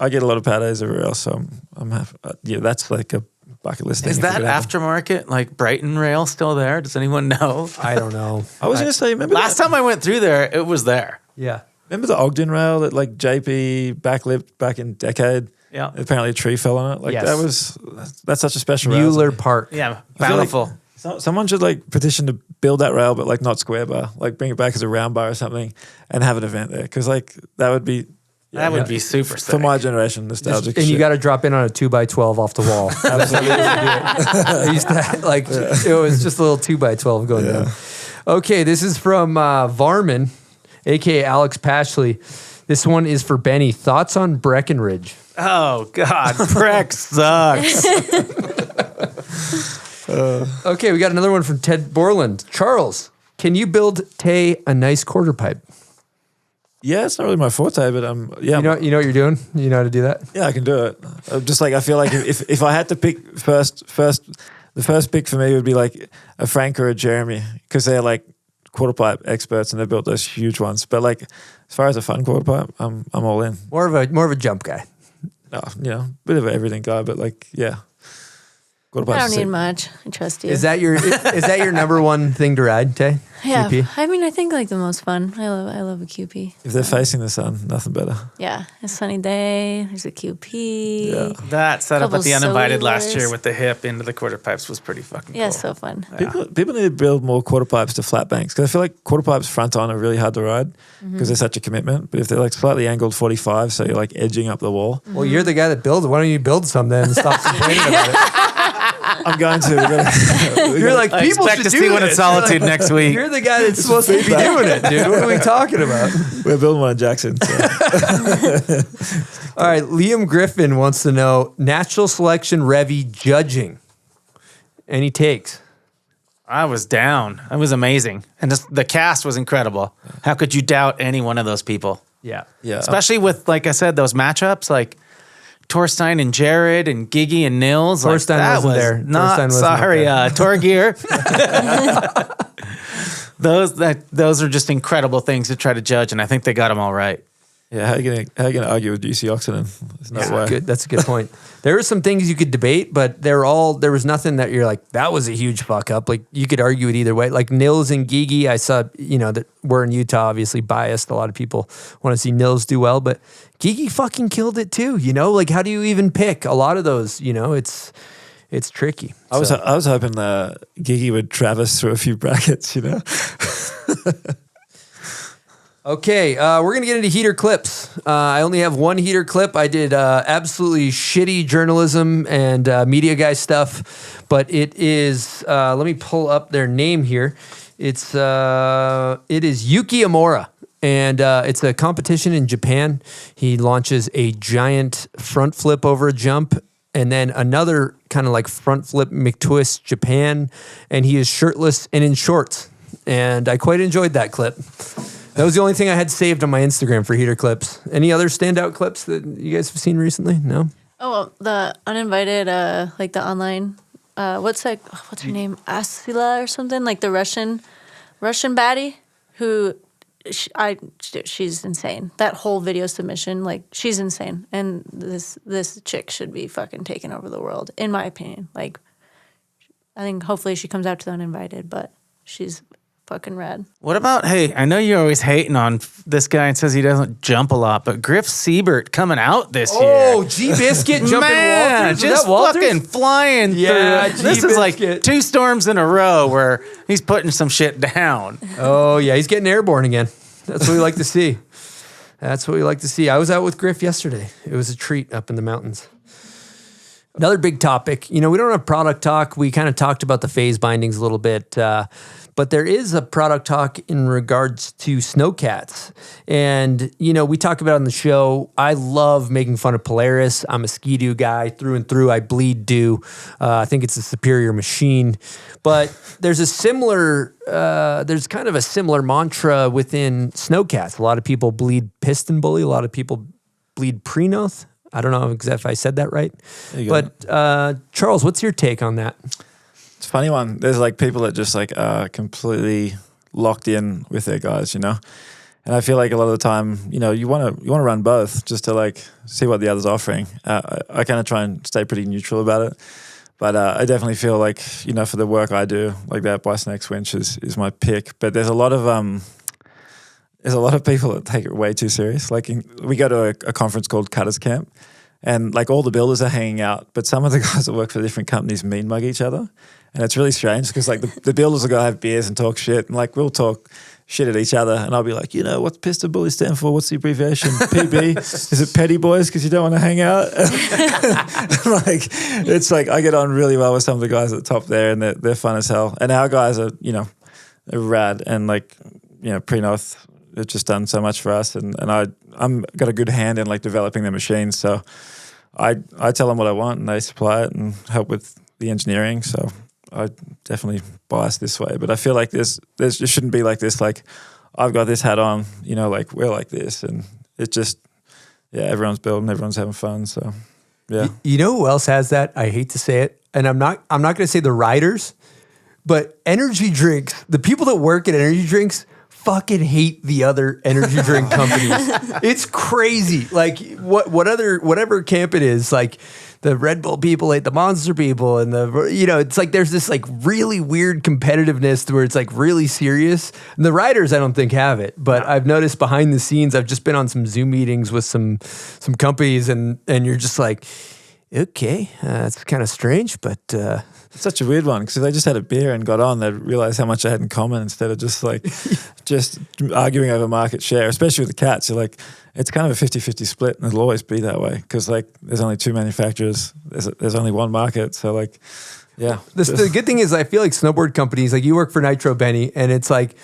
get a lot of pow days everywhere else, so I'm happy. That's like a bucket list thing. Is that aftermarket like Brighton Rail still there? Does anyone know? I don't know. I was going to say, remember last time I went through there, it was there. Yeah. Remember the Ogden Rail that like JP backlipped back in Decade? Yeah. Apparently a tree fell on it. Like yes. That's such a special rail. Mueller Park. Yeah, bountiful. Someone should like petition to build that rail, but like not square bar, like bring it back as a round bar or something, and have an event there. Because like that would be super sick. For my generation, nostalgic. And you got to drop in on a 2x12 off the wall. Absolutely. I used to it was just a little 2x12 going down. Okay, this is from Varman, aka Alex Pashley. This one is for Benny. Thoughts on Breckenridge? Oh God, Breck sucks. Okay, we got another one from Ted Borland. Charles, can you build Tay a nice quarter pipe? Yeah, it's not really my forte, but yeah. You know what you're doing? You know how to do that? Yeah, I can do it. Just like I feel like if I had to pick first the The first pick for me would be like a Frank or a Jeremy because they're like quarter pipe experts and they built those huge ones. But like as far as a fun quarter pipe, I'm all in. More of a jump guy. Oh, bit of an everything guy, but like I don't need much. I trust you. Is that your number one thing to ride, Tay? Yeah. QP? I mean, I think like the most fun. I love a QP. If they're facing the sun, nothing better. Yeah. A sunny day. There's a QP. Yeah. That setup at the UnInvited last year solars. with the hip into the quarter pipes was pretty fucking cool. Yeah, so fun. People need to build more quarter pipes to flat banks because I feel like quarter pipes front on are really hard to ride because they're such a commitment. But if they're like slightly angled 45, so you're like edging up the wall. Well, you're the guy that builds it. Why don't you build some then and stop complaining about it? I'm going to. You're like, I people expect should to do see one at this. Solitude next week. You're the guy that's supposed to be doing it, dude. What are we talking about? We're building one in Jackson. So. All right, Liam Griffin wants to know natural selection Revy judging. Any takes? I was down. It was amazing. And the cast was incredible. How could you doubt any one of those people? Yeah. Especially with, like I said, those matchups, like Torstein and Jared and Giggy and Nils. Torstein that wasn't was there. Not, Torstein wasn't sorry, there. Torgear. Those are just incredible things to try to judge, and I think they got them all right. Yeah, how are you gonna argue with GC Oxenden? There's no way. Good. That's a good point. There were some things you could debate, but there was nothing that you're like, that was a huge fuck up. Like you could argue it either way. Like Nils and Gigi, I saw, that we're in Utah, obviously biased. A lot of people want to see Nils do well, but Gigi fucking killed it too. Like how do you even pick a lot of those? It's tricky. I was hoping Gigi would traverse through a few brackets. Okay, we're going to get into heater clips. I only have one heater clip. I did absolutely shitty journalism and media guy stuff, but it is, let me pull up their name here. It is Yuki Amora, and it's a competition in Japan. He launches a giant front flip over a jump, and then another kind of like front flip McTwist Japan, and he is shirtless and in shorts, and I quite enjoyed that clip. That was the only thing I had saved on my Instagram for heater clips. Any other standout clips that you guys have seen recently? No? Oh, well, the UnInvited, like the online, what's her name? Asila or something? Like the Russian baddie who, she's insane. That whole video submission, like she's insane. And this chick should be fucking taking over the world, in my opinion. Like, I think hopefully she comes out to the UnInvited, but she's fucking rad. What about, hey, I know you're always hating on this guy and says he doesn't jump a lot, but Griff Siebert coming out this year. Oh, G-Biscuit jumping Man, Walters? just fucking flying Yeah, through. This is like 2 storms in a row where he's putting some shit down. Oh, yeah, he's getting airborne again. That's what we like to see. I was out with Griff yesterday. It was a treat up in the mountains. Another big topic. We don't have product talk. We kind of talked about the phase bindings a little bit. But there is a product talk in regards to snowcats. And, we talk about it on the show. I love making fun of Polaris. I'm a Ski-Doo guy through and through. I bleed Doo. I think it's a superior machine. But there's there's kind of a similar mantra within snowcats. A lot of people bleed Piston Bully. A lot of people bleed Prenoth. I don't know if I said that right. But Charles, what's your take on that? It's a funny one. There's like people that just like are completely locked in with their guys, And I feel like a lot of the time, you want to run both just to like see what the other's offering. I kind of try and stay pretty neutral about it, but I definitely feel like for the work I do, like that Bison X winch is my pick. But there's a lot of people that take it way too serious. Like we go to a conference called Cutters Camp. And like all the builders are hanging out, but some of the guys that work for different companies mean mug each other. And it's really strange because like the builders will go have beers and talk shit. And like we'll talk shit at each other. And I'll be like, what's Piston Bully stand for? What's the abbreviation? PB? Is it Petty Boys because you don't want to hang out? It's like I get on really well with some of the guys at the top there and they're fun as hell. And our guys are, they're rad. And like, Prenoth, they've just done so much for us. And I'm got a good hand in like developing the machines. So I tell them what I want and they supply it and help with the engineering. So I definitely bias this way, but I feel like it shouldn't be like this. Like I've got this hat on, like we're like this, and it just, everyone's building, everyone's having fun. So, yeah. You know who else has that? I hate to say it. and I'm not going to say the riders, but energy drinks, the people that work at energy drinks fucking hate the other energy drink companies. It's crazy. Like whatever camp it is, like the Red Bull people hate the Monster people, and it's like there's this like really weird competitiveness where it's like really serious. And the riders, I don't think have it, but I've noticed behind the scenes, I've just been on some Zoom meetings with some companies, and you're just like, okay, it's kind of strange, but it's such a weird one because if they just had a beer and got on, they'd realize how much they had in common instead of just like just arguing over market share, especially with the cats. You're like, it's kind of a 50-50 split, and it'll always be that way because like there's only two manufacturers, there's only one market. So like, yeah. The good thing is I feel like snowboard companies, like you work for Nitro, Benny, and it's like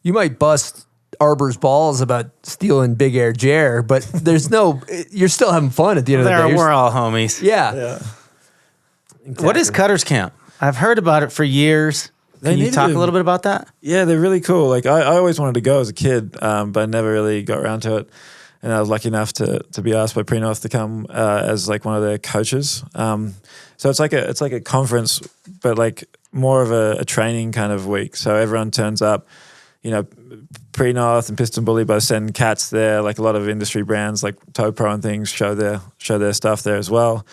you might bust Arbor's balls about stealing Big Air Jer, but there's you're still having fun at the end of the day. We're all homies. Yeah. Exactly. What is Cutter's Camp? I've heard about it for years. Can you talk a little bit about that? Yeah, they're really cool. Like I always wanted to go as a kid, but I never really got around to it. And I was lucky enough to be asked by Pre-North to come as like one of their coaches. So it's like a conference, but like more of a training kind of week. So everyone turns up. Pre-North and Piston Bully both send cats there. Like a lot of industry brands like Toe Pro and things show their stuff there as well.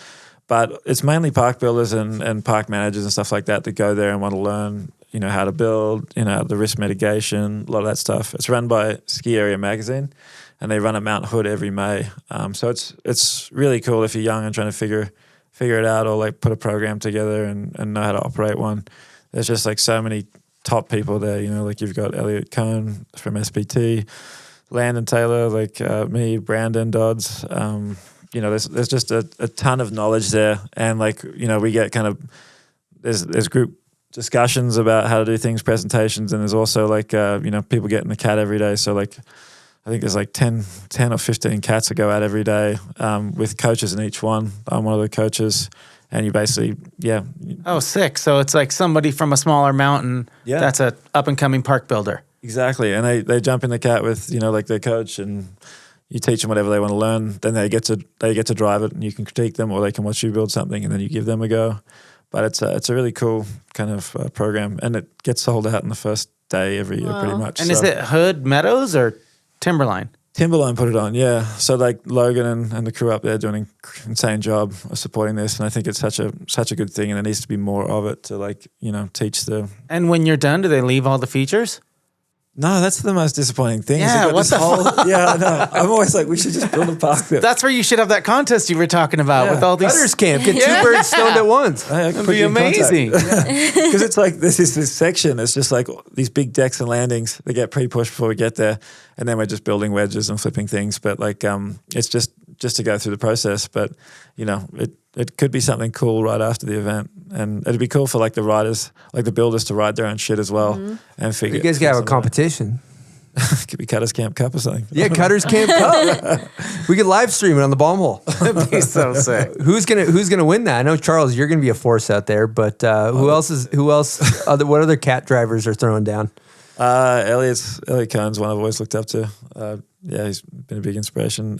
But it's mainly park builders and park managers and stuff like that go there and want to learn, how to build, the risk mitigation, a lot of that stuff. It's run by Ski Area Magazine, and they run at Mount Hood every May. So it's really cool if you're young and trying to figure it out or like put a program together and know how to operate one. There's just like so many top people there, like you've got Elliott Cohn from SPT, Landon Taylor, like me, Brandon Dodds. There's just a ton of knowledge there, and like we get kind of there's group discussions about how to do things, presentations, and there's also like people get in the cat every day. So like I think there's like 10 or 15 cats that go out every day with coaches in each one. I'm one of the coaches. And you basically, Oh, sick. So it's like somebody from a smaller mountain that's a up-and-coming park builder. Exactly. And they jump in the cat with, like their coach, and you teach them whatever they want to learn. Then they get to drive it, and you can critique them, or they can watch you build something, and then you give them a go. But it's a really cool kind of program, and it gets sold out in the first day every year pretty much. And is it Hood Meadows or Timberline? Timberline put it on, yeah. So like Logan and the crew up there doing an insane job of supporting this, and I think it's such a good thing, and there needs to be more of it to like teach the. And when you're done, do they leave all the features? No, that's the most disappointing thing. Yeah, what the fuck? Yeah, I know. I'm always like, we should just build a park there. That's where you should have that contest you were talking about with all these. Cutter's Camp, get two birds stoned at once. That'd be amazing. Because it's like this section. It's just like these big decks and landings. They get pre-pushed before we get there, and then we're just building wedges and flipping things. But like, it's just to go through the process. But it could be something cool right after the event, and it'd be cool for like the riders, like the builders, to ride their own shit as well and figure. You guys gotta have a competition. Could be Cutter's Camp Cup or something. Yeah, Cutter's Camp Cup. We could live stream it on the bomb hole. That'd be so sick. Who's gonna win that? I know, Charles, you're gonna be a force out there, but who else? What other cat drivers are throwing down? Elliott Cohn's one I've always looked up to. He's been a big inspiration.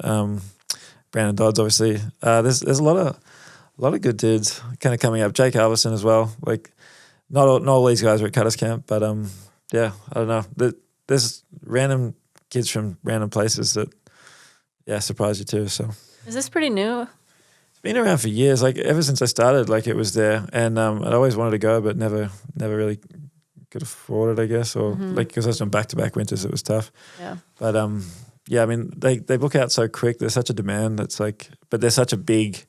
Brandon Dodds, obviously. There's a lot of good dudes kind of coming up. Jake Halverson as well. Like, not all these guys are at Cutter's Camp, but I don't know. There's random kids from random places that surprise you too. So is this pretty new? It's been around for years. Like ever since I started, like it was there, and I'd always wanted to go, but never really could afford it, I guess, or like because I was on back-to-back winters, it was tough. Yeah. But I mean, they book out so quick. There's such a demand that's like, but they're such a big,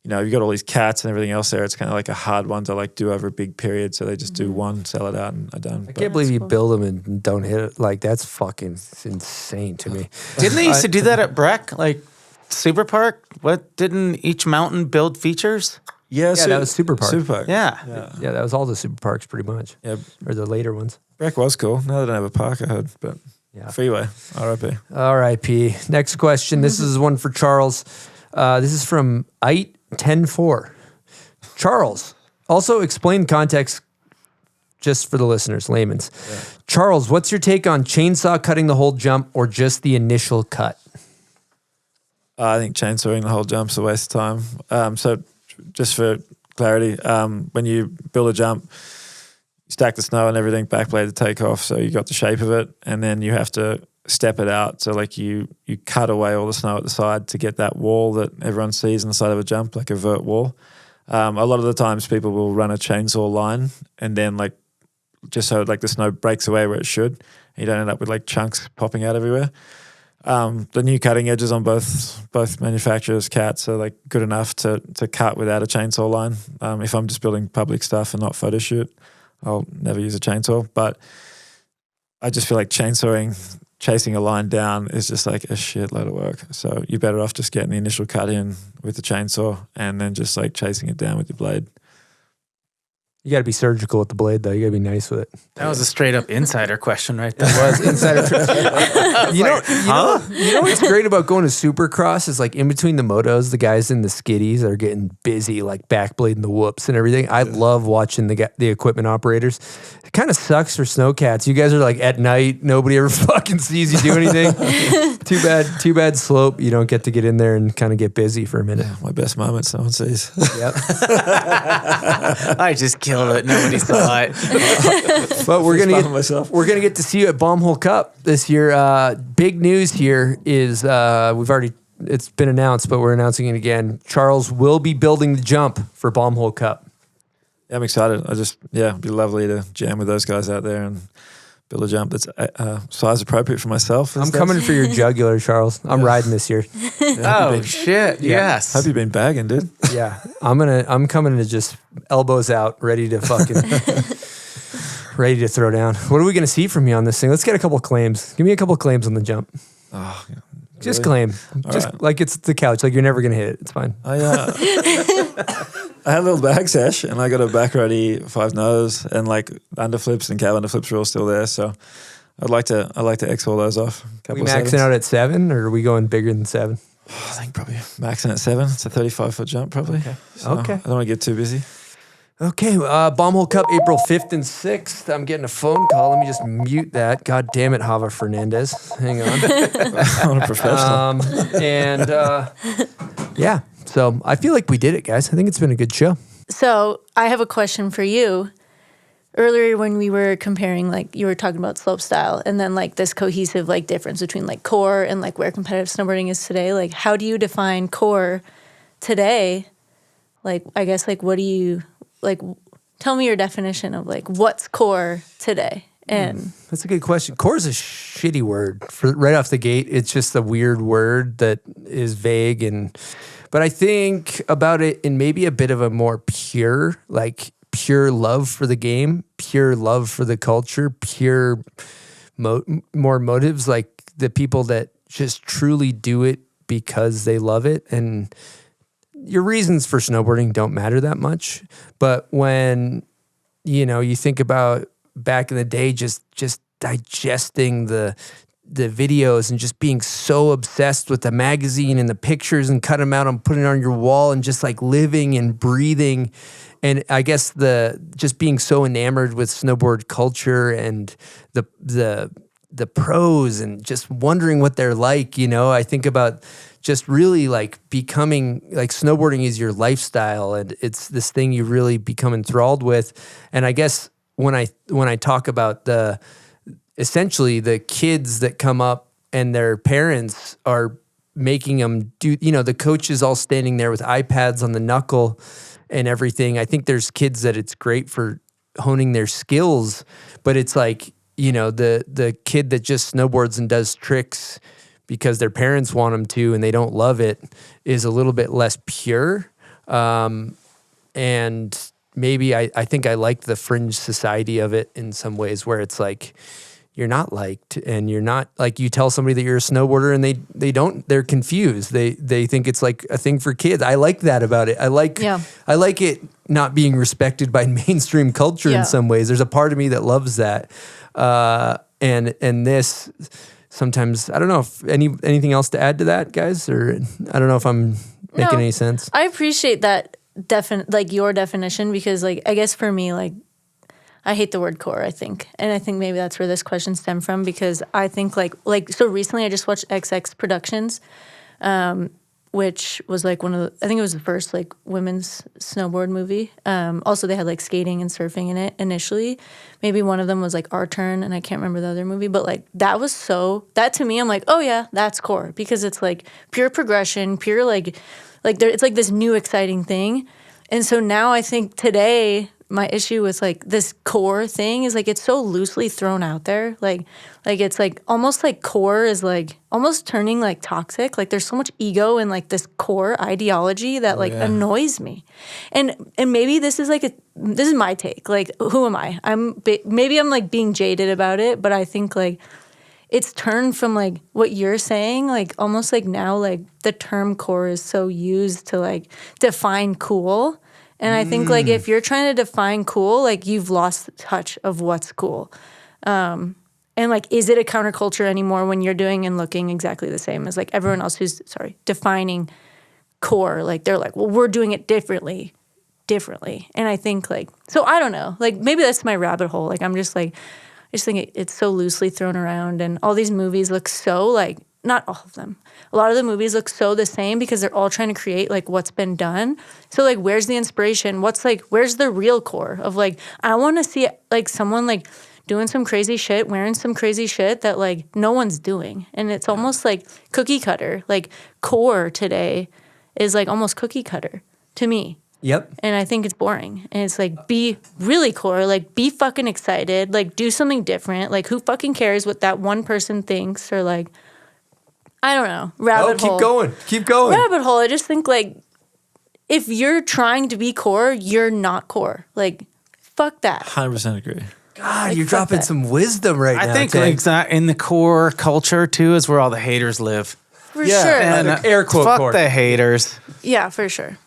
you've got all these cats and everything else there. It's kind of like a hard one to like do over a big period. So they just do one, sell it out, and are done. I can't believe you build them and don't hit it. Like that's fucking insane to me. Didn't they used to do that at Breck? Like Super Park? Didn't each mountain build features? Yeah, that was Super Park. Super Park. Yeah, that was all the Super Parks pretty much. Yeah, or the later ones. Breck was cool. Now they don't have a park, I heard, but Freeway, RIP. RIP. Next question. This is one for Charles. This is from IT104. Charles, also explain context just for the listeners, layman's. Yeah. Charles, what's your take on chainsaw cutting the whole jump or just the initial cut? I think chainsawing the whole jump's a waste of time. So just for clarity. When you build a jump, stack the snow and everything, backblade the takeoff, so you got the shape of it, and then you have to step it out. So like you cut away all the snow at the side to get that wall that everyone sees on the side of a jump, like a vert wall. A lot of the times people will run a chainsaw line and then like just so like the snow breaks away where it should, and you don't end up with like chunks popping out everywhere. The new cutting edges on both manufacturers' cats are like good enough to cut without a chainsaw line. If I'm just building public stuff and not photo shoot, I'll never use a chainsaw. But I just feel like chasing a line down is just like a shitload of work. So you're better off just getting the initial cut in with the chainsaw and then just like chasing it down with your blade. You got to be surgical with the blade, though. You got to be nice with it. That was a straight up insider question right there. That was insider. You know what's great about going to Supercross is like in between the motos, the guys in the skiddies are getting busy, like backblading the whoops and everything. I love watching the equipment operators. It kind of sucks for snowcats. You guys are like at night, nobody ever fucking sees you do anything. Too bad slope. You don't get to get in there and kind of get busy for a minute. Yeah, my best moments, no one sees. Yep. I just killed it. Nobody saw it. But we're gonna get to see you at Bombhole Cup this year. Big news here is it's been announced, but we're announcing it again. Charles will be building the jump for Bombhole Cup. Yeah, I'm excited. It'd be lovely to jam with those guys out there and build a jump that's size appropriate for myself. I'm coming for your jugular, Charles. I'm riding this year. Yeah, shit! Yeah. Yes. Hope you've been bagging, dude. Yeah, I'm coming to just elbows out, ready to throw down. What are we gonna see from you on this thing? Let's get a couple claims. Give me a couple claims on the jump. Oh, yeah. Just claim. Just right. like it's the couch. Like you're never gonna hit it. It's fine. I had a little bag sesh and I got a back roadie 5 nose and like underflips and cab underflips are all still there. So I'd like to X all those off. Are we maxing out at 7 or are we going bigger than 7? I think probably maxing at 7. It's a 35-foot jump probably. Okay. So I don't want to get too busy. Okay, Bombhole Cup, April 5th and 6th. I'm getting a phone call. Let me just mute that. God damn it, Java Fernandez. Hang on. I'm a professional. Yeah, so I feel like we did it, guys. I think it's been a good show. So I have a question for you. Earlier when we were comparing, like you were talking about slope style and then like this cohesive like difference between like core and like where competitive snowboarding is today. Like how do you define core today? Like I guess like what do you... Like, tell me your definition of like what's core today. And that's a good question. Core is a shitty word for right off the gate. It's just a weird word that is vague, but I think about it in maybe a bit of a more pure love for the game, pure love for the culture, pure more motives, like the people that just truly do it because they love it. And your reasons for snowboarding don't matter that much. But when, you think about back in the day, just digesting the videos and just being so obsessed with the magazine and the pictures and cut them out and putting it on your wall and just like living and breathing. And I guess just being so enamored with snowboard culture and the pros and just wondering what they're like, I think about just really like becoming like snowboarding is your lifestyle and it's this thing you really become enthralled with. And I guess when I talk about essentially the kids that come up and their parents are making them do, the coaches all standing there with iPads on the knuckle and everything. I think there's kids that it's great for honing their skills, but it's like, the kid that just snowboards and does tricks because their parents want them to and they don't love it is a little bit less pure. And maybe I think I like the fringe society of it in some ways where it's like you're not liked and you're not like you tell somebody that you're a snowboarder and they're confused. They think it's like a thing for kids. I like that about it. I like it not being respected by mainstream culture in some ways. There's a part of me that loves that. And this sometimes, I don't know if anything else to add to that, guys, or I don't know if I'm making any sense. I appreciate that your definition because like, I guess for me, like I hate the word core, I think. And I think maybe that's where this question stemmed from because I think like so recently I just watched XX Productions, which was like I think it was the first like women's snowboard movie. Also, they had like skating and surfing in it initially. Maybe one of them was like Our Turn, and I can't remember the other movie. But like that to me, I'm like, oh yeah, that's core, because it's like pure progression, pure like it's like this new exciting thing. And so now I think today my issue with like this core thing is like it's so loosely thrown out there. Like it's like almost like core is like almost turning like toxic. Like there's so much ego in like this core ideology that annoys me. And maybe this is my take. Like, who am I? Maybe I'm like being jaded about it, but I think like it's turned from like what you're saying, like almost like now like the term core is so used to like define cool. And I think like if you're trying to define cool, like you've lost touch of what's cool. And like, is it a counterculture anymore when you're doing and looking exactly the same as like everyone else who's defining core? Like they're like, well, we're doing it differently. And I think like, so I don't know, like maybe that's my rabbit hole. Like I'm just like, I just think it's so loosely thrown around, and all these movies look so like, not all of them. A lot of the movies look so the same because they're all trying to create like what's been done. So like, where's the inspiration? Where's the real core of like, I want to see like someone like doing some crazy shit, wearing some crazy shit that like no one's doing. And it's almost like cookie cutter. Like core today is like almost cookie cutter to me. Yep. And I think it's boring. And it's like, be really core, like be fucking excited, like do something different. Like who fucking cares what that one person thinks, or like, I don't know. Rabbit hole. Keep going. Rabbit hole. I just think like if you're trying to be core, you're not core. Like fuck that. 100% agree. God, Like, you're fuck dropping that. some wisdom right now. I think Tank. like in the core culture too is where all the haters live. For sure. And air quote fuck core. the haters. Yeah, for sure.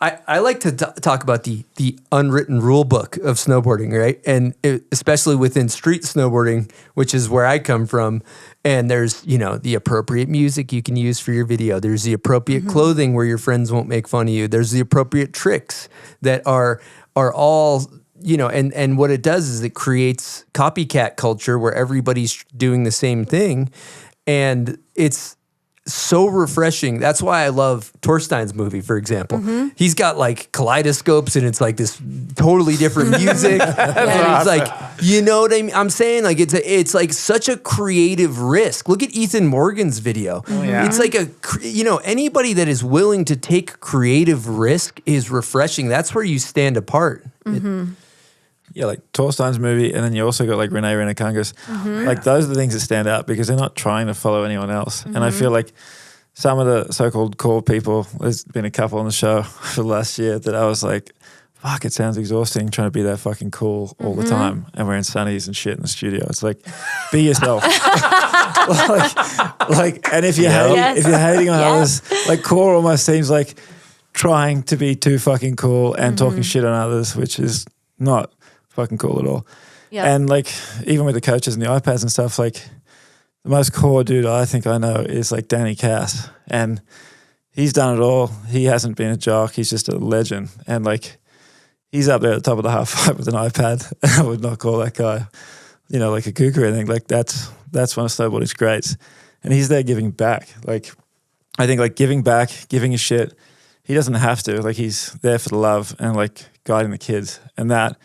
I like to talk about the unwritten rule book of snowboarding, right? And especially within street snowboarding, which is where I come from. And there's, the appropriate music you can use for your video. There's the appropriate clothing where your friends won't make fun of you. There's the appropriate tricks that are all, and what it does is it creates copycat culture where everybody's doing the same thing. And it's so refreshing. That's why I love Torstein's movie, for example. He's got like kaleidoscopes and it's like this totally different music. And it's like, you know what I mean? I'm saying like it's like such a creative risk. Look at Ethan Morgan's video. It's like anybody that is willing to take creative risk is refreshing. That's where you stand apart. Yeah, like Torstein's movie, and then you also got like Renee Renakangas. Like those are the things that stand out because they're not trying to follow anyone else. And I feel like some of the so-called core people, there's been a couple on the show for last year that I was like, fuck, it sounds exhausting trying to be that fucking cool all the time and wearing sunnies and shit in the studio. It's like, be yourself. And if you're hating on others, like core almost seems like trying to be too fucking cool and talking shit on others, which is not fucking cool at all. And like even with the coaches and the iPads and stuff, like the most core dude I think I know is like Danny Cass, and he's done it all. He hasn't been a jock. He's just a legend, and like he's up there at the top of the half pipe with an iPad. I would not call that guy, like a kook or anything. Like that's one of snowboarding's greats, and he's there giving back. Like I think like giving back, giving a shit. He doesn't have to. Like he's there for the love and like guiding the kids, and that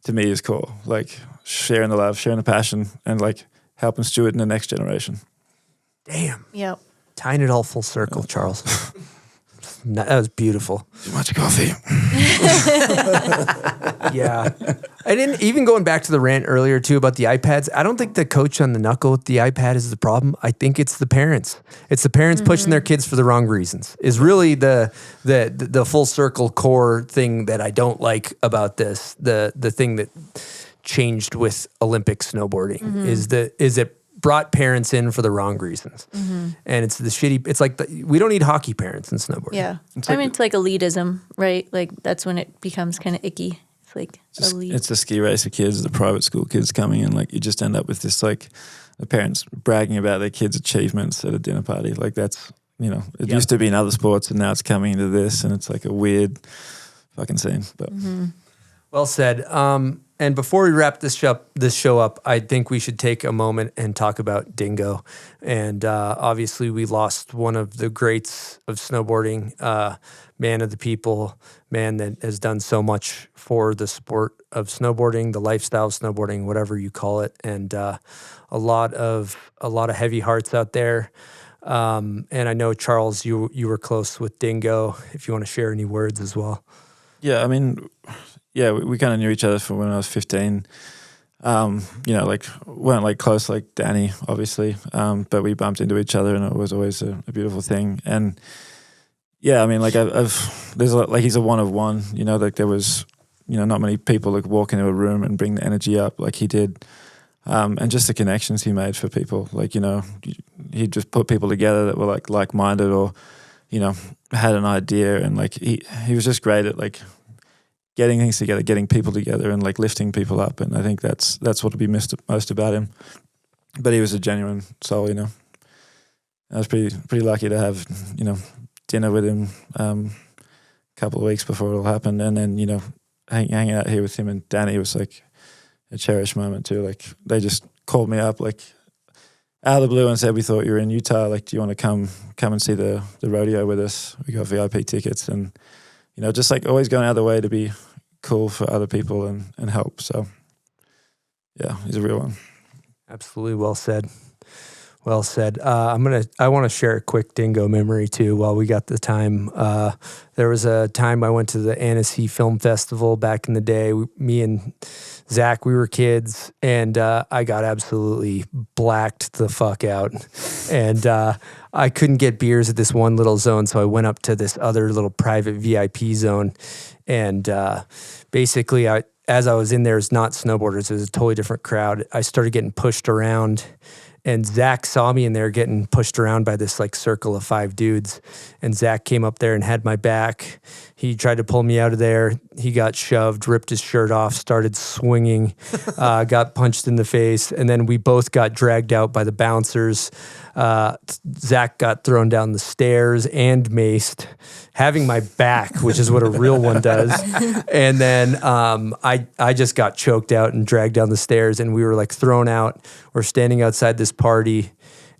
to me is cool. Like sharing the love, sharing the passion, and like helping steward in the next generation. Damn. Yep. Tying it all full circle, Charles. That was beautiful. Too much coffee. Yeah. And then even going back to the rant earlier too about the iPads, I don't think the coach on the knuckle with the iPad is the problem. I think it's the parents. It's the parents pushing their kids for the wrong reasons. Is really the full circle core thing that I don't like about this. The thing that changed with Olympic snowboarding is it brought parents in for the wrong reasons. And it's the shitty, it's like, we don't need hockey parents in snowboarding. Yeah. It's like elitism, right? Like that's when it becomes kind of icky. It's like elite. It's the ski racer kids, the private school kids coming in. Like you just end up with this, like the parents bragging about their kids' achievements at a dinner party. Like that's, it used to be in other sports and now it's coming into this and it's like a weird fucking scene. But Well said. And before we wrap this show up, I think we should take a moment and talk about Dingo. And obviously, we lost one of the greats of snowboarding, man of the people, man that has done so much for the sport of snowboarding, the lifestyle of snowboarding, whatever you call it, and a lot of heavy hearts out there. And I know, Charles, you were close with Dingo. If you want to share any words as well. Yeah, I mean, we kind of knew each other from when I was 15. Like weren't like close like Danny, obviously, but we bumped into each other, and it was always a beautiful thing. And yeah, I mean, like he's a one of one. Like there was, not many people that could walk into a room and bring the energy up like he did. And just the connections he made for people, like, he'd just put people together that were like-minded or, had an idea, and like he was just great at like getting things together, getting people together, and like lifting people up. And I think that's what'll be missed most about him. But he was a genuine soul, I was pretty lucky to have, dinner with him a couple of weeks before it all happened, and then hanging out here with him and Danny was like a cherished moment too. Like they just called me up like out of the blue and said, "We thought you were in Utah. Like, do you want to come and see the rodeo with us? We got VIP tickets." And just like always going out of the way to be cool for other people and help. So yeah, he's a real one. Absolutely, well said. Well said. I want to share a quick Dingo memory too while we got the time. There was a time I went to the Annecy Film Festival back in the day. Me and Zach, we were kids, and I got absolutely blacked the fuck out. And I couldn't get beers at this one little zone, so I went up to this other little private VIP zone. And basically, as I was in there, it's not snowboarders. It was a totally different crowd. I started getting pushed around. And Zach saw me in there getting pushed around by this like circle of 5 dudes. And Zach came up there and had my back. He tried to pull me out of there. He got shoved, ripped his shirt off, started swinging, got punched in the face. And then we both got dragged out by the bouncers. Zach got thrown down the stairs and maced, having my back, which is what a real one does. And then I just got choked out and dragged down the stairs, and we were like thrown out. We're standing outside this party,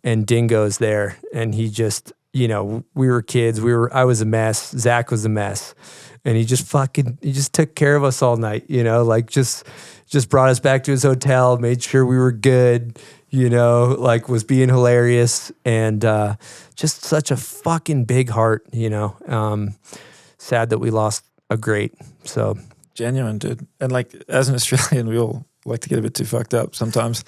and Dingo's there, and he just, we were kids. I was a mess. Zach was a mess, and he just took care of us all night. Like just brought us back to his hotel, made sure we were good. Like was being hilarious, and just such a fucking big heart, sad that we lost a great. So genuine, dude. And like as an Australian, we all like to get a bit too fucked up sometimes.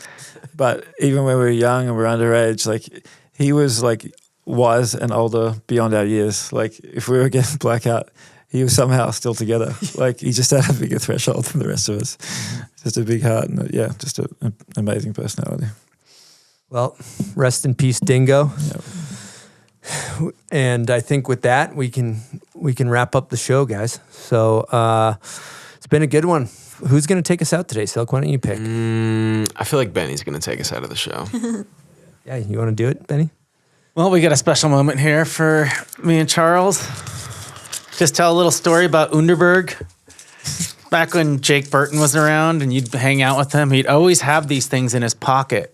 But even when we were young and we were underage, like he was like wise and older beyond our years. Like if we were getting blackout, he was somehow still together. Like he just had a bigger threshold than the rest of us. Just a big heart, and just an amazing personality. Well, rest in peace, Dingo. Yep. And I think with that, we can wrap up the show, guys. So it's been a good one. Who's going to take us out today, Silk? Why don't you pick? I feel like Benny's going to take us out of the show. Yeah, you want to do it, Benny? Well, we got a special moment here for me and Charles. Just tell a little story about Underberg. Back when Jake Burton was around and you'd hang out with him, he'd always have these things in his pocket.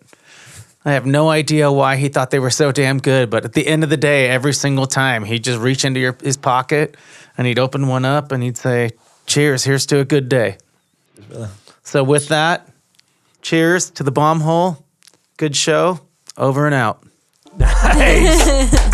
I have no idea why he thought they were so damn good, but at the end of the day, every single time, he'd just reach into his pocket and he'd open one up and he'd say, "Cheers, here's to a good day." So with that, cheers to the bomb hole. Good show. Over and out. Nice.